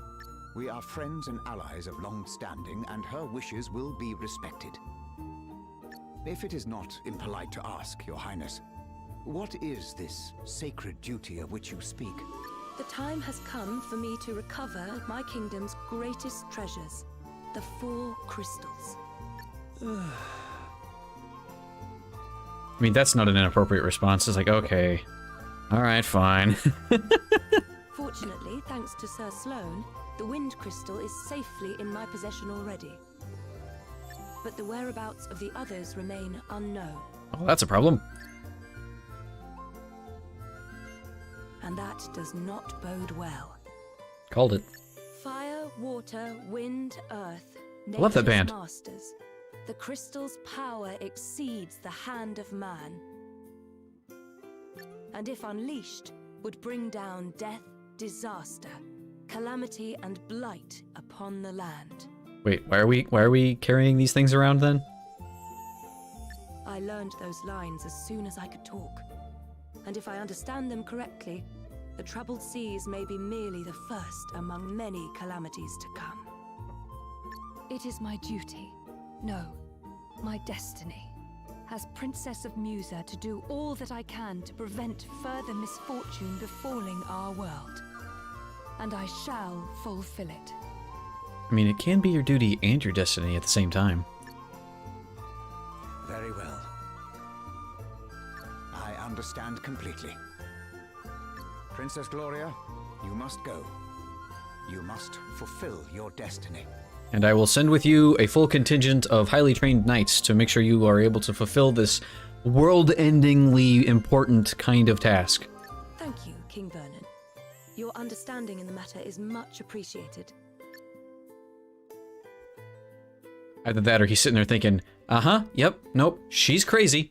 We are friends and allies of long standing, and her wishes will be respected. If it is not impolite to ask, Your Highness, what is this sacred duty of which you speak? The time has come for me to recover my kingdom's greatest treasures, the 4 crystals. I mean, that's not an inappropriate response. It's like, okay, all right, fine. Fortunately, thanks to Sir Sloane, the wind crystal is safely in my possession already. But the whereabouts of the others remain unknown. Oh, that's a problem. And that does not bode well. Called it. Fire, water, wind, earth. I love that band. Nature's masters. The crystal's power exceeds the hand of man. And if unleashed, would bring down death, disaster, calamity and blight upon the land. Wait, why are we carrying these things around then? I learned those lines as soon as I could talk. And if I understand them correctly, the troubled seas may be merely the first among many calamities to come. It is my duty, no, my destiny, as Princess of Musa, to do all that I can to prevent further misfortune befalling our world. And I shall fulfill it. I mean, it can be your duty and your destiny at the same time. Very well. I understand completely. Princess Gloria, you must go. You must fulfill your destiny. And I will send with you a full contingent of highly trained knights to make sure you are able to fulfill this world-endingly important kind of task. Thank you, King Vernon. Your understanding in the matter is much appreciated. Either that or he's sitting there thinking, uh-huh, yep, nope, she's crazy.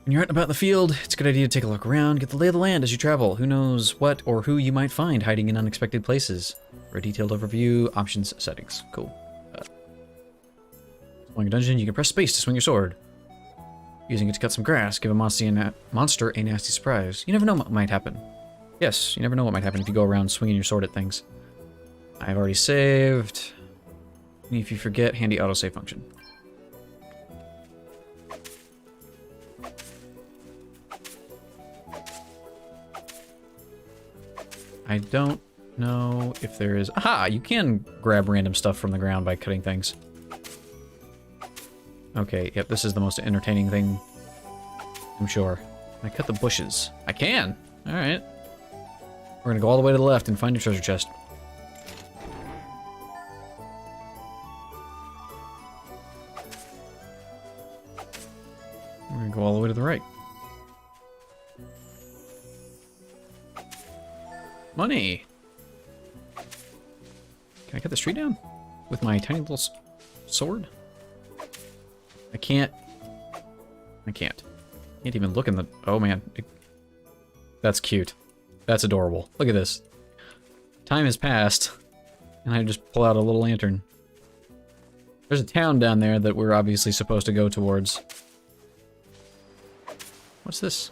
When you're out and about in the field, it's a good idea to take a look around, get the lay of the land as you travel. Who knows what or who you might find hiding in unexpected places. For a detailed overview, options, settings. Cool. Swing a dungeon, you can press space to swing your sword. Using it to cut some grass, give a monster a nasty surprise. You never know what might happen. Yes, you never know what might happen if you go around swinging your sword at things. I've already saved. If you forget, handy autosave function. I don't know if there is... Aha! You can grab random stuff from the ground by cutting things. Okay, yep, this is the most entertaining thing, I'm sure. Can I cut the bushes? I can! Alright. We're gonna go all the way to the left and find a treasure chest. We're gonna go all the way to the right. Money! Can I cut this tree down? With my tiny little sword? I can't. I can't. Can't even look in the... Oh man. That's cute. That's adorable. Look at this. Time has passed, and I just pull out a little lantern. There's a town down there that we're obviously supposed to go towards. What's this?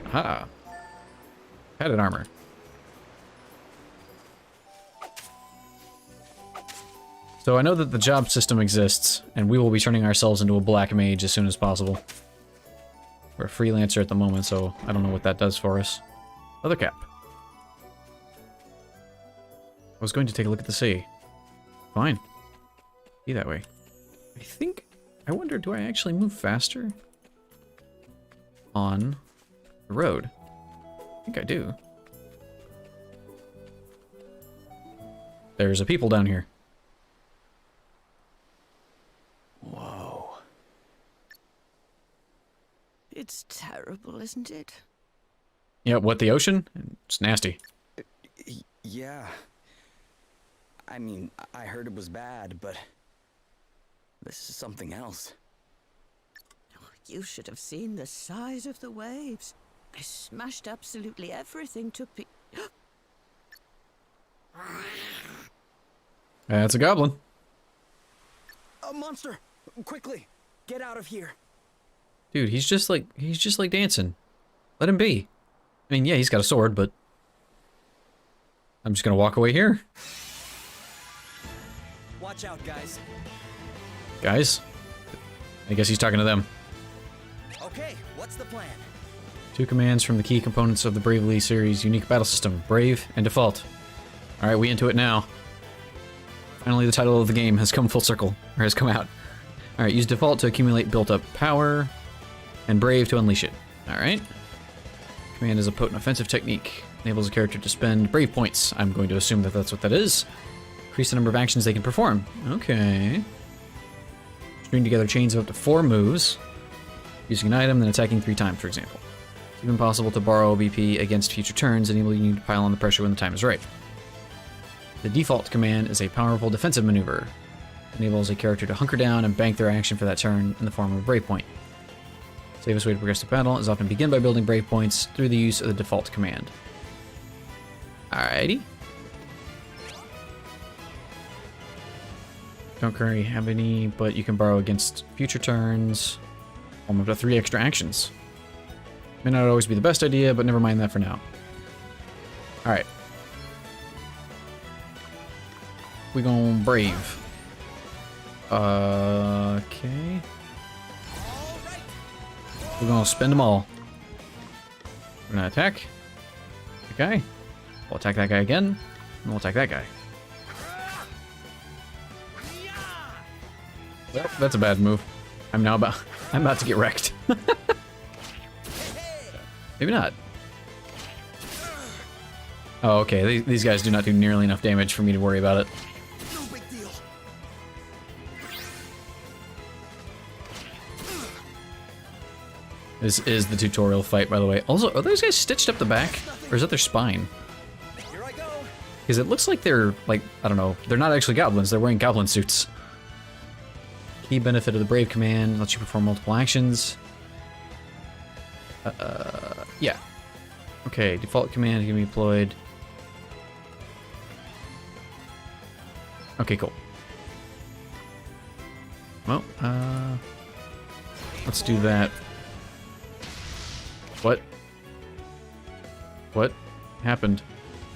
Aha. Padded armor. So I know that the job system exists, and we will be turning ourselves into a black mage as soon as possible. We're a freelancer at the moment, so I don't know what that does for us. Leather cap. I was going to take a look at the sea. Fine. Be that way. I think... I wonder, do I actually move faster? On the road? I think I do. There's a people down here. Whoa. It's terrible, isn't it? Yeah, what, the ocean? It's nasty. Yeah. I mean, I heard it was bad, but this is something else. You should have seen the size of the waves. They smashed absolutely everything to That's a goblin. A monster! Quickly, get out of here. Dude, he's just like dancing. Let him be. I mean, yeah, he's got a sword, but I'm just gonna walk away here. Watch out, guys. Guys? I guess he's talking to them. Okay, what's the plan? 2 commands from the key components of the Bravely series unique battle system, Brave and Default. Alright, we into it now. Finally, the title of the game has come full circle, or has come out. Alright, use Default to accumulate built-up power, and Brave to unleash it. Alright. Command is a potent offensive technique. Enables a character to spend Brave points. I'm going to assume that that's what that is. Increase the number of actions they can perform. Okay. String together chains of up to 4 moves, using an item, then attacking 3 times, for example. It's even possible to borrow BP against future turns, enabling you to pile on the pressure when the time is right. The default command is a powerful defensive maneuver. It enables a character to hunker down and bank their action for that turn in the form of a Brave Point. The safest way to progress to battle is often begin by building Brave Points through the use of the default command. Alrighty. Don't currently have any, but you can borrow against future turns. Up to 3 extra actions. May not always be the best idea, but never mind that for now. Alright. We gon' Brave. Okay. We're gonna spend them all. We're gonna attack that guy. We'll attack that guy again. And we'll attack that guy. Well, that's a bad move. I'm about to get wrecked. Maybe not. Oh, okay. These guys do not do nearly enough damage for me to worry about it. No big deal. This is the tutorial fight, by the way. Also, are those guys stitched up the back? Or is that their spine? Here I go. Because it looks like they're, like, I don't know. They're not actually goblins. They're wearing goblin suits. Key benefit of the Brave command lets you perform multiple actions. Yeah. Okay, default command can be deployed. Okay, cool. Well, let's do that. What? What happened?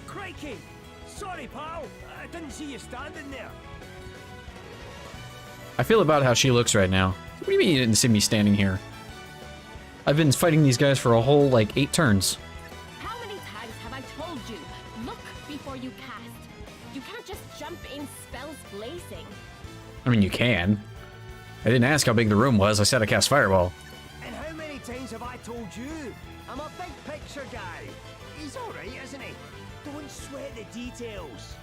Crikey! Sorry, pal. I didn't see you standing there. I feel about how she looks right now. What do you mean you didn't see me standing here? I've been fighting these guys for a whole, like, 8 turns. How many times have I told you? Look before you cast. You can't just jump in spells blazing. I mean, you can. I didn't ask how big the room was. I said I cast Fireball. And how many times have I told you? I'm a big picture guy. He's alright, isn't he? Don't sweat the details.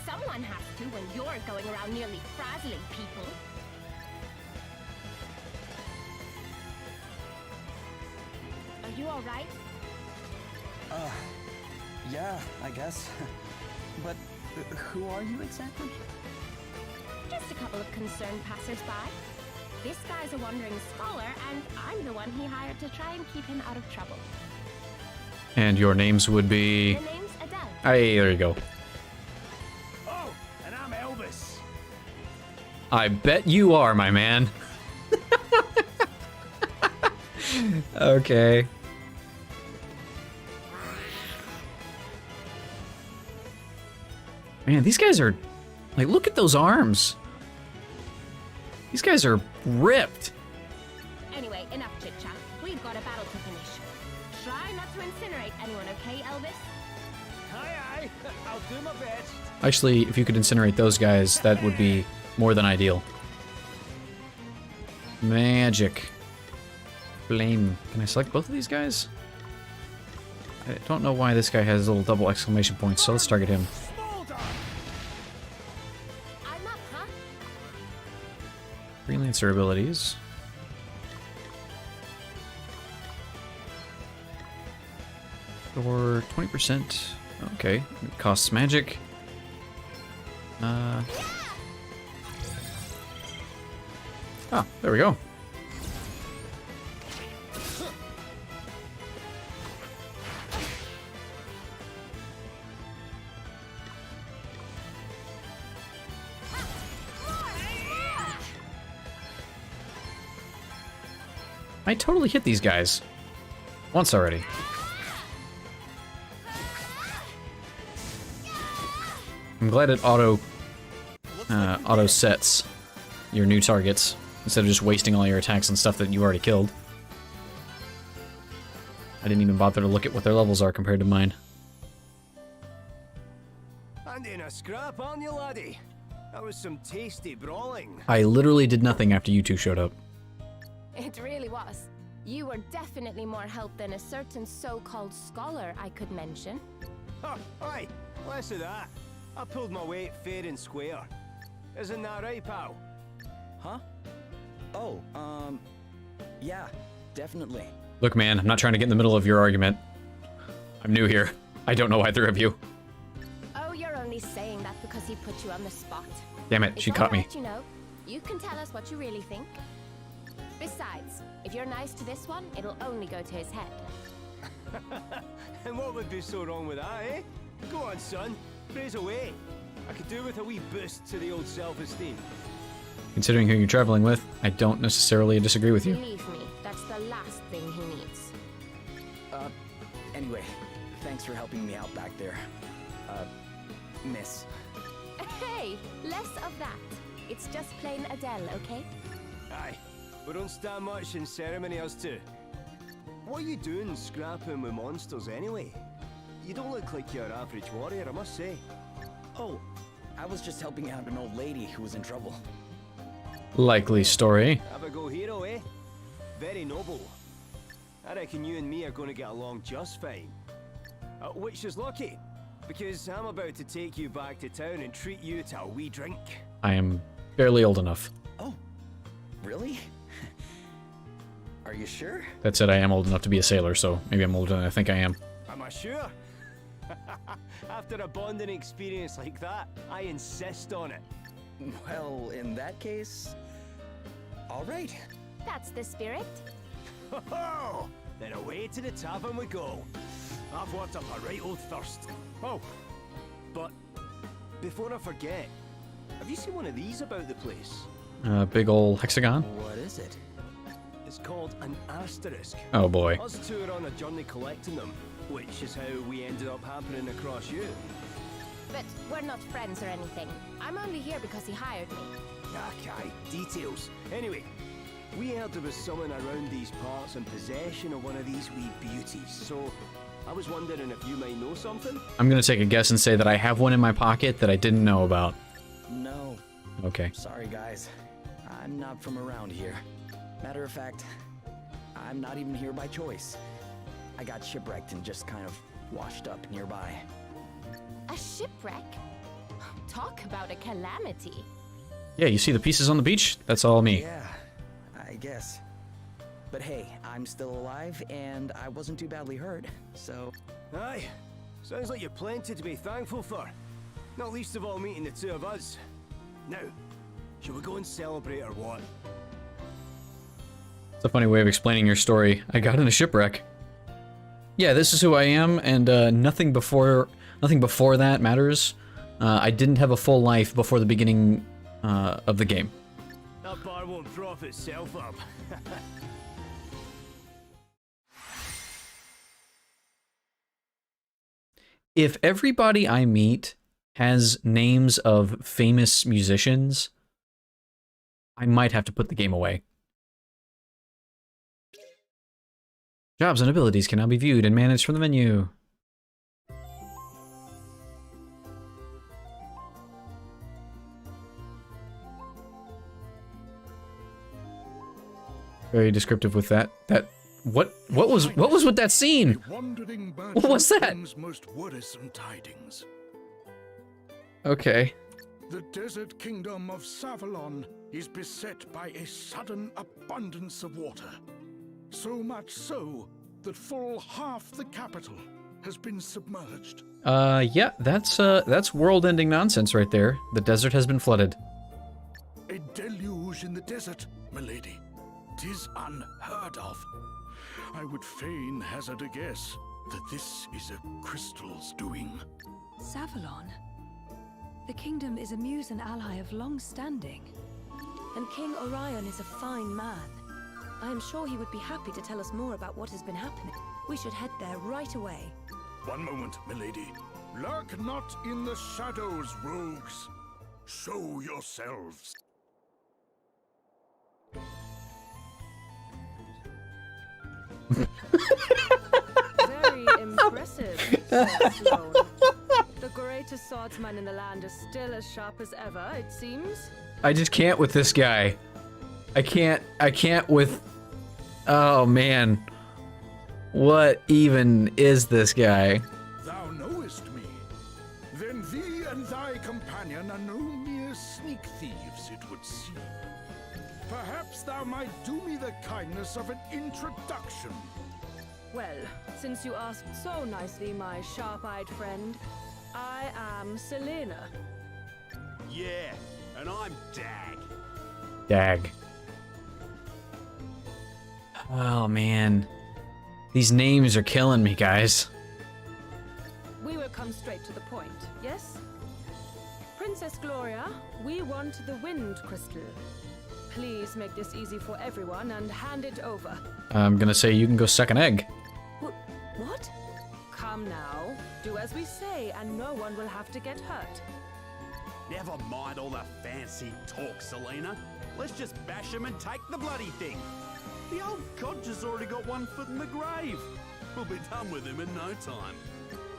Someone has to when you're going around nearly frazzling people. Are you alright? Yeah, I guess. But who are you exactly? Just a couple of concerned passersby. This guy's a wandering scholar, and I'm the one he hired to try and keep him out of trouble. And your names would be... The name's Adele. Hey, there you go. Oh, and I'm Elvis. I bet you are, my man. Okay. Man, these guys are... Like, look at those arms. These guys are ripped. Anyway, enough chit-chat. We've got a battle to finish. Try not to incinerate anyone, okay, Elvis? Aye, I'll do my best. Actually, if you could incinerate those guys, that would be more than ideal. Magic. Flame. Can I select both of these guys? I don't know why this guy has little double exclamation points, so let's target him. I'm up, huh? Freelancer abilities. For 20%. Okay. It costs magic. Ah, there we go. I totally hit these guys. Once already. I'm glad it auto sets your new targets instead of just wasting all your attacks on stuff that you already killed. I didn't even bother to look at what their levels are compared to mine. And in a scrap, aren't you, laddie? That was some tasty brawling. I literally did nothing after you two showed up. It really was. You were definitely more help than a certain so-called scholar I could mention. Oh, aye, less of that. I pulled my weight fair and square. Isn't that right, pal? Huh? Oh, yeah, definitely. Look, man, I'm not trying to get in the middle of your argument. I'm new here. I don't know either of you. Oh, you're only saying that because he put you on the spot. Damn it, It's she all caught me. right, you know. You can tell us what you really think. Besides, if you're nice to this one, it'll only go to his head. And what would be so wrong with that, eh? Go on, son. Praise away. I could do with a wee boost to the old self-esteem. Considering who you're traveling with, I don't necessarily disagree with you. Believe me, that's the last thing he needs. Anyway, thanks for helping me out back there. Miss. Hey, less of that. It's just plain Adele, okay? Aye, we don't stand much in ceremony, us two. What are you doing scrapping with monsters anyway? You don't look like your average warrior, I must say. Oh, I was just helping out an old lady who was in trouble. Likely story. Have a go hero, eh? Very noble. I reckon you and me are going to get along just fine. Which is lucky, because I'm about to take you back to town and treat you to a wee drink. I am barely old enough. Oh, really? Are you sure? That said, I am old enough to be a sailor, so maybe I'm older than I think I am. Am I sure? After a bonding experience like that, I insist on it. Well, in that case, all right. That's the spirit. Ho-ho! Then away to the tavern we go. I've worked up a right old thirst. Oh, but before I forget, have you seen one of these about the place? Big ol' hexagon? What is it? It's called an asterisk. Oh boy. Us two are on a journey collecting them, which is how we ended up happening across you. But we're not friends or anything. I'm only here because he hired me. Okay, details. Anyway, we heard there was someone around these parts in possession of one of these wee beauties, so I was wondering if you might know something? I'm gonna take a guess and say that I have one in my pocket that I didn't know about. No. Okay. Sorry, guys. I'm not from around here. Matter of fact, I'm not even here by choice. I got shipwrecked and just kind of washed up nearby. A shipwreck? Talk about a calamity. Yeah, you see the pieces on the beach? That's all me. Yeah, I guess. But hey, I'm still alive and I wasn't too badly hurt, so... Aye, sounds like you've plenty to be thankful for. Not least of all meeting the two of us. Now, shall we go and celebrate or what? It's a funny way of explaining your story. I got in a shipwreck. Yeah, this is who I am, and nothing before that matters. I didn't have a full life before the beginning of the game. That bar won't prop itself up. If everybody I meet has names of famous musicians, I might have to put the game away. Jobs and abilities can now be viewed and managed from the menu. Very descriptive with that. What was with that scene? What was that? Most worrisome tidings. Okay. The desert kingdom of Savalon is beset by a sudden abundance of water. So much so that full half the capital has been submerged. Yeah, that's world-ending nonsense right there. The desert has been flooded. A deluge in the desert, milady. 'Tis unheard of. I would fain hazard a guess that this is a crystal's doing. Savalon? The kingdom is a Musan ally of long standing. And King Orion is a fine man. I am sure he would be happy to tell us more about what has been happening. We should head there right away. One moment, milady. Lurk not in the shadows, rogues. Show yourselves. Very impressive, Sir Sloane. The greatest swordsman in the land is still as sharp as ever, it seems. I just can't with this guy. I can't with... Oh, man. What even is this guy? Thou knowest me. Then thee and thy companion are no mere sneak thieves, it would seem. Perhaps thou might do me the kindness of an introduction. Well, since you asked so nicely, my sharp-eyed friend, I am Selena. Yeah, and I'm Dag. Dag. Oh, man. These names are killing me, guys. We will come straight to the point, yes? Princess Gloria, we want the Wind Crystal. Please make this easy for everyone and hand it over. I'm gonna say you can go suck an egg. What? Come now. Do as we say, and no one will have to get hurt. Never mind all the fancy talk, Selena. Let's just bash him and take the bloody thing. The old codger's already got one foot in the grave. We'll be done with him in no time.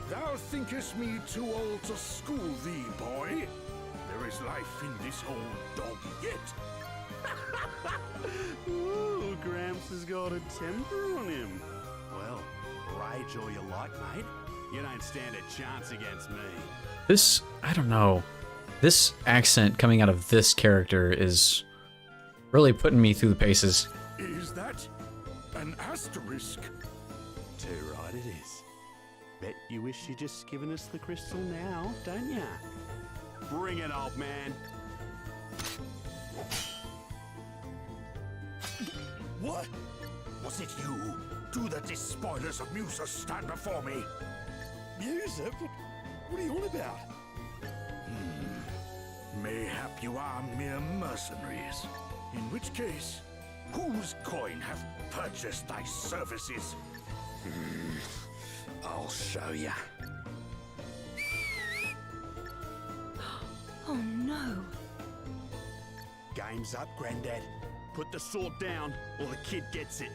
Thou thinkest me too old to school thee, boy? There is life in this old dog yet. Ooh, Gramps has got a temper on him. Well, rage all you like, mate. You don't stand a chance against me. This, I don't know. This accent coming out of this character is really putting me through the paces. Is that an asterisk? Too right it is. Bet you wish you'd just given us the crystal now, don't ya? Bring it, old man. What? Was it you? Do the despoilers of Musa stand before me? Musa? What are you on about? Mayhap you are mere mercenaries. In which case, whose coin hath purchased thy services? I'll show ya. Oh no. Game's up, Grandad. Put the sword down, or the kid gets it.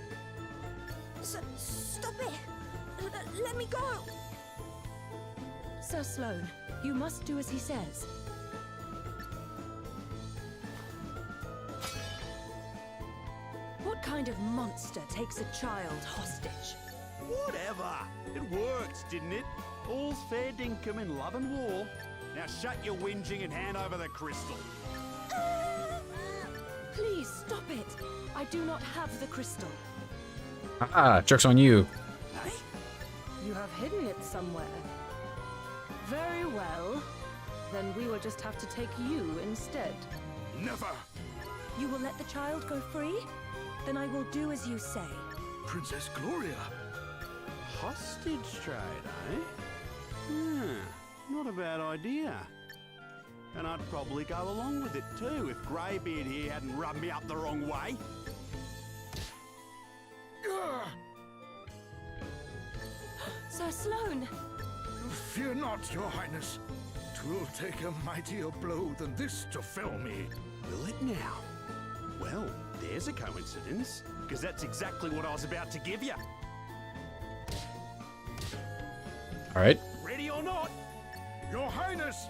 Stop it! Let me go! Sir Sloane, you must do as he says. What kind of monster takes a child hostage? Whatever. It worked, didn't it? All's fair dinkum in love and war. Now shut your whinging and hand over the crystal. Please stop it. I do not have the crystal. Ah, joke's on you. You have hidden it somewhere. Very well. Then we will just have to take you instead. Never! You will let the child go free? Then I will do as you say. Princess Gloria! Hostage trade, eh? Not a bad idea. And I'd probably go along with it too if Greybeard here hadn't rubbed me up the wrong way. Sir Sloane! Fear not, Your Highness. 'Twill take a mightier blow than this to fell me. Will it now? Well, there's a coincidence, because that's exactly what I was about to give you. All right. Ready or not? Your Highness!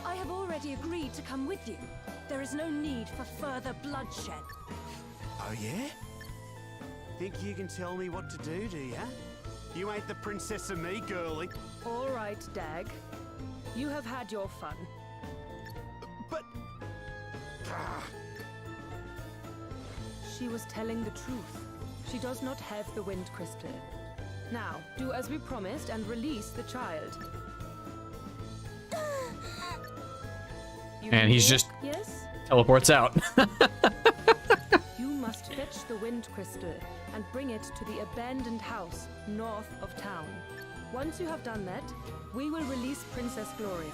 I have already agreed to come with you. There is no need for further bloodshed. Oh yeah? Think you can tell me what to do you? You ain't the princess of me, girlie. All right, Dag. You have had your fun. But... She was telling the truth. She does not have the wind crystal. Now, do as we promised and release the child. And he's just Yes? teleports out. You must fetch the wind crystal and bring it to the abandoned house north of town. Once you have done that, we will release Princess Gloria.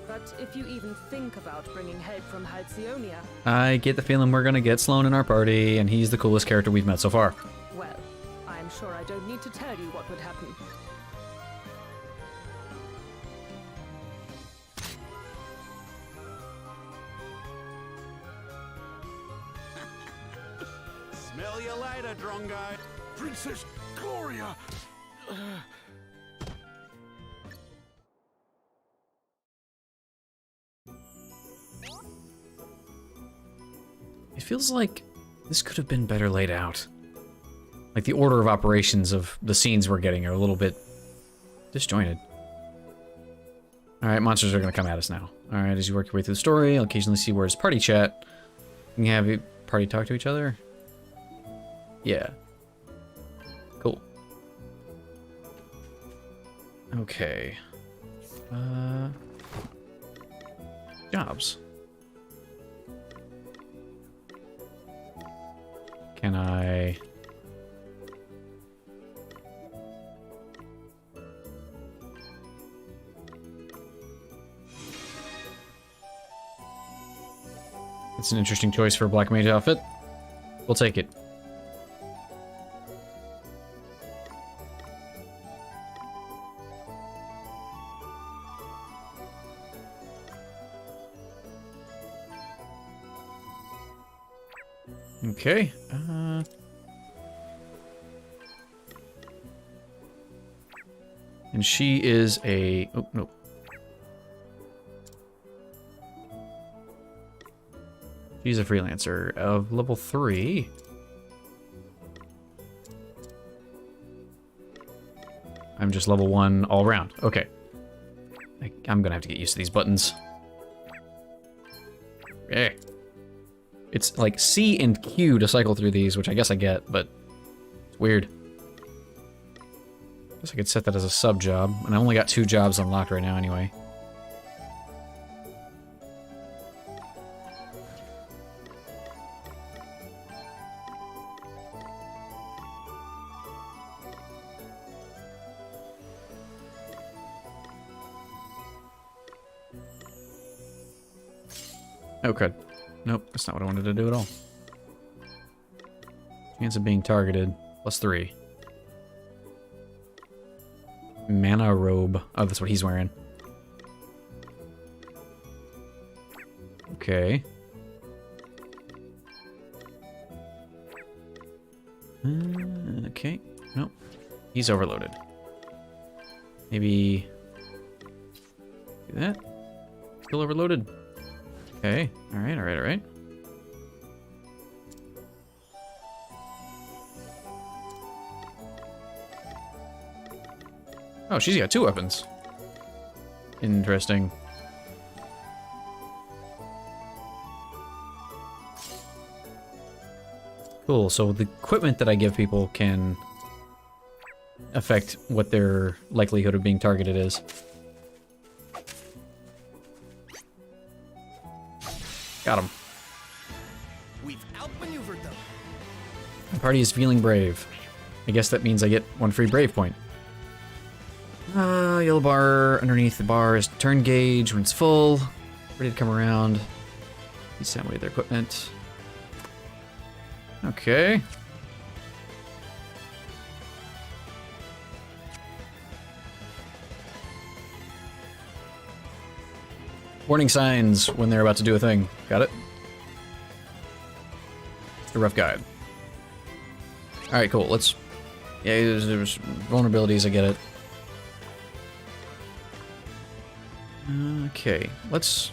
But if you even think about bringing help from Halcyonia, I get the feeling we're gonna get Sloane in our party, and he's the coolest character we've met so far. well, I am sure I don't need to tell you what would happen. Smell you later, Drongo. Princess Gloria! It feels like this could have been better laid out. Like the order of operations of the scenes we're getting are a little bit disjointed. Alright, monsters are going to come at us now. Alright, as you work your way through the story, you'll occasionally see where it's party chat. You can have your party talk to each other. Yeah. Cool. Okay. Jobs. Can I... It's an interesting choice for a Black Mage outfit. We'll take it. Okay. And she is a... Oh, no. She's a freelancer of level 3. I'm just level 1 all around. Okay. I'm gonna have to get used to these buttons. Yeah. It's like C and Q to cycle through these, which I guess I get, but it's weird. Guess I could set that as a sub job, and I only got 2 jobs unlocked right now anyway. Oh, crud. Nope, that's not what I wanted to do at all. Chance of being targeted, +3. Mana robe. Oh, that's what he's wearing. Okay. Okay. Nope. He's overloaded. Maybe... do that? Still overloaded. Okay. Alright, alright, alright. Oh, she's got 2 weapons. Interesting. Cool, so the equipment that I give people can affect what their likelihood of being targeted is. Got him. We've outmaneuvered them. My party is feeling brave. I guess that means I get 1 free brave point. Yellow bar underneath the bar is turn gauge when it's full. Ready to come around. Descend with their equipment. Okay. Warning signs when they're about to do a thing. Got it? It's a rough guide. Alright, cool. Let's... Yeah, there's vulnerabilities, I get it. Okay, let's...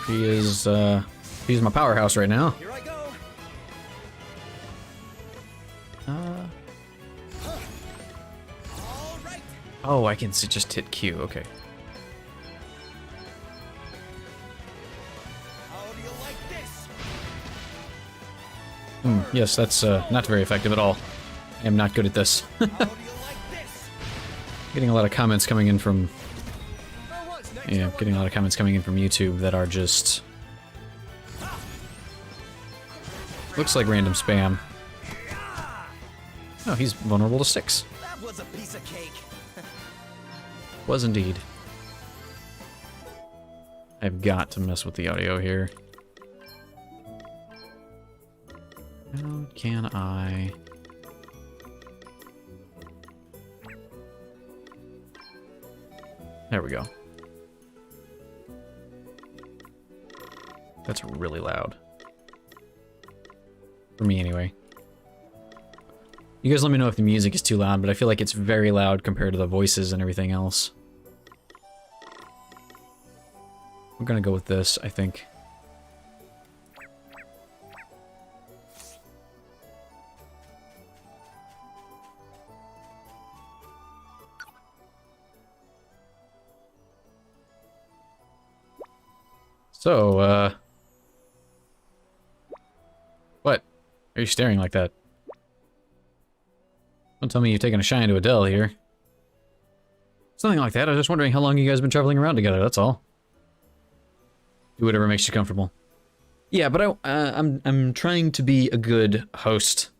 He is, he's my powerhouse right now. Here I go. Oh, I can just hit Q, okay. Yes, that's not very effective at all. I am not good at this. Getting a lot of comments coming in from... Yeah, getting a lot of comments coming in from YouTube that are just... Looks like random spam. Oh, he's vulnerable to sticks. That was a piece of cake. Was indeed. I've got to mess with the audio here. How can I... There we go. That's really loud. For me, anyway. You guys let me know if the music is too loud, but I feel like it's very loud compared to the voices and everything else. I'm gonna go with this, I think. So, what? Are you staring like that? Don't tell me you've taken a shine to Adele here. Something like that. I was just wondering how long you guys have been traveling around together, that's all. Do whatever makes you comfortable. Yeah, but I'm trying to be a good host.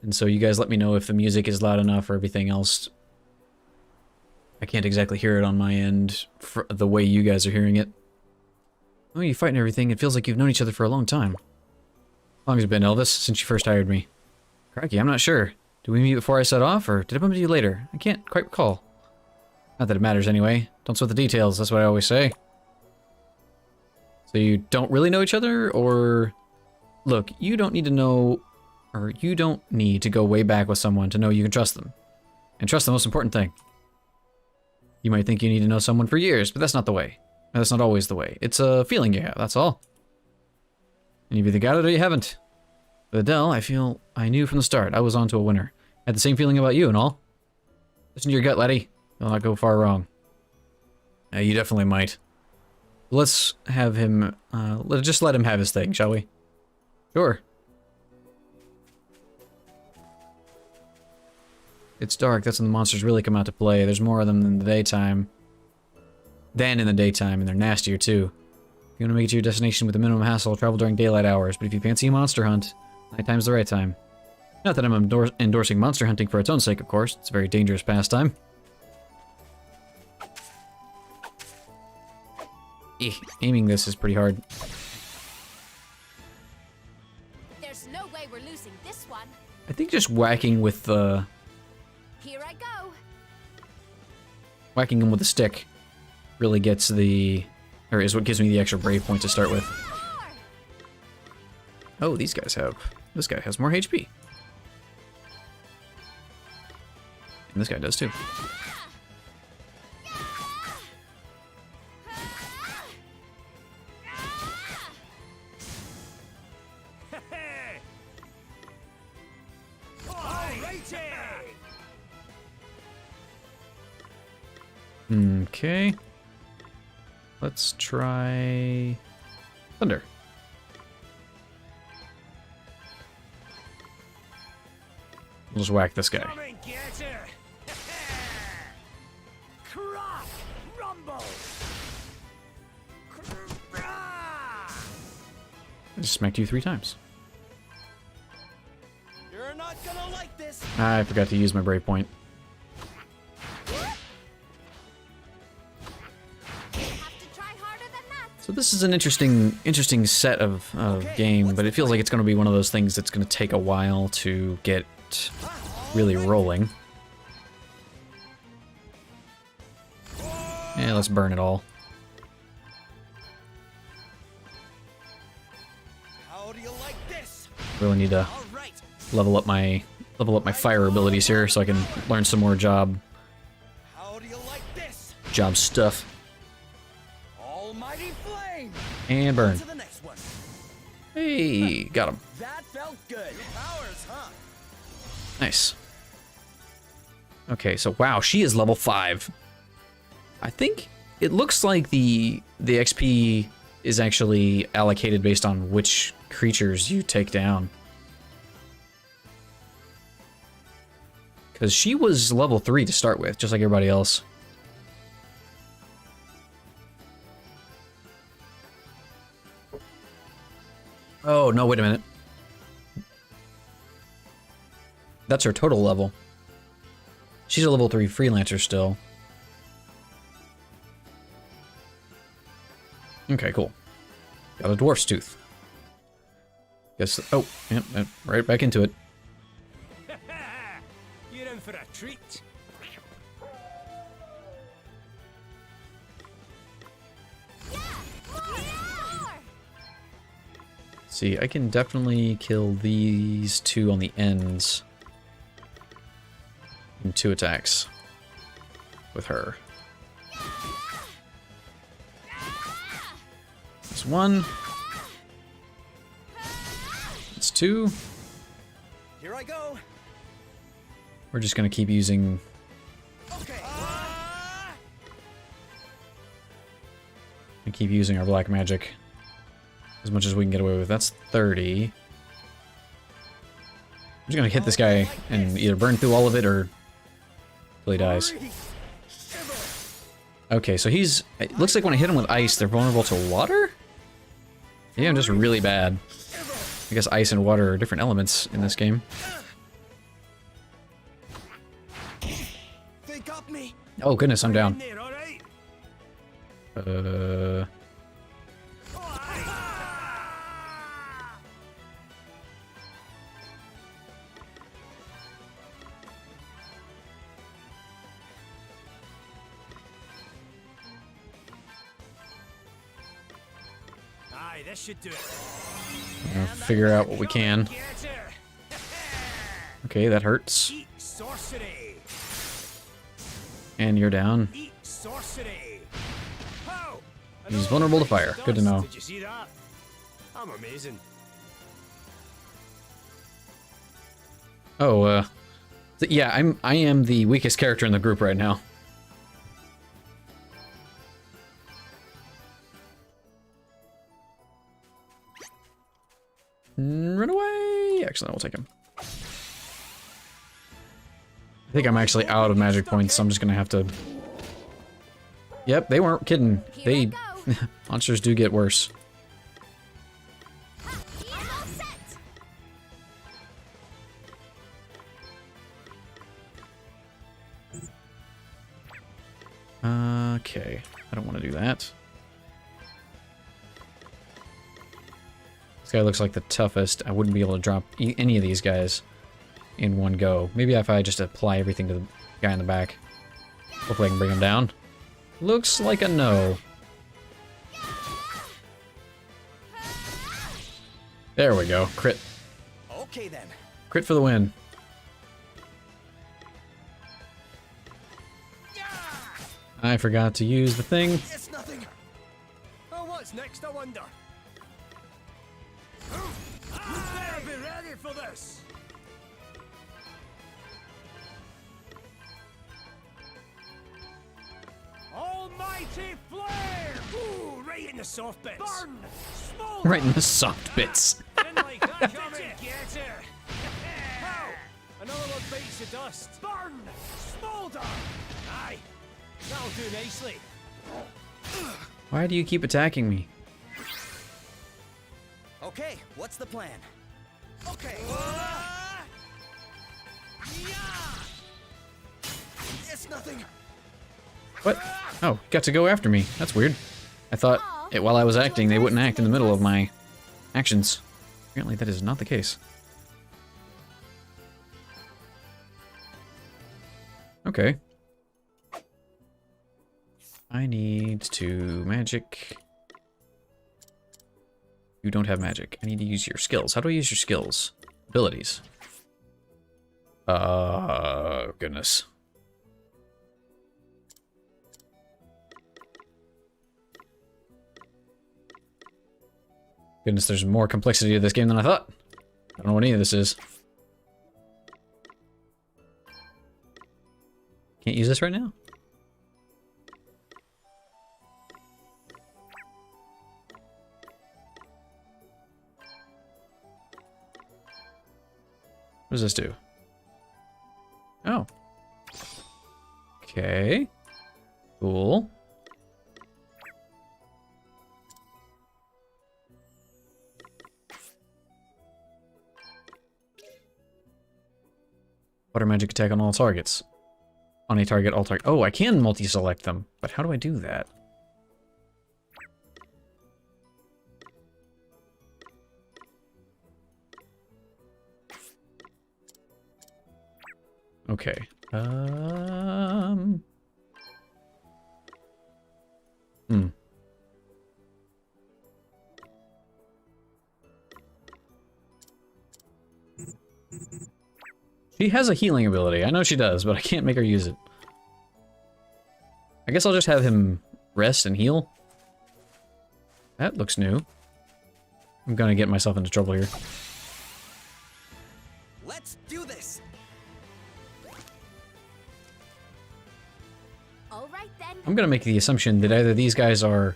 And so you guys let me know if the music is loud enough or everything else. I can't exactly hear it on my end for the way you guys are hearing it. Oh, you fight and everything. It feels like you've known each other for a long time. How long has it been, Elvis, since you first hired me? Crikey, I'm not sure. Did we meet before I set off, or did I bump into you later? I can't quite recall. Not that it matters anyway. Don't sweat the details, that's what I always say. So you don't really know each other, or... Look, you don't need to know... Or you don't need to go way back with someone to know you can trust them. And trust the most important thing. You might think you need to know someone for years, but that's not the way. That's not always the way. It's a feeling you have, that's all. And you've either got it or you haven't. With Adele, I feel I knew from the start I was onto a winner. Had the same feeling about you and all. Listen to your gut, laddie. You'll not go far wrong. You definitely might. Let's have him, just let him have his thing, shall we? Sure. It's dark, that's when the monsters really come out to play. There's more of them in the daytime. And they're nastier too. If you want to make it to your destination with a minimum hassle, travel during daylight hours, but if you fancy a monster hunt, nighttime's the right time. Not that I'm endorsing monster hunting for its own sake, of course. It's a very dangerous pastime. Aiming this is pretty hard. There's no way we're losing this one. I think just whacking with the... Here I go. Whacking him with a stick really gets the... Or is what gives me the extra brave point to start with. Oh, these guys have... This guy has more HP. And this guy does too. Okay. Let's try thunder. We'll just whack this guy. Come and get her! Crack! Rumble! I just smacked you 3 times. You're not gonna like this! I forgot to use my brave point. So this is an interesting set of game, but it feels like it's going to be one of those things that's going to take a while to get really rolling. Yeah, let's burn it all. How do you like this? Really need to level up my fire abilities here so I can learn some more job stuff. Almighty flame! And burn. To the next one. Hey, got him. That felt good. Powers, huh? Nice. Okay, so wow, she is level 5. I think it looks like the XP is actually allocated based on which creatures you take down. Because she was level 3 to start with, just like everybody else. Oh, no, wait a minute. That's her total level. She's a level 3 freelancer still. Okay, cool. Got a dwarf's tooth. Guess. Oh, yep, right back into it. You're in for a treat. See, I can definitely kill these 2 on the ends in 2 attacks with her. That's 1. That's 2. Here I go. We're just gonna keep using. Okay. And keep using our black magic as much as we can get away with. That's 30. I'm just gonna hit this guy and either burn through all of it or till he dies. Okay, so he's. It looks like when I hit him with ice, they're vulnerable to water? Yeah, I'm just really bad. I guess ice and water are different elements in this game. They got me. Oh goodness, I'm down. There, all right? Aye, this should do it. Figure out what we can. Okay, that hurts. Eat sorcery. And you're down. Eat sorcery. How? He's vulnerable to fire. Good to know. Did you see that? I'm amazing. Oh, yeah, I am the weakest character in the group right now. Run away! Actually, no, we'll take him. I think I'm actually out of magic points, so I'm just gonna have to... Yep, they weren't kidding. They... monsters do get worse. Okay, I don't want to do that. This guy looks like the toughest. I wouldn't be able to drop any of these guys in one go. Maybe if I just apply everything to the guy in the back. Hopefully I can bring him down. Looks like a no. There we go. Crit. Okay then. Crit for the win. I forgot to use the thing. It's nothing. Oh, what's next, I wonder? You better be ready for this. Mighty flare! Ooh, right in the soft bits. Burn! Smolder! Right in the soft bits. Didn't like that. Come and get her! How? Another one bites the dust. Burn! Smolder! Aye, that'll do nicely. Why do you keep attacking me? Okay, what's the plan? Okay. It's nothing. What? Oh, got to go after me. That's weird. I thought while I was acting, they wouldn't act in the middle of my actions. Apparently that is not the case. Okay. I need to magic. You don't have magic. I need to use your skills. How do I use your skills? Abilities. Goodness. Goodness, there's more complexity to this game than I thought. I don't know what any of this is. Can't use this right now? What does this do? Oh. Okay. Cool. Water magic attack on all targets. On a target, all target. Oh, I can multi-select them, but how do I do that? Okay. She has a healing ability. I know she does, but I can't make her use it. I guess I'll just have him rest and heal. That looks new. I'm gonna get myself into trouble here. Let's do this. All right then. I'm gonna make the assumption that either these guys are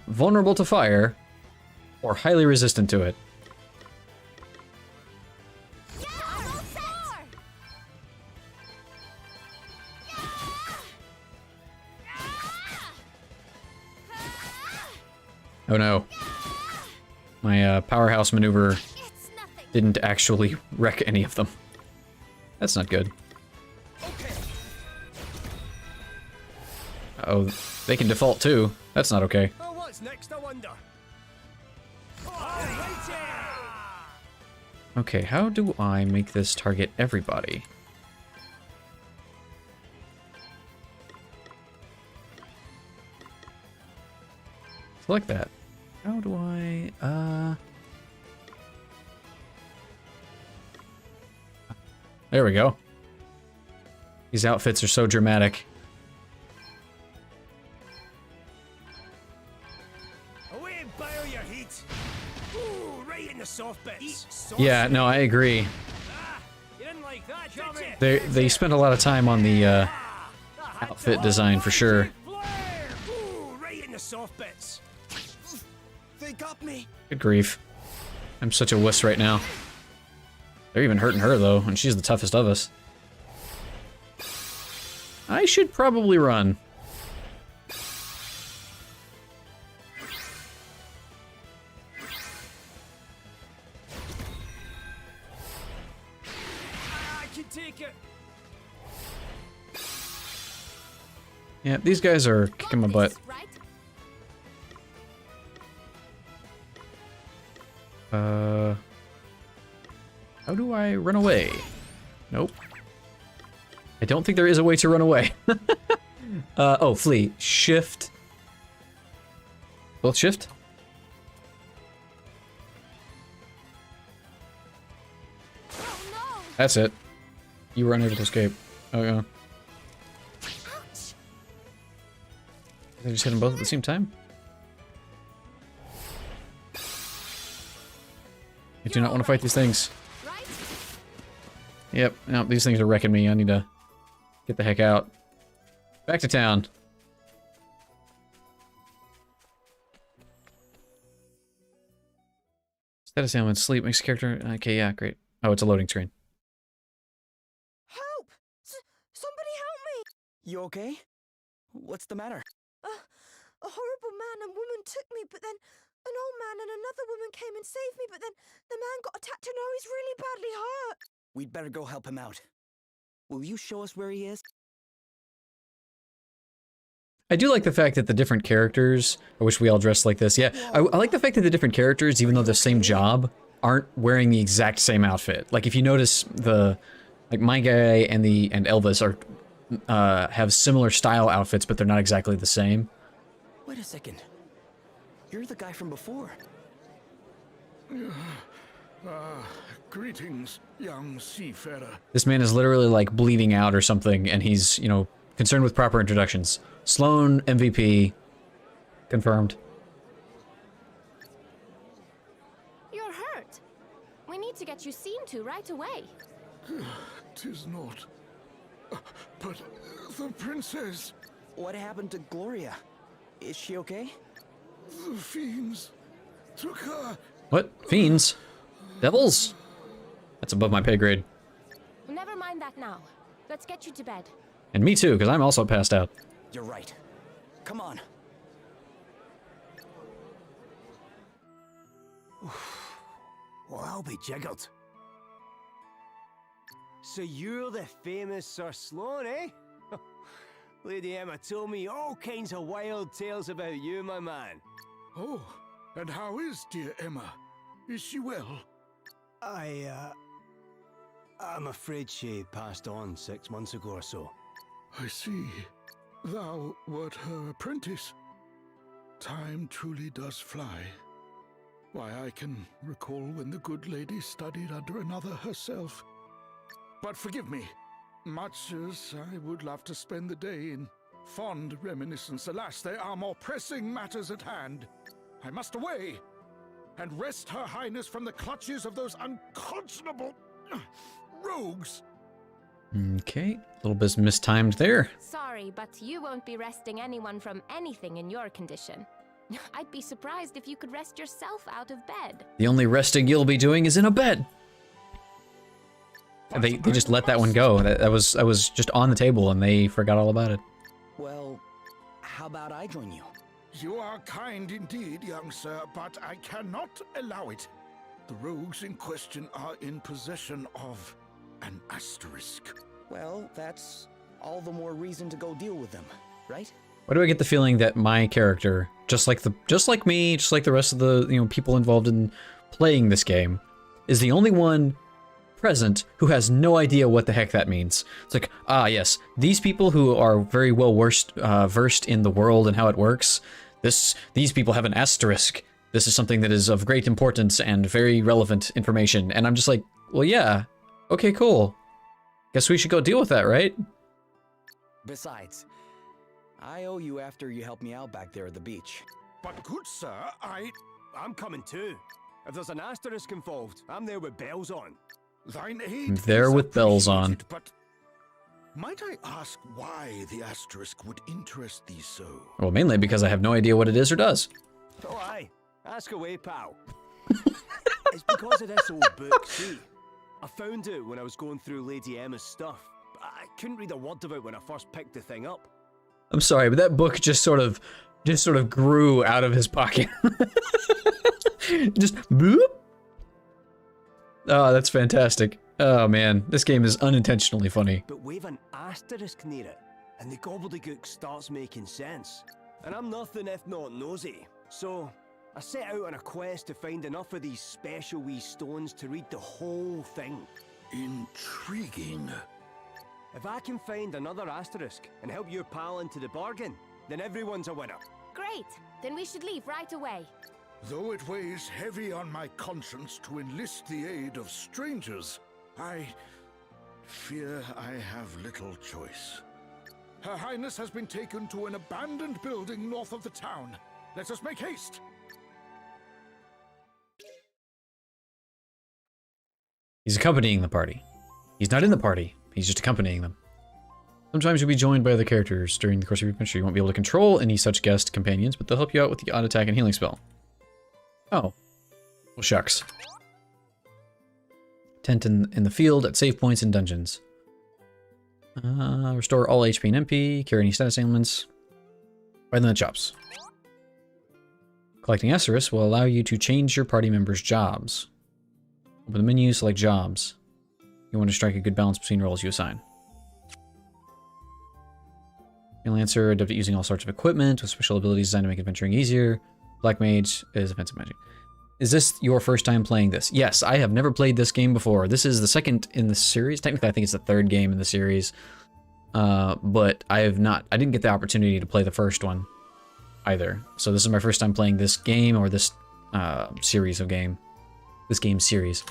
vulnerable to fire or highly resistant to it. Oh no. My powerhouse maneuver didn't actually wreck any of them. That's not good. Uh-oh, they can default too. That's not okay. Oh, what's next, I wonder? Okay, how do I make this target everybody? Select that. How do I, There we go. These outfits are so dramatic. Away and bio your heat. Ooh, right in the soft bits. Yeah, no, I agree. You didn't like that, did you? They spent a lot of time on the outfit design for sure. Ooh, right in the soft bits. They got me. Good grief. I'm such a wuss right now. They're even hurting her though, and she's the toughest of us. I should probably run. I can take it. Yeah, these guys are kicking my butt. How do I run away? Nope. I don't think there is a way to run away. Oh, flee. Shift. Both shift? That's it. You were unable to escape. Oh, yeah. Did I just hit them both at the same time? I do not want to fight these things. Yep, no, these things are wrecking me. I need to get the heck out. Back to town. Set a sound when sleep makes character. Okay, yeah, great. Oh, it's a loading screen. Help! Somebody help me! You okay? What's the matter? A horrible man and woman took me, but then an old man and another woman came and saved me, but then the man got attacked and now he's really badly hurt. We'd better go help him out. Will you show us where he is? I do like the fact that the different characters, I wish we all dressed like this. Yeah, I like the fact that the different characters, even though they're the same job, aren't wearing the exact same outfit. Like if you notice like my guy and Elvis have similar style outfits, but they're not exactly the same. Wait a second. You're the guy from before. Greetings, young seafarer. This man is literally like bleeding out or something, and he's, you know, concerned with proper introductions. Sloane, MVP, confirmed. You're hurt. We need to get you seen to right away. 'Tis not. But the princess... What happened to Gloria? Is she okay? The fiends took her. What? Fiends? Devils? That's above my pay grade. Never mind that now. Let's get you to bed. And me too, because I'm also passed out. You're right. Come on. Well, I'll be jiggered. So you're the famous Sir Sloane, eh? Lady Emma told me all kinds of wild tales about you, my man. Oh, and how is dear Emma? Is she well? I'm afraid she passed on 6 months ago or so. I see. Thou wert her apprentice. Time truly does fly. Why, I can recall when the good lady studied under another herself. But forgive me, much as I would love to spend the day in fond reminiscence, alas, there are more pressing matters at hand. I must away and wrest Her Highness from the clutches of those unconscionable rogues. Okay, a little bit mistimed there. Sorry, but you won't be wresting anyone from anything in your condition. I'd be surprised if you could wrest yourself out of bed. The only resting you'll be doing is in a bed. They just let that one go. That was just on the table and they forgot all about it. Well, how about I join you? You are kind indeed, young sir, but I cannot allow it. The rogues in question are in possession of an asterisk. Well, that's all the more reason to go deal with them, right? Why do I get the feeling that my character, just like me, just like the rest of the people involved in playing this game, is the only one present who has no idea what the heck that means? It's like, ah, yes, these people who are very well versed in the world and how it works, these people have an asterisk. This is something that is of great importance and very relevant information. And I'm just like, well, yeah, okay, cool. Guess we should go deal with that, right? Besides, I owe you after you helped me out back there at the beach. But good sir, I'm coming too. If there's an asterisk involved, I'm there with bells on. Thine aid there with bells on. But might I ask why the asterisk would interest thee so? Well, mainly because I have no idea what it is or does. Oh, aye. Ask away, pal. It's because of this old book, see? I found it when I was going through Lady Emma's stuff. I couldn't read a word of it when I first picked the thing up. I'm sorry, but that book just sort of grew out of his pocket. Just bloop. Oh, that's fantastic. Oh man, this game is unintentionally funny. But we've an asterisk near it, and the gobbledygook starts making sense. And I'm nothing if not nosy, so I set out on a quest to find enough of these special wee stones to read the whole thing. Intriguing. If I can find another asterisk and help your pal into the bargain, then everyone's a winner. Great! Then we should leave right away. Though it weighs heavy on my conscience to enlist the aid of strangers, I fear I have little choice. Her Highness has been taken to an abandoned building north of the town. Let us make haste! He's accompanying the party. He's not in the party. He's just accompanying them. Sometimes you'll be joined by other characters during the course of your adventure. You won't be able to control any such guest companions, but they'll help you out with the odd attack and healing spell. Oh. Oh, shucks. Tent in the field at save points and dungeons. Restore all HP and MP. Carry any status ailments. Right in the chops. Collecting Esarus will allow you to change your party members' jobs. Open the menu, select jobs. You want to strike a good balance between roles you assign. Lancer, adept at using all sorts of equipment with special abilities designed to make adventuring easier. Black Mage is offensive magic. Is this your first time playing this? Yes, I have never played this game before. This is the second in the series. Technically, I think it's the third game in the series. But I didn't get the opportunity to play the first one either. So this is my first time playing this game, or this series of game. This game series.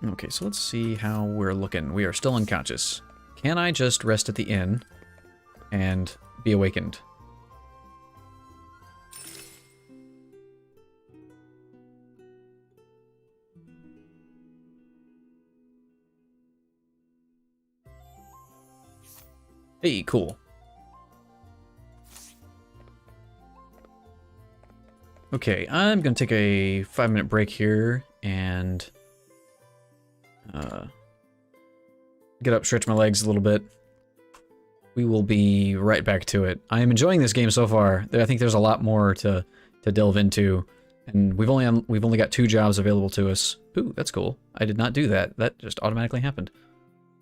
Okay, so let's see how we're looking. We are still unconscious. Can I just rest at the inn and be awakened? Hey, cool. Okay, I'm gonna take a 5-minute break here and get up, stretch my legs a little bit. We will be right back to it. I am enjoying this game so far. I think there's a lot more to delve into, and we've only got 2 jobs available to us. Ooh, that's cool. I did not do that. That just automatically happened.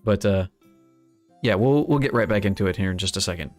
But yeah, we'll get right back into it here in just a second.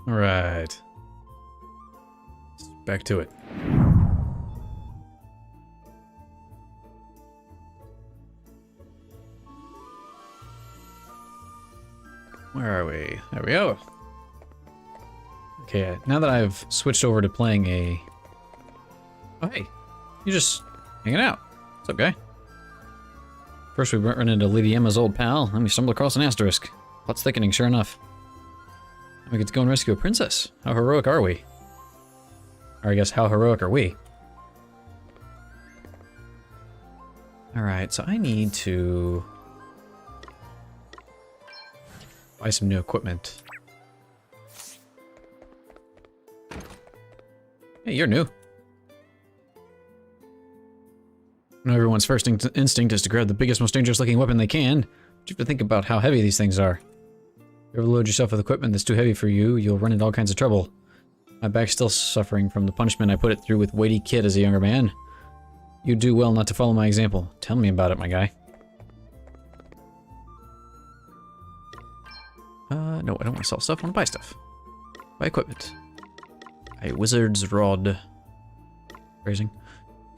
Alright. Back to it. Where are we? There we go. Okay, now that I've switched over to playing a... Oh, hey. You're just hanging out. What's up, guy? First we run into Lady Emma's old pal, and we stumble across an asterisk. Plot's thickening, sure enough. And we get to go and rescue a princess. How heroic are we? Or I guess, how heroic are we? Alright, so I need to... buy some new equipment. Hey, you're new. I know everyone's first instinct is to grab the biggest, most dangerous looking weapon they can, but you have to think about how heavy these things are. If you overload yourself with equipment that's too heavy for you, you'll run into all kinds of trouble. My back's still suffering from the punishment I put it through with weighty kit as a younger man. You'd do well not to follow my example. Tell me about it, my guy. No, I don't want to sell stuff, I want to buy stuff. Buy equipment. A wizard's rod. Phrasing.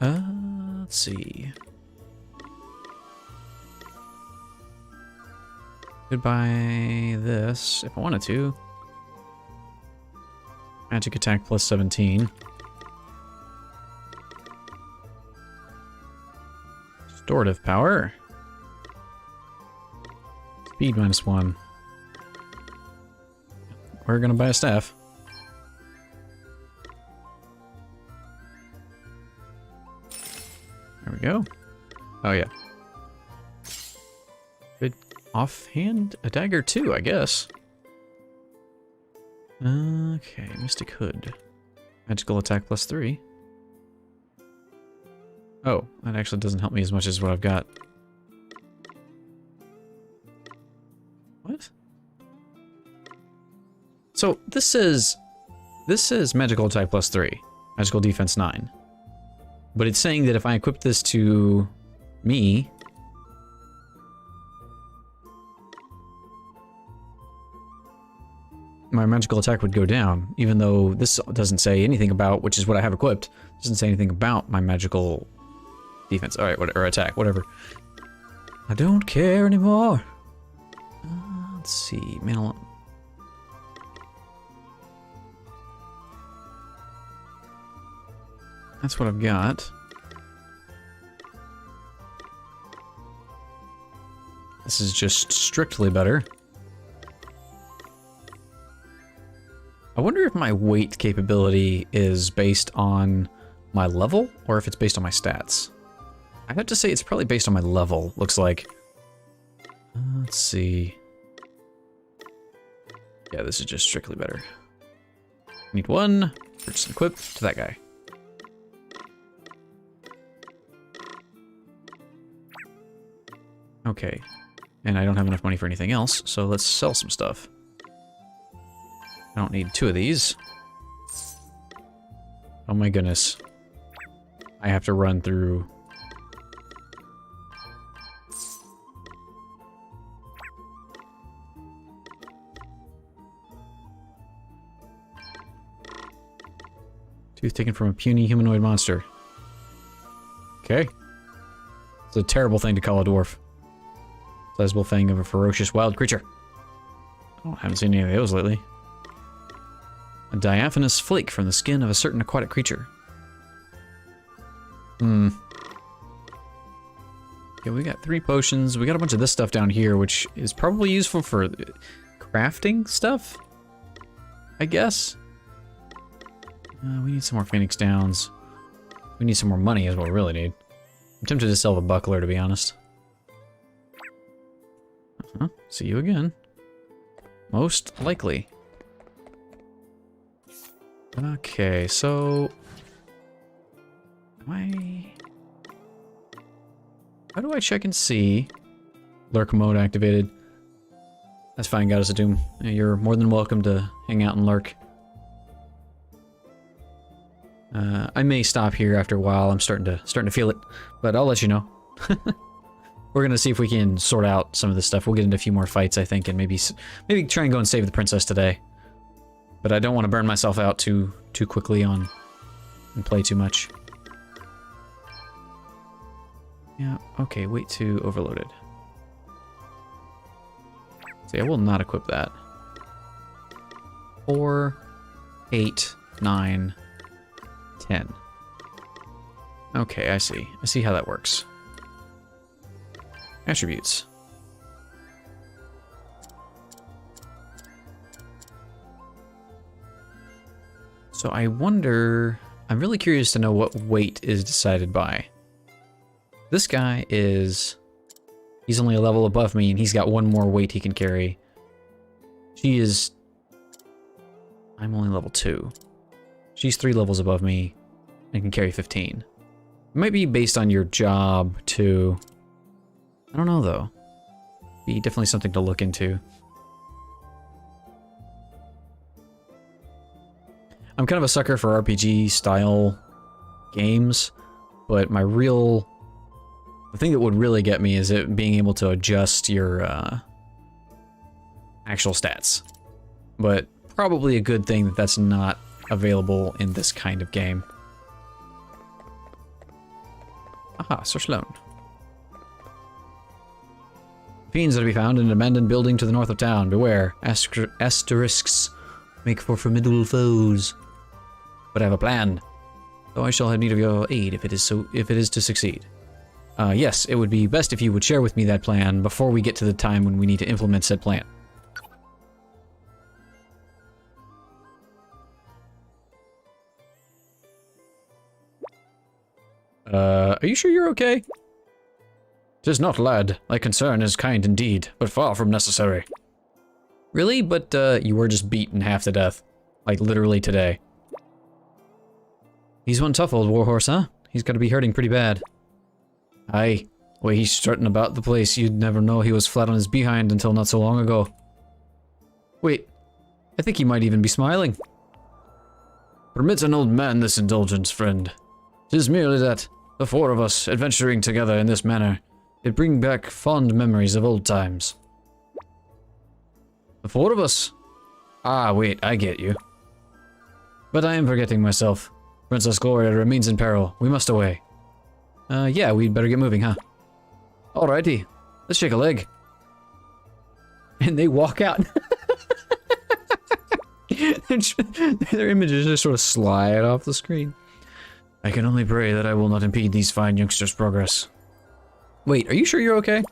Let's see. Could buy this if I wanted to. Magic attack plus 17. Restorative power. Speed minus 1. We're gonna buy a staff. There we go. Oh yeah. Good offhand? A dagger too, I guess. Okay, Mystic Hood. Magical attack plus 3. Oh, that actually doesn't help me as much as what I've got. What? So this says magical attack plus 3, magical defense 9. But it's saying that if I equip this to me, my magical attack would go down, even though this doesn't say anything about, which is what I have equipped, doesn't say anything about my magical defense. Alright, or attack, whatever. I don't care anymore. Let's see, man. That's what I've got. This is just strictly better. I wonder if my weight capability is based on my level, or if it's based on my stats. I have to say it's probably based on my level, looks like. Let's see. Yeah, this is just strictly better. Need one. Purchase and equip to that guy. Okay. And I don't have enough money for anything else, so let's sell some stuff. I don't need 2 of these. Oh my goodness. I have to run through... Tooth taken from a puny humanoid monster. Okay. It's a terrible thing to call a dwarf. Sizable fang of a ferocious wild creature. Oh, I haven't seen any of those lately. A diaphanous flake from the skin of a certain aquatic creature. Yeah, we got 3 potions. We got a bunch of this stuff down here, which is probably useful for crafting stuff, I guess. We need some more Phoenix Downs. We need some more money is what we really need. I'm tempted to sell the buckler, to be honest. See you again. Most likely. Okay, so... How do I check and see? Lurk mode activated. That's fine, Goddess of Doom. You're more than welcome to hang out and lurk. I may stop here after a while. I'm starting to feel it, but I'll let you know. We're gonna see if we can sort out some of this stuff. We'll get into a few more fights, I think, and maybe try and go and save the princess today. But I don't want to burn myself out too quickly on and play too much. Yeah, okay, wait to overloaded. See, I will not equip that. 4, 8, 9, 10. Okay, I see. I see how that works. Attributes. So I wonder... I'm really curious to know what weight is decided by. This guy is... He's only a level above me, and he's got one more weight he can carry. She is... I'm only level 2. She's 3 levels above me and can carry 15. It might be based on your job, too. I don't know, though. Be definitely something to look into. I'm kind of a sucker for RPG-style games, but my real... The thing that would really get me is it being able to adjust your actual stats. But probably a good thing that that's not available in this kind of game. Aha, Sir Sloan. Fiends are to be found in an abandoned building to the north of town. Beware, asterisks make for formidable foes. But I have a plan. Though I shall have need of your aid if it is to succeed. Yes, it would be best if you would share with me that plan before we get to the time when we need to implement said plan. Are you sure you're okay? 'Tis not, lad. Thy concern is kind indeed, but far from necessary. Really? But, you were just beaten half to death. Like, literally today. He's one tough old warhorse, huh? He's gotta be hurting pretty bad. Aye. The way he's strutting about the place, you'd never know he was flat on his behind until not so long ago. Wait. I think he might even be smiling. Permit an old man this indulgence, friend. 'Tis merely that, the 4 of us adventuring together in this manner, it bring back fond memories of old times. The 4 of us? Ah, wait, I get you. But I am forgetting myself. Princess Gloria remains in peril. We must away. Yeah, we'd better get moving, huh? Alrighty. Let's shake a leg. And they walk out. Their images just sort of slide off the screen. I can only pray that I will not impede these fine youngsters' progress. Wait, are you sure you're okay?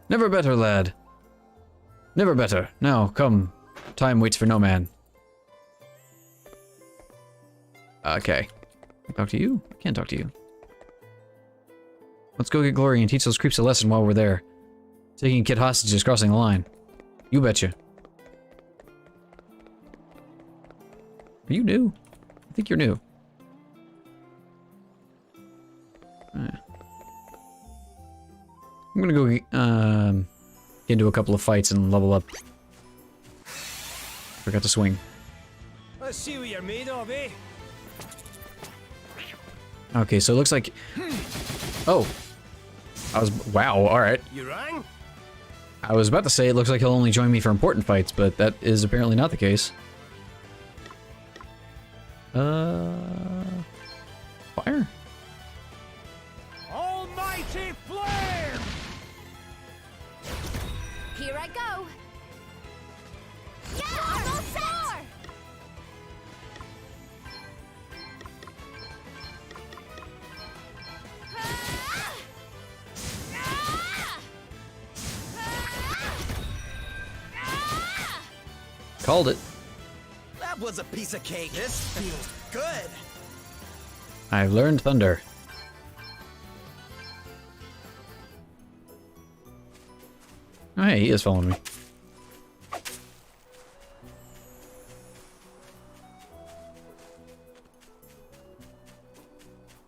Never better, lad. Never better. Now, come. Time waits for no man. Okay. Can I talk to you? I can't talk to you. Let's go get Gloria and teach those creeps a lesson while we're there. Taking kid hostages crossing the line. You betcha. Are you new? I think you're new. I'm gonna go get into a couple of fights and level up. Forgot to swing. Let's see what you're made of, eh? Okay, so it looks like... Oh. Wow, alright. You rang? I was about to say it looks like he'll only join me for important fights, but that is apparently not the case. Fire? Almighty flame! Here I go. Yeah, I'm all set. Called it. That was a piece of cake. This feels good. I've learned thunder. Oh, hey, he is following me.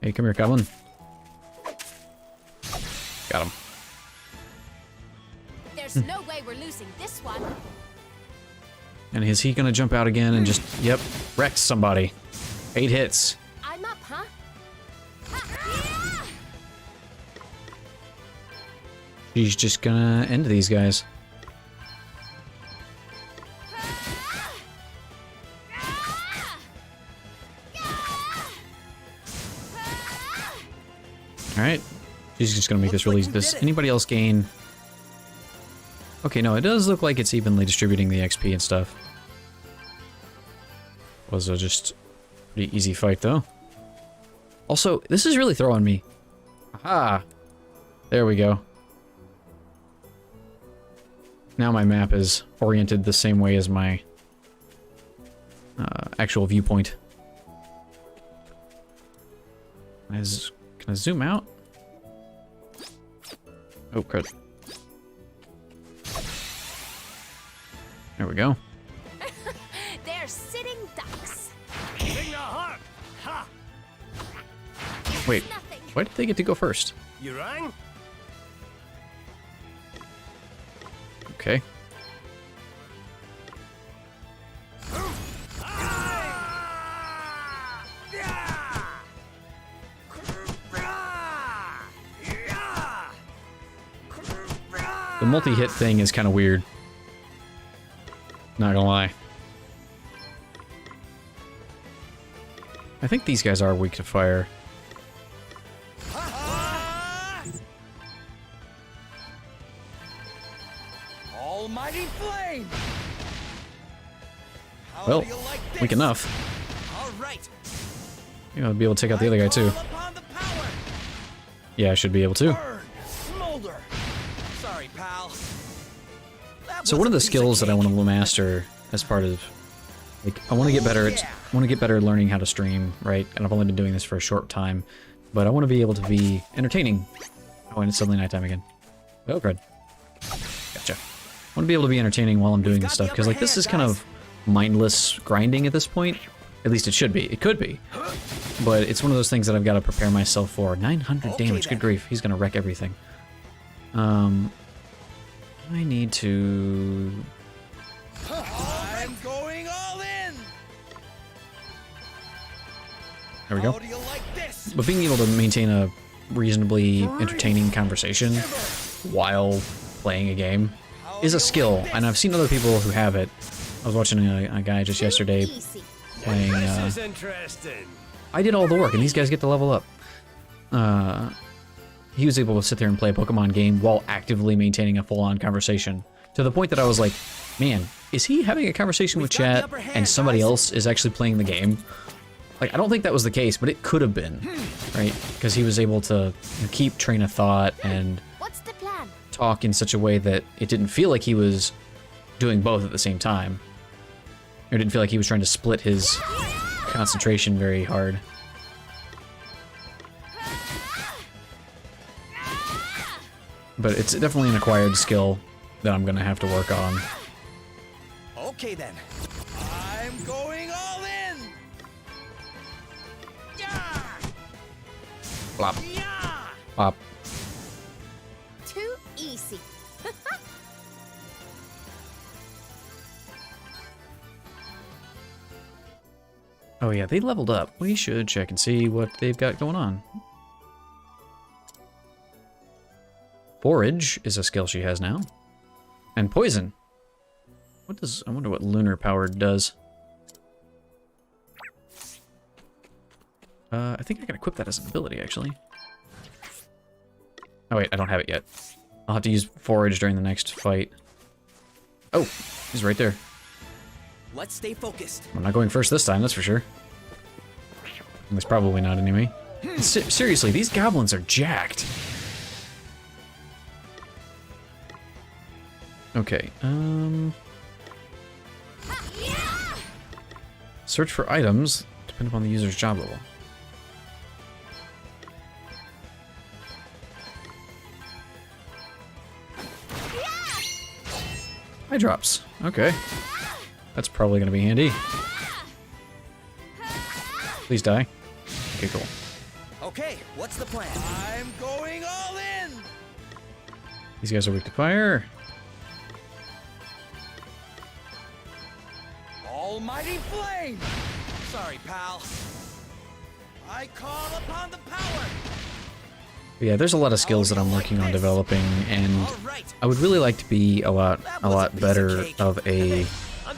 Hey, come here, Goblin. Got him. There's no way we're losing this one. And is he gonna jump out again and just, yep, wrecked somebody. 8 hits. I'm up, huh? She's just gonna end these guys. She's just gonna make this really easy. Does anybody else gain? Okay, no, it does look like it's evenly distributing the XP and stuff. Was a just pretty easy fight though. Also, this is really throwing me. Aha! There we go. Now my map is oriented the same way as my actual viewpoint. Can I zoom out? Oh, crud. There we go. They're sitting ducks. Wait, why did they get to go first? You rang? Okay. The multi-hit thing is kind of weird. Not gonna lie. I think these guys are weak to fire. Almighty flame. Well, weak enough. All right. You know, I'll be able to take out the other guy too. Yeah, I should be able to. Smolder. Sorry, pal. So one of the skills that I want to master as part of, like, I want to get better at, learning how to stream, right? And I've only been doing this for a short time, but I want to be able to be entertaining. Oh, and it's suddenly nighttime again. Oh, crud. Gotcha. I want to be able to be entertaining while I'm doing this stuff, because like this is kind of mindless grinding at this point. At least it should be. It could be. But it's one of those things that I've got to prepare myself for. 900 damage. Good grief. He's going to wreck everything. I need to... I'm going all in. There we go. How do you like this? But being able to maintain a reasonably entertaining conversation while playing a game is a skill, and I've seen other people who have it. I was watching a guy just yesterday playing... This is interesting. I did all the work, and these guys get to level up. He was able to sit there and play a Pokemon game while actively maintaining a full-on conversation. To the point that I was like, man, is he having a conversation with chat and somebody else is actually playing the game? Like, I don't think that was the case, but it could have been, right? Because he was able to keep train of thought and talk in such a way that it didn't feel like he was doing both at the same time. Or it didn't feel like he was trying to split his concentration very hard. But it's definitely an acquired skill that I'm gonna have to work on. Okay then. I'm going all in. Yeah. Plop. Plop. Too easy. Oh yeah, they leveled up. We should check and see what they've got going on. Forage is a skill she has now. And poison. What does... I wonder what lunar power does. I think I can equip that as an ability, actually. Oh wait, I don't have it yet. I'll have to use forage during the next fight. Oh, he's right there. Let's stay focused. I'm not going first this time, that's for sure. That's probably not anyway. Seriously, these goblins are jacked. Okay, search for items, depend upon the user's job level. Eye drops, okay. That's probably gonna be handy. Please die. Okay, cool. Okay, what's the plan? I'm going all in. These guys are weak to fire. Almighty flame! Sorry, pal. I call upon the power! Yeah, there's a lot of skills that I'm working on developing, and I would really like to be a lot better of an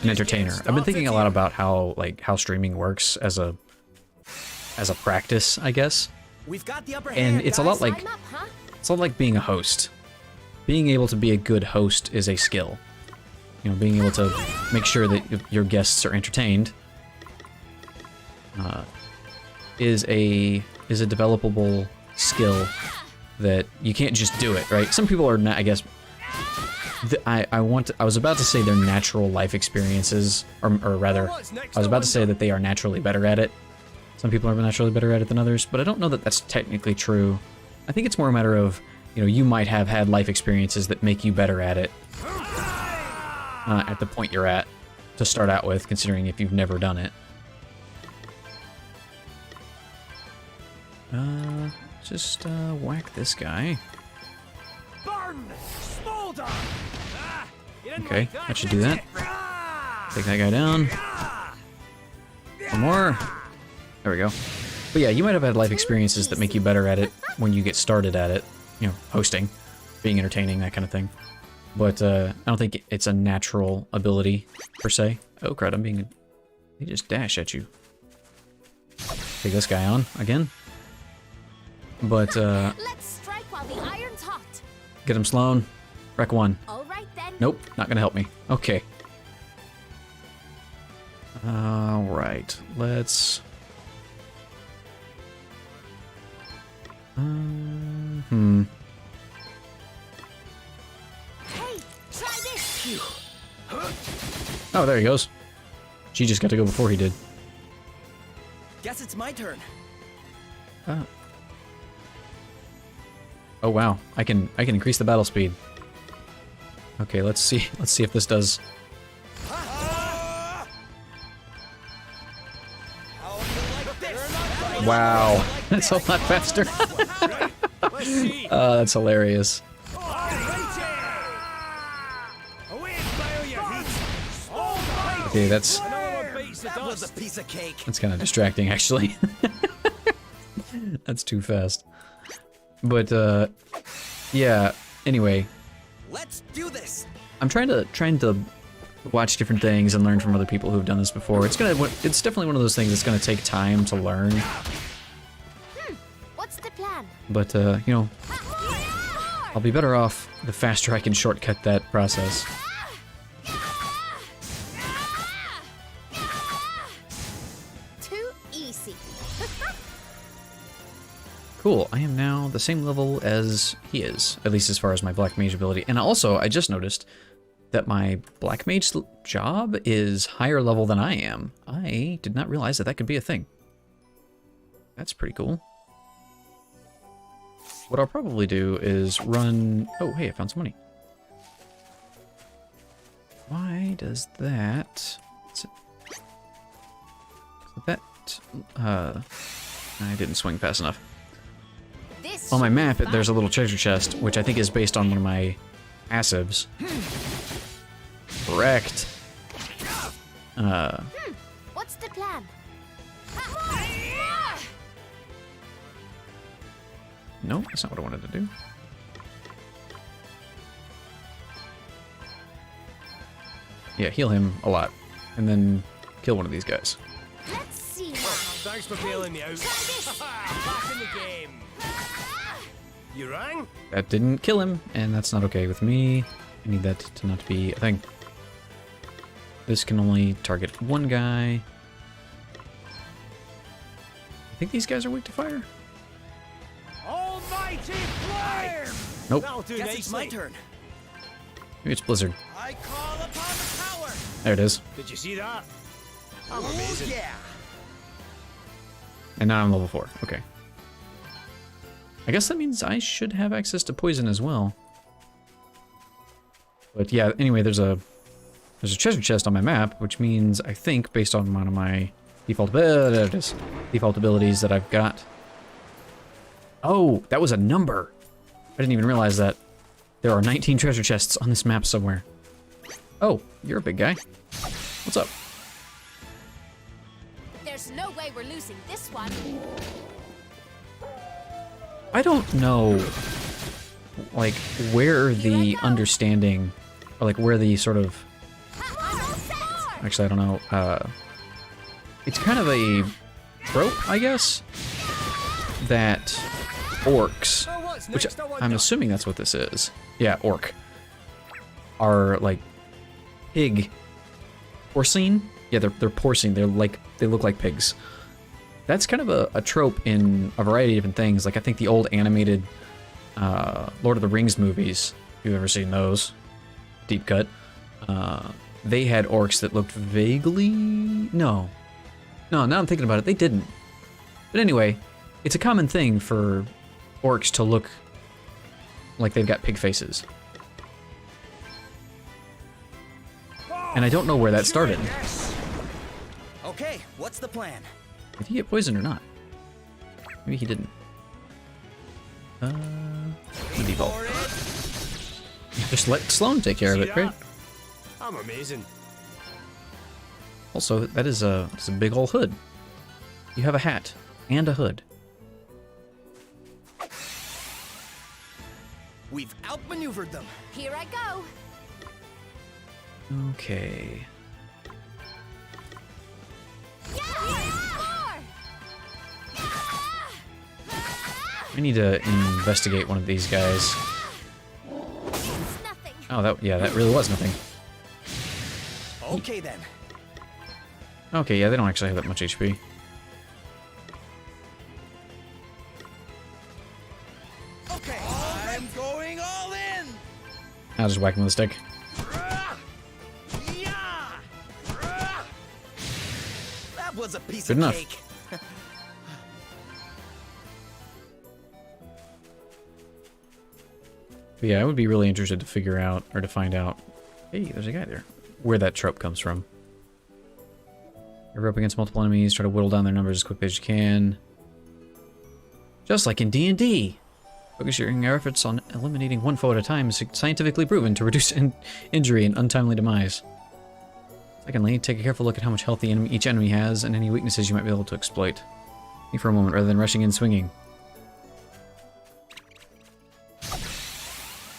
entertainer. I've been thinking a lot about how streaming works as a practice, I guess. We've got the upper And hand, it's a lot guys. like It's all like being a host. Being able to be a good host is a skill. You know, being able to make sure that your guests are entertained is a developable skill that you can't just do it, right? Some people are not, I guess. I was about to say they're natural life experiences, or rather, I was about to say that they are naturally better at it. Some people are naturally better at it than others, but I don't know that that's technically true. I think it's more a matter of, you know, you might have had life experiences that make you better at it at the point you're at to start out with, considering if you've never done it. Just whack this guy. Okay, that should do that. Take that guy down. One more. There we go. But yeah, you might have had life experiences that make you better at it when you get started at it. You know, hosting, being entertaining, that kind of thing. But I don't think it's a natural ability, per se. Oh crud, they just dash at you. Take this guy on, again. But, let's strike while the iron's hot. Get him, Sloan. Wreck one. All right then. Nope, not gonna help me. Okay. Alright, let's... Hey, try this. Oh, there he goes. She just got to go before he did. Guess it's my turn. Oh wow, I can increase the battle speed. Okay, let's see if this does. Wow, that's a lot faster. That's hilarious. Okay, that's was a piece of cake. That's kind of distracting, actually. That's too fast. But yeah. Anyway, let's do this. I'm trying to watch different things and learn from other people who've done this before. It's definitely one of those things that's gonna take time to learn. What's the plan? But you know, I'll be better off the faster I can shortcut that process. Too easy. Cool, I am now the same level as he is, at least as far as my Black Mage ability. And also, I just noticed that my Black Mage job is higher level than I am. I did not realize that could be a thing. That's pretty cool. What I'll probably do is run... Oh, hey, I found some money. Why does that... I didn't swing fast enough. On my map, there's a little treasure chest, which I think is based on one of my passives. Correct. What's the plan? No, that's not what I wanted to do. Yeah, heal him a lot, and then kill one of these guys. Let's see. Thanks for bailing me out. Back in the game. You rang? That didn't kill him, and that's not okay with me. I need that to not be a thing. This can only target one guy. I think these guys are weak to fire. Almighty flame! Nope. That'll do. Guess it's my turn. Maybe it's Blizzard. I call upon the power. There it is. Did you see that? I'm Oh amazing. yeah. And now I'm level 4. Okay. I guess that means I should have access to poison as well. But yeah, anyway, there's a treasure chest on my map, which means I think, based on one of my default abilities that I've got. Oh, that was a number. I didn't even realize that. There are 19 treasure chests on this map somewhere. Oh, you're a big guy. What's up? There's no way we're losing this one. I don't know, like, where the understanding, or like where the sort of, actually I don't know, it's kind of a trope, I guess, that orcs which I'm assuming that's what this is. Yeah, orc. Are like pig porcine. Yeah, they're porcine. They look like pigs. That's kind of a trope in a variety of different things. Like I think the old animated Lord of the Rings movies, if you've ever seen those, deep cut, they had orcs that looked vaguely... No, now I'm thinking about it, they didn't. But anyway, it's a common thing for orcs to look like they've got pig faces. And I don't know where that started. Okay, what's the plan? Did he get poisoned or not? Maybe he didn't. Default. Just let Sloane take care of it, right? I'm amazing. Also, that is it's a big old hood. You have a hat and a hood. We've outmaneuvered them. Here I go. Okay. I need to investigate one of these guys. Oh, that really was nothing. Okay then. Okay, yeah, they don't actually have that much HP. Okay, I'm going all in. I'll just whack him with a stick. That was a piece Good of enough. cake. But yeah, I would be really interested to figure out, or to find out, hey, there's a guy there, where that trope comes from. You're up against multiple enemies, try to whittle down their numbers as quickly as you can. Just like in D&D. Focus your efforts on eliminating one foe at a time is scientifically proven to reduce injury and untimely demise. Secondly, take a careful look at how much health each enemy has and any weaknesses you might be able to exploit. Think for a moment rather than rushing in swinging.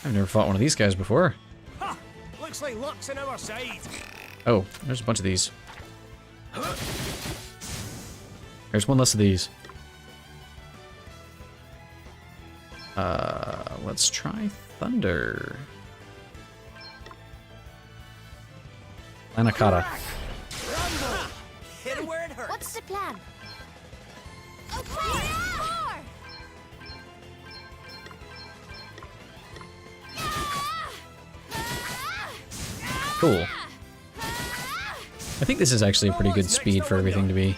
I've never fought one of these guys before. Ha! Looks like luck's on our side. Oh, there's a bunch of these. There's one less of these. Let's try Thunder. Lanakata. Hit it where it hurts. What's the plan? Okay, more! Cool. I think this is actually a pretty good speed for everything to be.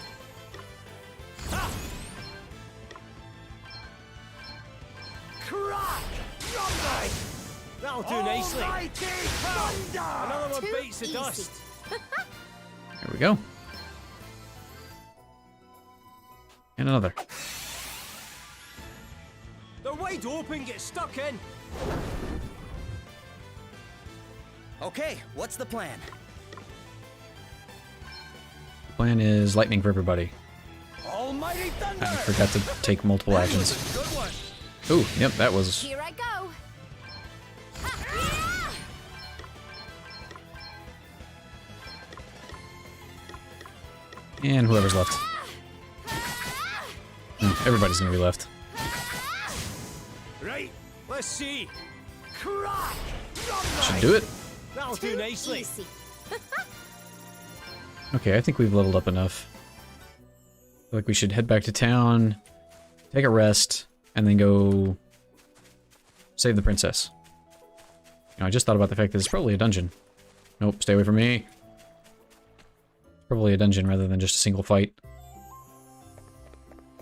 That'll do nicely. Another one bites the dust. There we go. And another. They're wide open, get stuck in. Okay, what's the plan? Plan is lightning for everybody. Almighty thunder! I forgot to take multiple actions. Good one. Ooh, yep, that was... Here I go. And whoever's left. Everybody's gonna be left. Right, let's see. Should do it. That'll do nicely. Okay, I think we've leveled up enough. I feel like we should head back to town, take a rest, and then go save the princess. You know, I just thought about the fact that it's probably a dungeon. Nope, stay away from me. Probably a dungeon rather than just a single fight.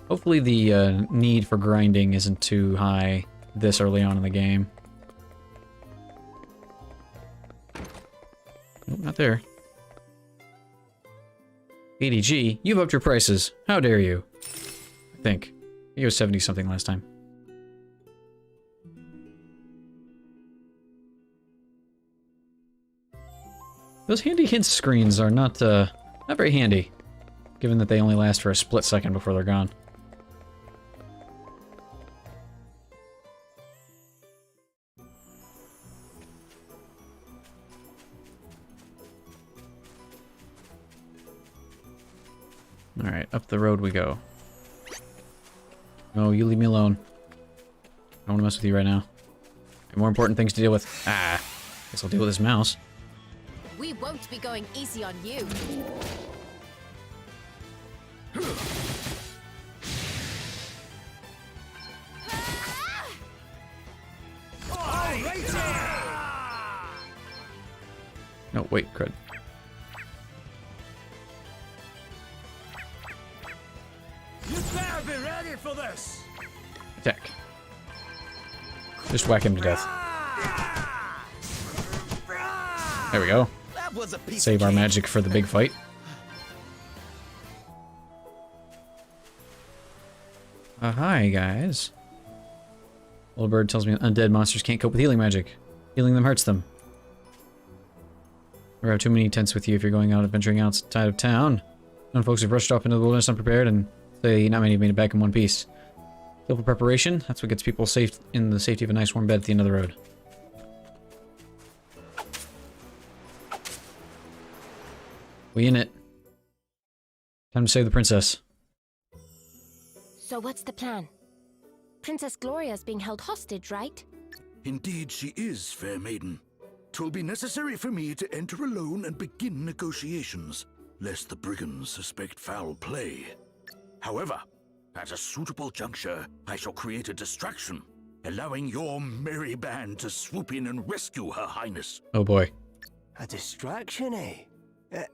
Hopefully the need for grinding isn't too high this early on in the game. Nope, not there. ADG, you've upped your prices. How dare you? I think. It was 70 something last time. Those handy hint screens are not very handy, given that they only last for a split second before they're gone. Alright, up the road we go. No, you leave me alone. I don't want to mess with you right now. More important things to deal with. Ah, guess I'll deal with this mouse. We won't be going easy on you. No, wait, crud. You better be ready for this. Attack. Just whack him to death. There we go. That was a piece Save of our cake. magic for the big fight. Hi, guys. Little bird tells me undead monsters can't cope with healing magic. Healing them hurts them. There are too many tents with you if you're going out adventuring outside of town. Some folks have rushed off into the wilderness unprepared, and they not many have made it back in one piece. Simple preparation, that's what gets people safe in the safety of a nice warm bed at the end of the road. We in it. Time to save the princess. So what's the plan? Princess Gloria's being held hostage, right? Indeed she is, fair maiden. 'Twill be necessary for me to enter alone and begin negotiations, lest the brigands suspect foul play. However, at a suitable juncture, I shall create a distraction, allowing your merry band to swoop in and rescue Her Highness. Oh boy. A distraction, eh?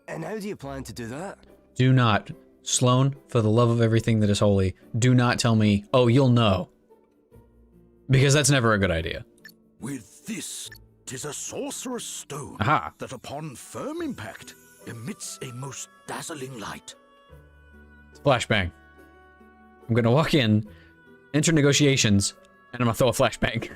And how do you plan to do that? Do not, Sloane, for the love of everything that is holy, do not tell me, oh, you'll know. Because that's never a good idea. With this, 'tis a sorcerer's stone Aha. that upon firm impact emits a most dazzling light. Flashbang. I'm gonna walk in, enter negotiations, and I'm gonna throw a flashbang.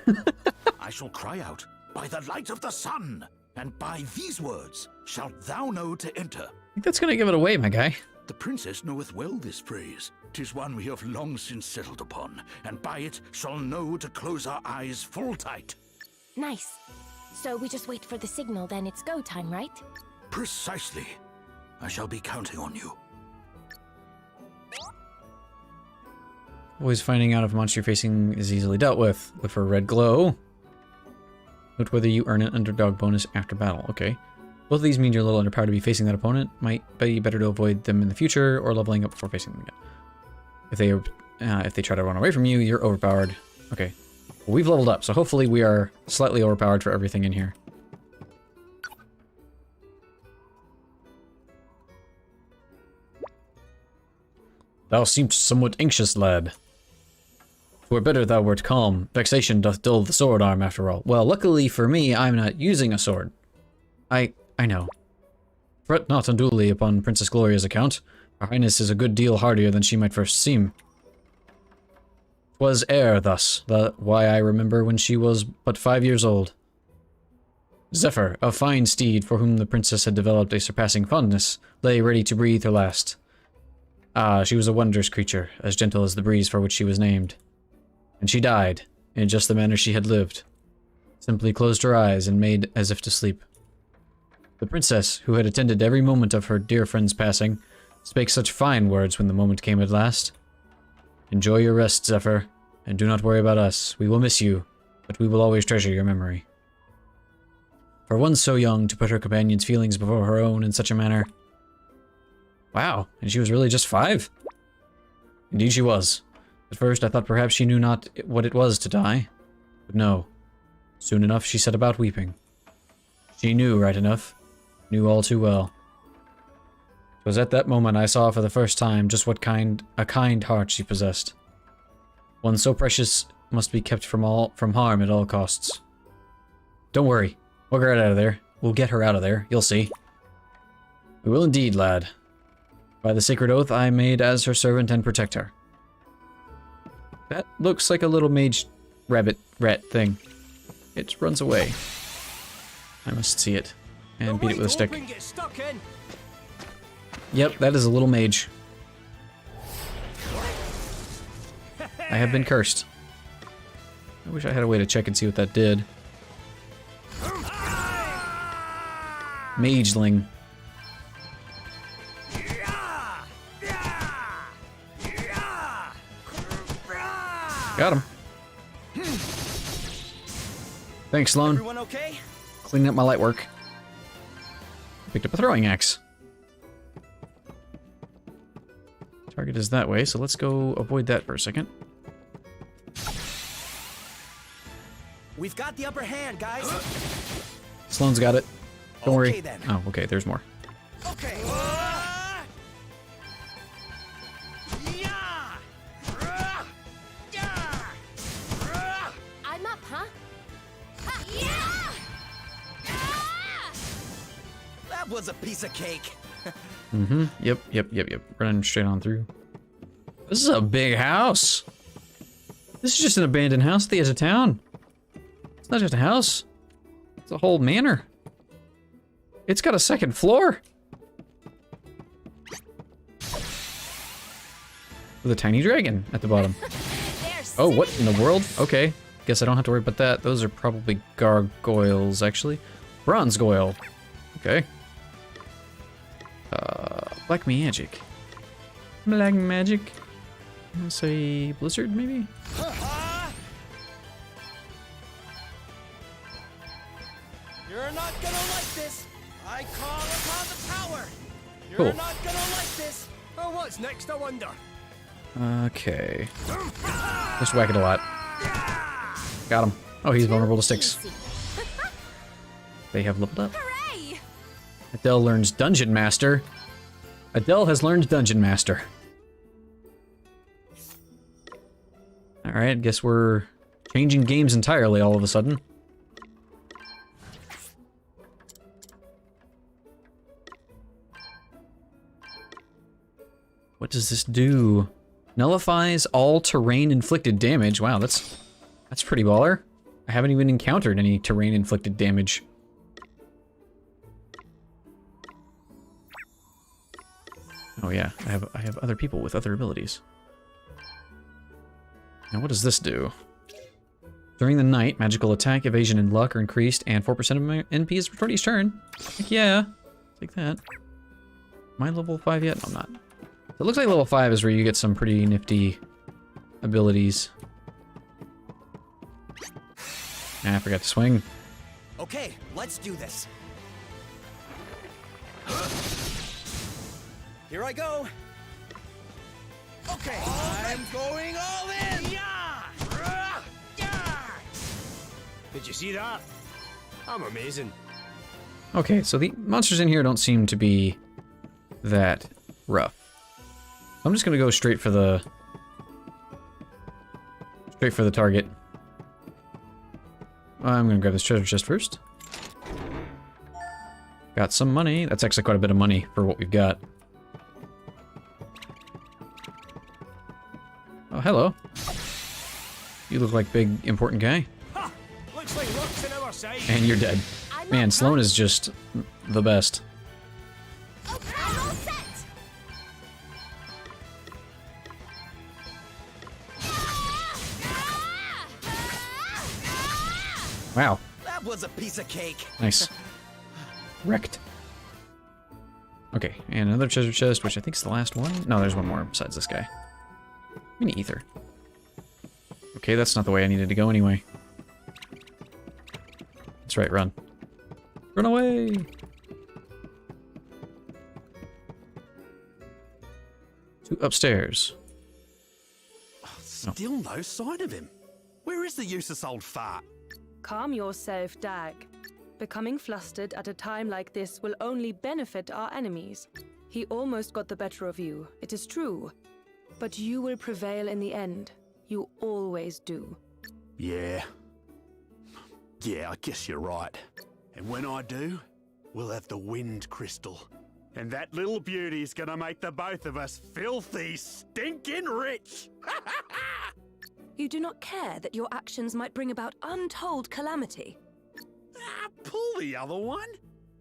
I shall cry out, by the light of the sun, and by these words shalt thou know to enter. I think that's gonna give it away, my guy. The princess knoweth well this phrase. 'Tis one we have long since settled upon, and by it shall know to close our eyes full tight. Nice. So we just wait for the signal, then it's go time, right? Precisely. I shall be counting on you. Always finding out if a monster you're facing is easily dealt with. Look for a red glow. Note whether you earn an underdog bonus after battle. Okay. Both of these mean you're a little underpowered to be facing that opponent. Might be better to avoid them in the future or leveling up before facing them again. If they try to run away from you, you're overpowered. Okay. Well, we've leveled up, so hopefully we are slightly overpowered for everything in here. Thou seemst somewhat anxious, lad. 'Twere better thou wert calm. Vexation doth dull the sword arm, after all. Well, luckily for me, I'm not using a sword. I know. Fret not unduly upon Princess Gloria's account. Her Highness is a good deal hardier than she might first seem. 'Twas ere thus, why I remember when she was but 5 years old. Zephyr, a fine steed for whom the princess had developed a surpassing fondness, lay ready to breathe her last. Ah, she was a wondrous creature, as gentle as the breeze for which she was named. And she died, in just the manner she had lived. Simply closed her eyes and made as if to sleep. The princess, who had attended every moment of her dear friend's passing, spake such fine words when the moment came at last. Enjoy your rest, Zephyr, and do not worry about us. We will miss you, but we will always treasure your memory. For one so young to put her companion's feelings before her own in such a manner. Wow, and she was really just 5? Indeed she was. At first I thought perhaps she knew not what it was to die. But no. Soon enough she set about weeping. She knew right enough. Knew all too well. 'Twas at that moment I saw for the first time just what a kind heart she possessed. One so precious must be kept from harm at all costs. Don't worry. We'll get her out of there. We'll get her out of there. You'll see. We will indeed, lad. By the sacred oath I made as her servant and protector. That looks like a little mage rat thing. It runs away. I must see it. And beat it with a stick. Yep, that is a little mage. I have been cursed. I wish I had a way to check and see what that did. Mageling. Got him. Thanks, Sloan. Everyone okay? Cleaning up my light work. Picked up a throwing axe. Target is that way, so let's go avoid that for a second. We've got the upper hand, guys. Sloan's got it. Don't Okay, worry. then. Oh, okay, there's more. Okay. I'm up, huh? That was a piece of cake. Mm-hmm. Yep. Running straight on through. This is a big house. This is just an abandoned house at the edge of town. It's not just a house. It's a whole manor. It's got a second floor. With a tiny dragon at the bottom. Oh, what in the world? Okay. Guess I don't have to worry about that. Those are probably gargoyles, actually. Bronze goyle. Okay. Black magic. Black magic. I'm gonna say blizzard, maybe? You're not gonna like this. I call upon the power. You're Cool. not gonna like this. Oh, what's next, I wonder? Okay. Just whack it a lot. Got him. Oh, he's vulnerable to sticks. They have leveled up. Hooray! Adele learns Dungeon Master. Adele has learned Dungeon Master. Alright, guess we're changing games entirely all of a sudden. What does this do? Nullifies all terrain inflicted damage. Wow, that's pretty baller. I haven't even encountered any terrain inflicted damage. Oh yeah, I have other people with other abilities. Now what does this do? During the night, magical attack, evasion, and luck are increased, and 4% of my NP is returned each turn. Heck yeah, take that. Am I level 5 yet? No, I'm not. So it looks like level 5 is where you get some pretty nifty abilities. Ah, I forgot to swing. Okay, let's do this. Here I go. Okay, I'm going all in. Did you see that? I'm amazing. Okay, so the monsters in here don't seem to be that rough. I'm just gonna go straight for the target. I'm gonna grab this treasure chest first. Got some money. That's actually quite a bit of money for what we've got. Oh, hello. You look like big, important guy. Ha! Looks like luck's on our side. And you're dead. Man, Sloan is just the best. I'm all set. Wow. That was a piece of cake. Nice. Wrecked. Okay, and another treasure chest, which I think is the last one. No, there's one more besides this guy. Mini ether. Okay, that's not the way I needed to go anyway. That's right, run. Run away! To upstairs. Still no sign of him. Where is the useless old fart? Calm yourself, Dag. Becoming flustered at a time like this will only benefit our enemies. He almost got the better of you, it is true. But you will prevail in the end. You always do. Yeah. Yeah, I guess you're right. And when I do, we'll have the wind crystal. And that little beauty's gonna make the both of us filthy, stinking rich! You do not care that your actions might bring about untold calamity. Pull the other one.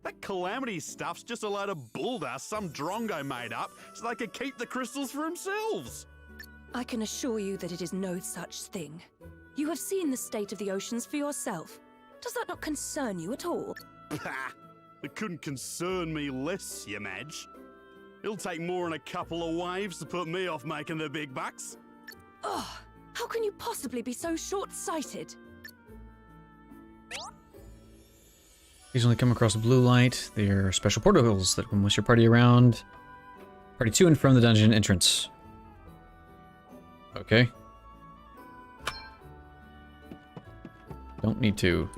That calamity stuff's just a load of bulldust some drongo made up so they could keep the crystals for themselves. I can assure you that it is no such thing. You have seen the state of the oceans for yourself. Does that not concern you at all? It couldn't concern me less, you Madge. It'll take more than a couple of waves to put me off making the big bucks. Oh, how can you possibly be so short-sighted? Occasionally come across a blue light. They're special portals that will move your party around. Party to and from the dungeon entrance. Okay. Don't need to.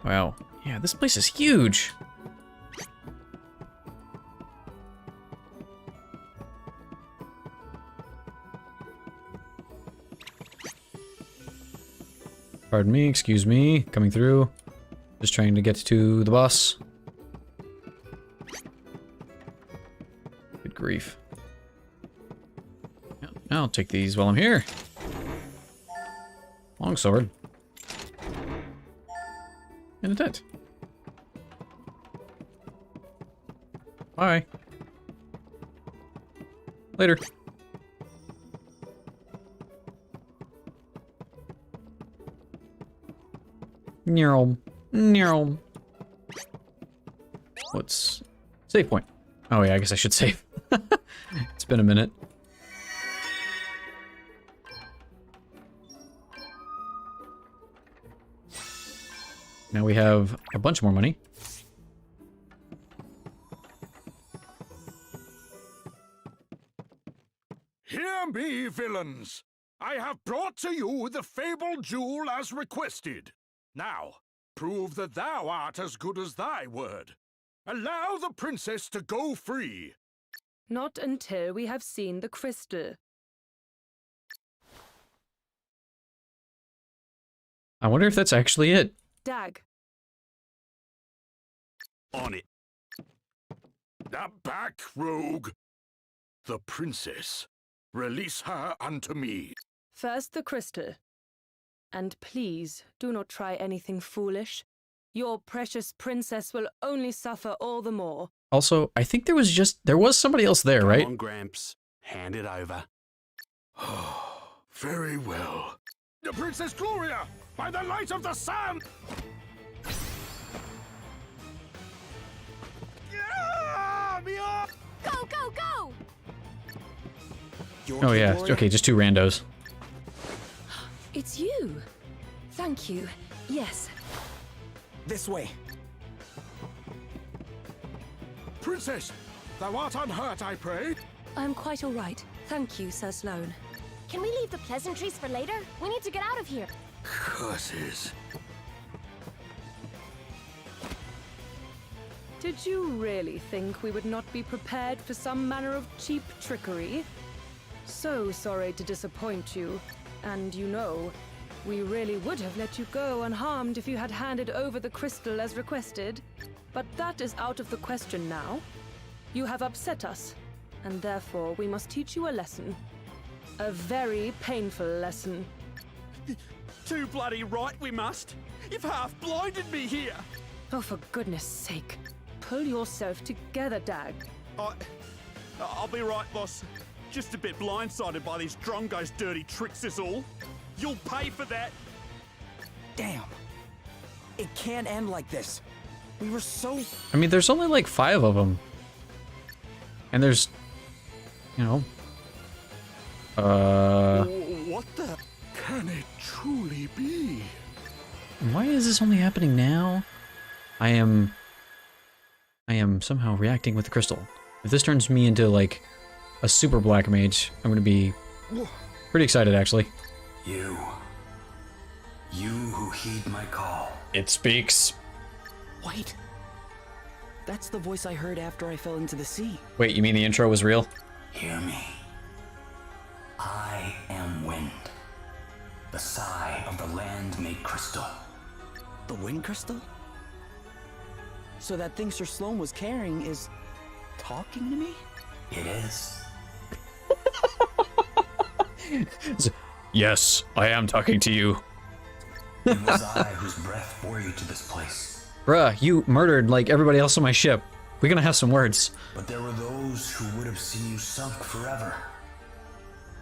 Wow. Yeah, this place is huge. Pardon me, excuse me, coming through. Just trying to get to the boss. Good grief. Yeah, I'll take these while I'm here. Longsword. And a tent. Bye. Later. Neural. What's save point? Oh yeah, I guess I should save. It's been a minute. Now we have a bunch more money. Hear me, villains! I have brought to you the fabled jewel as requested. Now, prove that thou art as good as thy word. Allow the princess to go free. Not until we have seen the crystal. I wonder if that's actually it. Dag. On it. Now back, rogue. The princess. Release her unto me. First the crystal. And please, do not try anything foolish. Your precious princess will only suffer all the more. Also, I think there was somebody else there, right? Come on, Gramps. Hand it over. Very well. The Princess Gloria! By the light of the sun! Go, go, go! Oh yeah, okay, just two randos. It's you. Thank you. Yes. This way. Princess, thou art unhurt, I pray? I'm quite all right. Thank you, Sir Sloane. Can we leave the pleasantries for later? We need to get out of here. Curses. Did you really think we would not be prepared for some manner of cheap trickery? So sorry to disappoint you. And you know, we really would have let you go unharmed if you had handed over the crystal as requested. But that is out of the question now. You have upset us, and therefore we must teach you a lesson. A very painful lesson. Too bloody right we must. You've half blinded me here. Oh, for goodness sake. Pull yourself together, Dag. I'll be right, boss. Just a bit blindsided by these Drongo's dirty tricks is all. You'll pay for that. Damn. It can't end like this. We were so... I mean, there's only like 5 of them. And there's, you know... What the... Can it truly be? Why is this only happening now? I am somehow reacting with the crystal. If this turns me into, like, a super black mage, I'm gonna be pretty excited, actually. You who heed my call. It speaks. Wait. That's the voice I heard after I fell into the sea. Wait, you mean the intro was real? Hear me. I am wind. The sigh of the land made crystal. The wind crystal? So that thing Sir Sloane was carrying is... talking to me? It is. Yes, I am talking to you. It was I whose breath bore you to this place. Bruh, you murdered like everybody else on my ship. We're gonna have some words. But there were those who would have seen you sunk forever.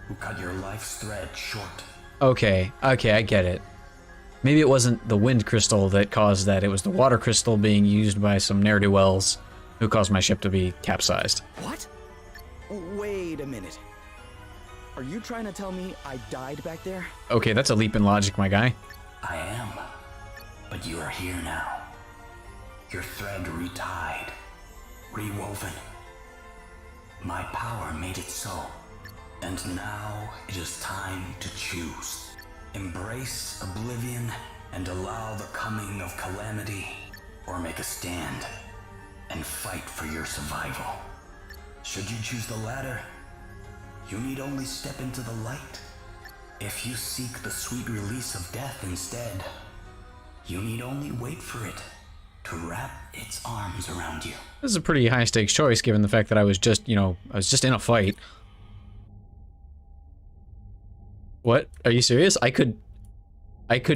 Who cut your life's thread short. Okay, I get it. Maybe it wasn't the wind crystal that caused that. It was the water crystal being used by some ne'er-do-wells who caused my ship to be capsized. What? Wait a minute. Are you trying to tell me I died back there? Okay, that's a leap in logic, my guy. I am. But you are here now. Your thread retied, rewoven. My power made it so. And now it is time to choose. Embrace oblivion and allow the coming of calamity, or make a stand and fight for your survival. Should you choose the latter, you need only step into the light. If you seek the sweet release of death instead, you need only wait for it to wrap its arms around you. This is a pretty high stakes choice given the fact that I was just, you know, I was just in a fight. What? Are you serious? I could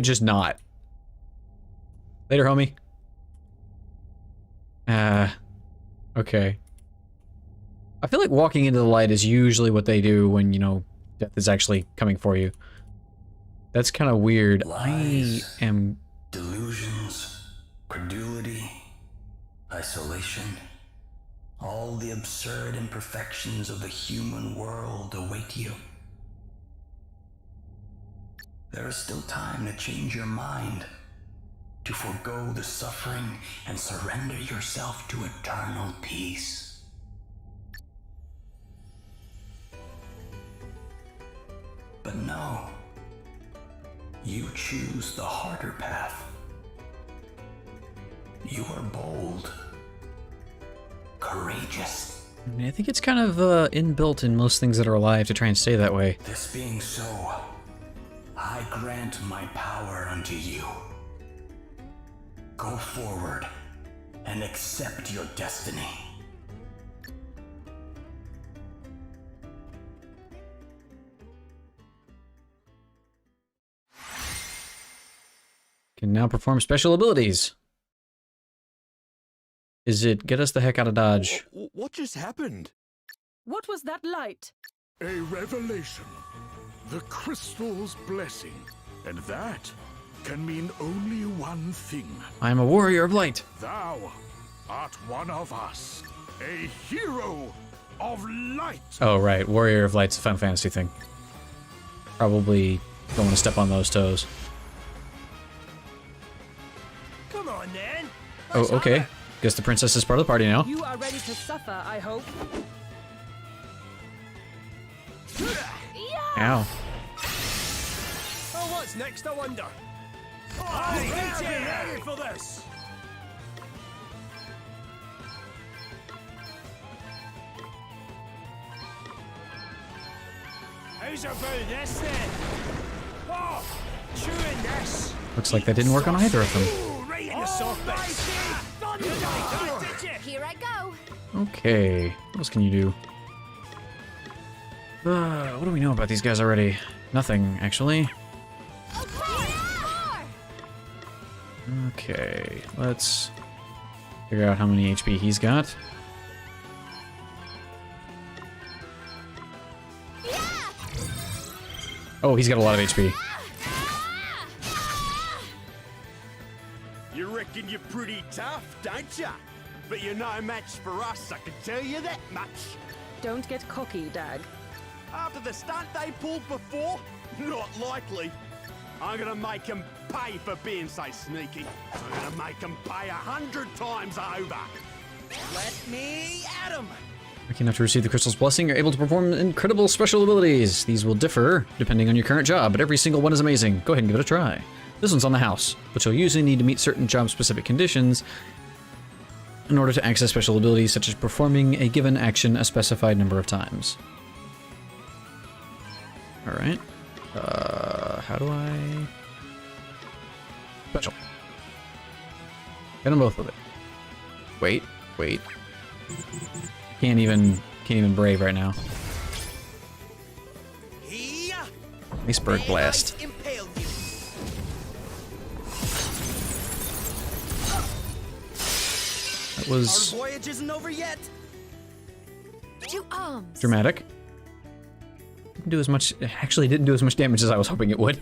just not. Later, homie. Okay. I feel like walking into the light is usually what they do when, you know, death is actually coming for you. That's kind of weird. Lies, I am... delusions, credulity, isolation. All the absurd imperfections of the human world await you. There is still time to change your mind, to forego the suffering and surrender yourself to eternal peace. But no, you choose the harder path. You are bold, courageous. I mean, I think it's kind of inbuilt in most things that are alive to try and stay that way. This being so, I grant my power unto you. Go forward and accept your destiny. Can now perform special abilities. Is it get us the heck out of Dodge? What just happened? What was that light? A revelation. The crystal's blessing. And that can mean only one thing. I am a warrior of light. Thou art one of us. A hero of light. Oh, right. Warrior of Light's a Final Fantasy thing. Probably don't want to step on those toes. Come on, then. Oh, okay. Guess the princess is part of the party now. You are ready to suffer, I hope. Ow. Oh, what's next, I wonder? Get ready for this! How's about this then? Oh, chewing this. Looks like that didn't work on either of them. Right in the soft bits. Here I go. Okay. What else can you do? What do we know about these guys already? Nothing, actually. Okay, let's figure out how many HP he's got. Oh, he's got a lot of HP. You reckon you're pretty tough, don't ya? But you're no match for us, I can tell you that much. Don't get cocky, Dag. After the stunt they pulled before? Not likely. I'm gonna make them pay for being so sneaky. I'm gonna make them pay 100 times over. Let me at him! Lucky enough to receive the crystal's blessing, you're able to perform incredible special abilities. These will differ depending on your current job, but every single one is amazing. Go ahead and give it a try. This one's on the house, but you'll usually need to meet certain job-specific conditions in order to access special abilities, such as performing a given action a specified number of times. Alright. How do I... Special. Get them both with it. Wait. Can't even brave right now. Iceberg Blast. That was Our voyage isn't over yet. To arms. dramatic. Didn't do as much. Actually, didn't do as much damage as I was hoping it would.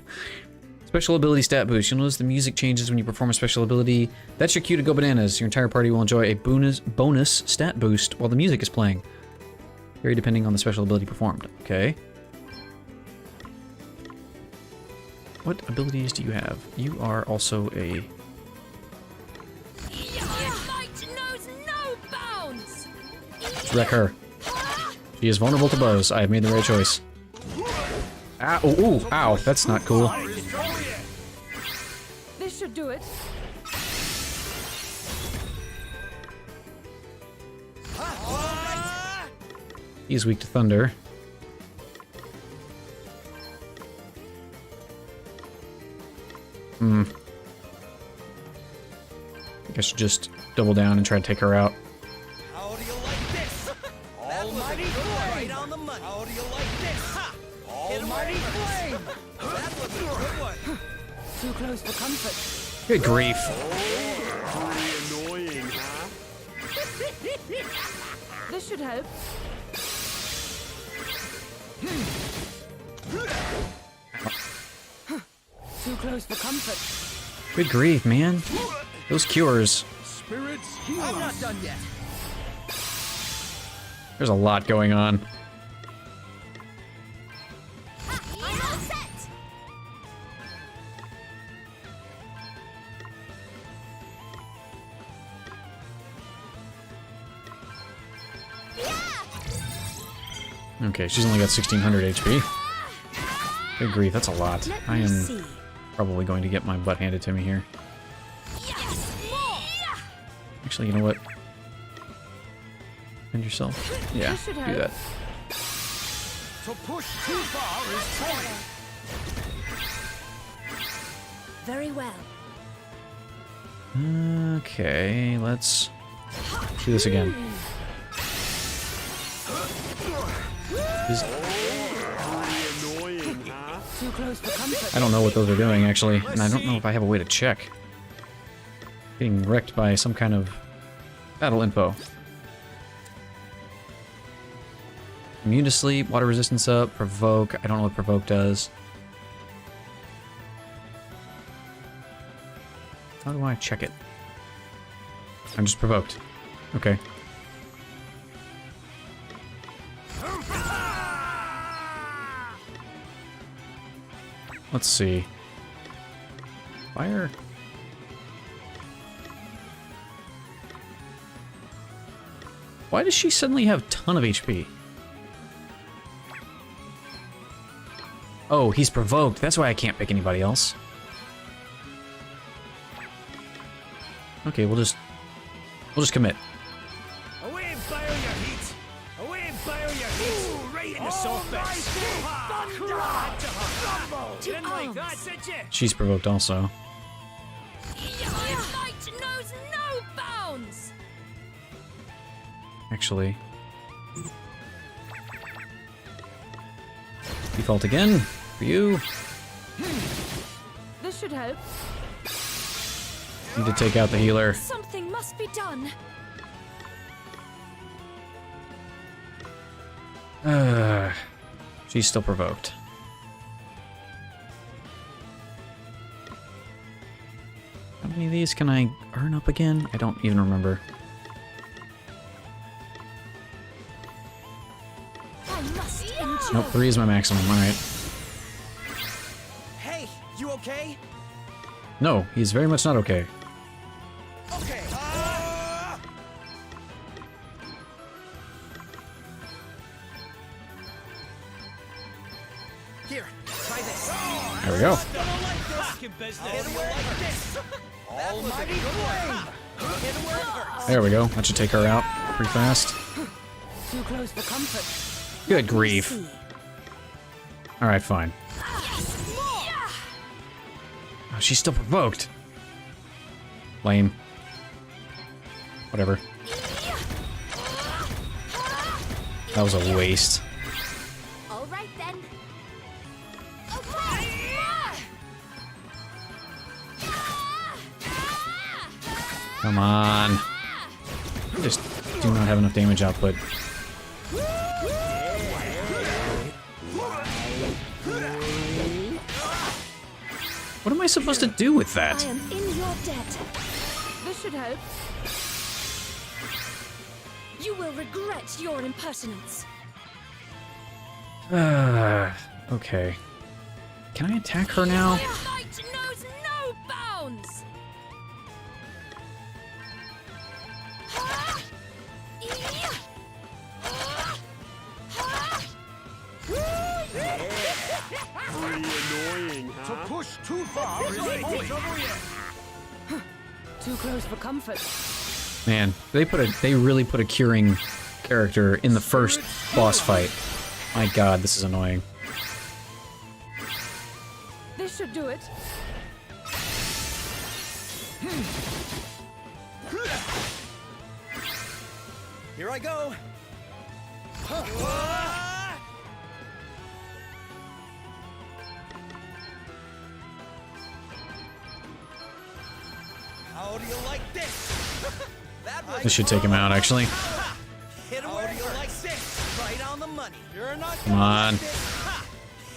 Special ability stat boost. You'll notice the music changes when you perform a special ability. That's your cue to go bananas. Your entire party will enjoy a bonus stat boost while the music is playing. Very depending on the special ability performed. Okay. What abilities do you have? You are also a Wreck her. She is vulnerable to blows. I have made the right choice. Ow, ooh, ow, that's not cool. This should do it. He's weak to thunder. I think I should just double down and try to take her out. How do you like this? Almighty flame! Right on the money. How do you like this? Ha! Almighty flame! That was a good one. Too close for comfort. Good grief. Annoying, huh? This should help. Too close for comfort. Good grief, man. Those cures. Spirits, I'm not done yet. There's a lot going on. I'm all set! Okay, she's only got 1600 HP. Good grief, that's a lot. I am probably going to get my butt handed to me here. Actually, you know what? Defend yourself. Yeah, do that. To push too far is folly. Very well. Okay, let's do this again. Annoying, huh? Too close for comfort. I don't know what those are doing, actually, and I don't know if I have a way to check. Getting wrecked by some kind of battle info. Immune to sleep, water resistance up, provoke. I don't know what provoke does. How do I check it? I'm just provoked. Okay. Let's see. Fire. Why does she suddenly have a ton of HP? Oh, he's provoked. That's why I can't pick anybody else. Okay, we'll just commit. Away and fire your heat. Away and fire your heat. Ooh, right in the soft base. Didn't like that, did you? She's provoked also. My might knows no bounds. Actually. Default again for you. This should help. Need to take out the healer. Something must be done. She's still provoked. How many of these can I earn up again? I don't even remember. I must endure. Nope, 3 is my maximum. Alright. Hey, you okay? No, he's very much not okay. Okay. Here, try this. There we go. Almighty flame. There we go. That should take her out pretty fast. Too close for comfort. Good grief. Alright, fine. Oh, she's still provoked. Lame. Whatever. That was a waste. All right then. Come on. I just do not have enough damage output. What am I supposed to do with that? I am in your debt. This should help. You will regret your impertinence. Okay. Can I attack her now? My might knows no bounds. far is holy. Too close for comfort. Man, they really put a curing character in the first boss fight. My god, this is annoying. This should do it. Here I go. How do you like this? This should take him out, actually. Hit him where you like this. Right on the money. You're not Come on.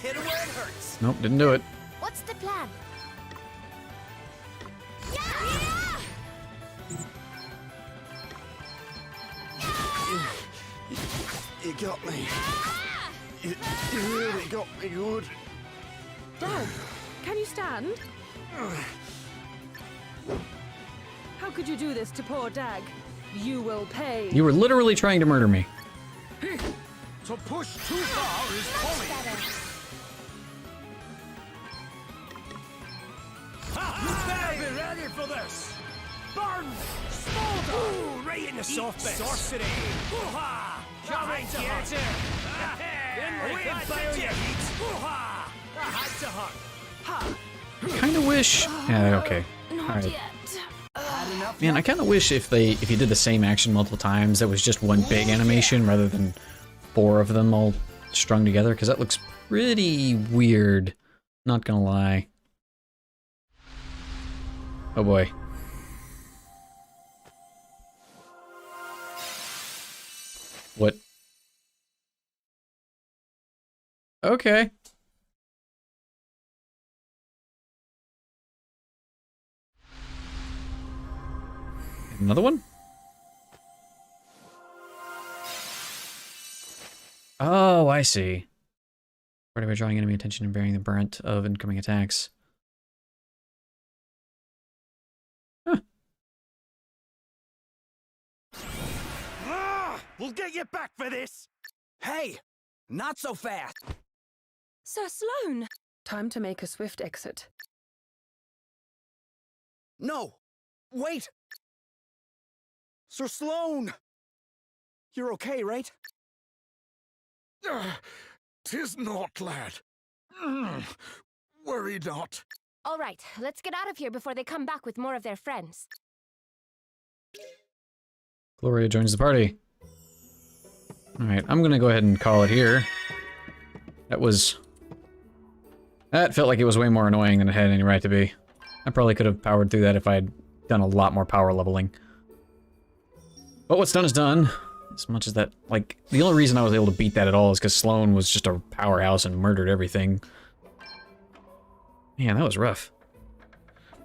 hit him where it hurts. Nope, didn't do it. What's the plan? You got me. You really got me good. Dad, can you stand? How could you do this to poor Dag? You will pay. You were literally trying to murder me. To push too far is folly. You better be ready for this. Burn! Smolder! Ooh, right in the soft bits. Sorcery! Hoo-ha! Come and get it! Way your heat! Hoo-ha! I had to hurt. Ha! Kind of wish. Yeah, okay. Alright. Man, I kind of wish if you did the same action multiple times, that was just one big animation rather than 4 of them all strung together, because that looks pretty weird. Not gonna lie. Oh boy. What? Okay. Another one? Oh, I see. Right by drawing enemy attention and bearing the brunt of incoming attacks. Huh. We'll get you back for this! Hey! Not so fast! Sir Sloane! Time to make a swift exit. No! Wait! Sir Sloane! You're okay, right? 'Tis not, lad. Worry not. All right, let's get out of here before they come back with more of their friends. Gloria joins the party. Alright, I'm gonna go ahead and call it here. That felt like it was way more annoying than it had any right to be. I probably could have powered through that if I had done a lot more power leveling. But what's done is done. As much as that, like, the only reason I was able to beat that at all is because Sloane was just a powerhouse and murdered everything. Man, that was rough.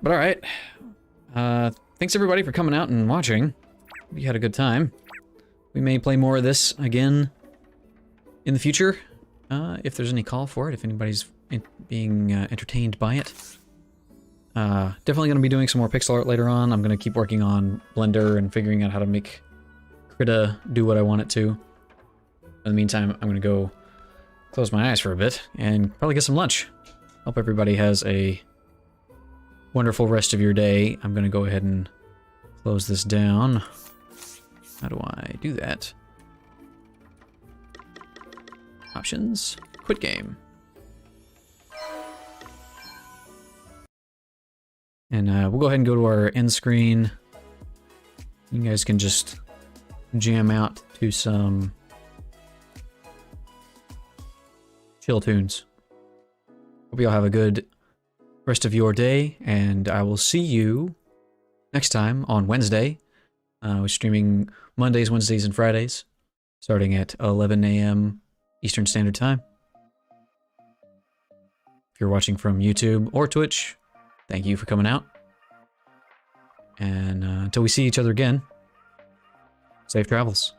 But alright. Thanks everybody for coming out and watching. We had a good time. We may play more of this again in the future, if there's any call for it, if anybody's being entertained by it. Definitely going to be doing some more pixel art later on. I'm going to keep working on Blender and figuring out how to make Krita do what I want it to. In the meantime, I'm going to go close my eyes for a bit and probably get some lunch. Hope everybody has a wonderful rest of your day. I'm going to go ahead and close this down. How do I do that? Options. Quit game. And we'll go ahead and go to our end screen. You guys can just jam out to some chill tunes. Hope you all have a good rest of your day, and I will see you next time on Wednesday. We're streaming Mondays, Wednesdays, and Fridays, starting at 11 a.m. Eastern Standard Time. If you're watching from YouTube or Twitch, thank you for coming out. And until we see each other again, safe travels.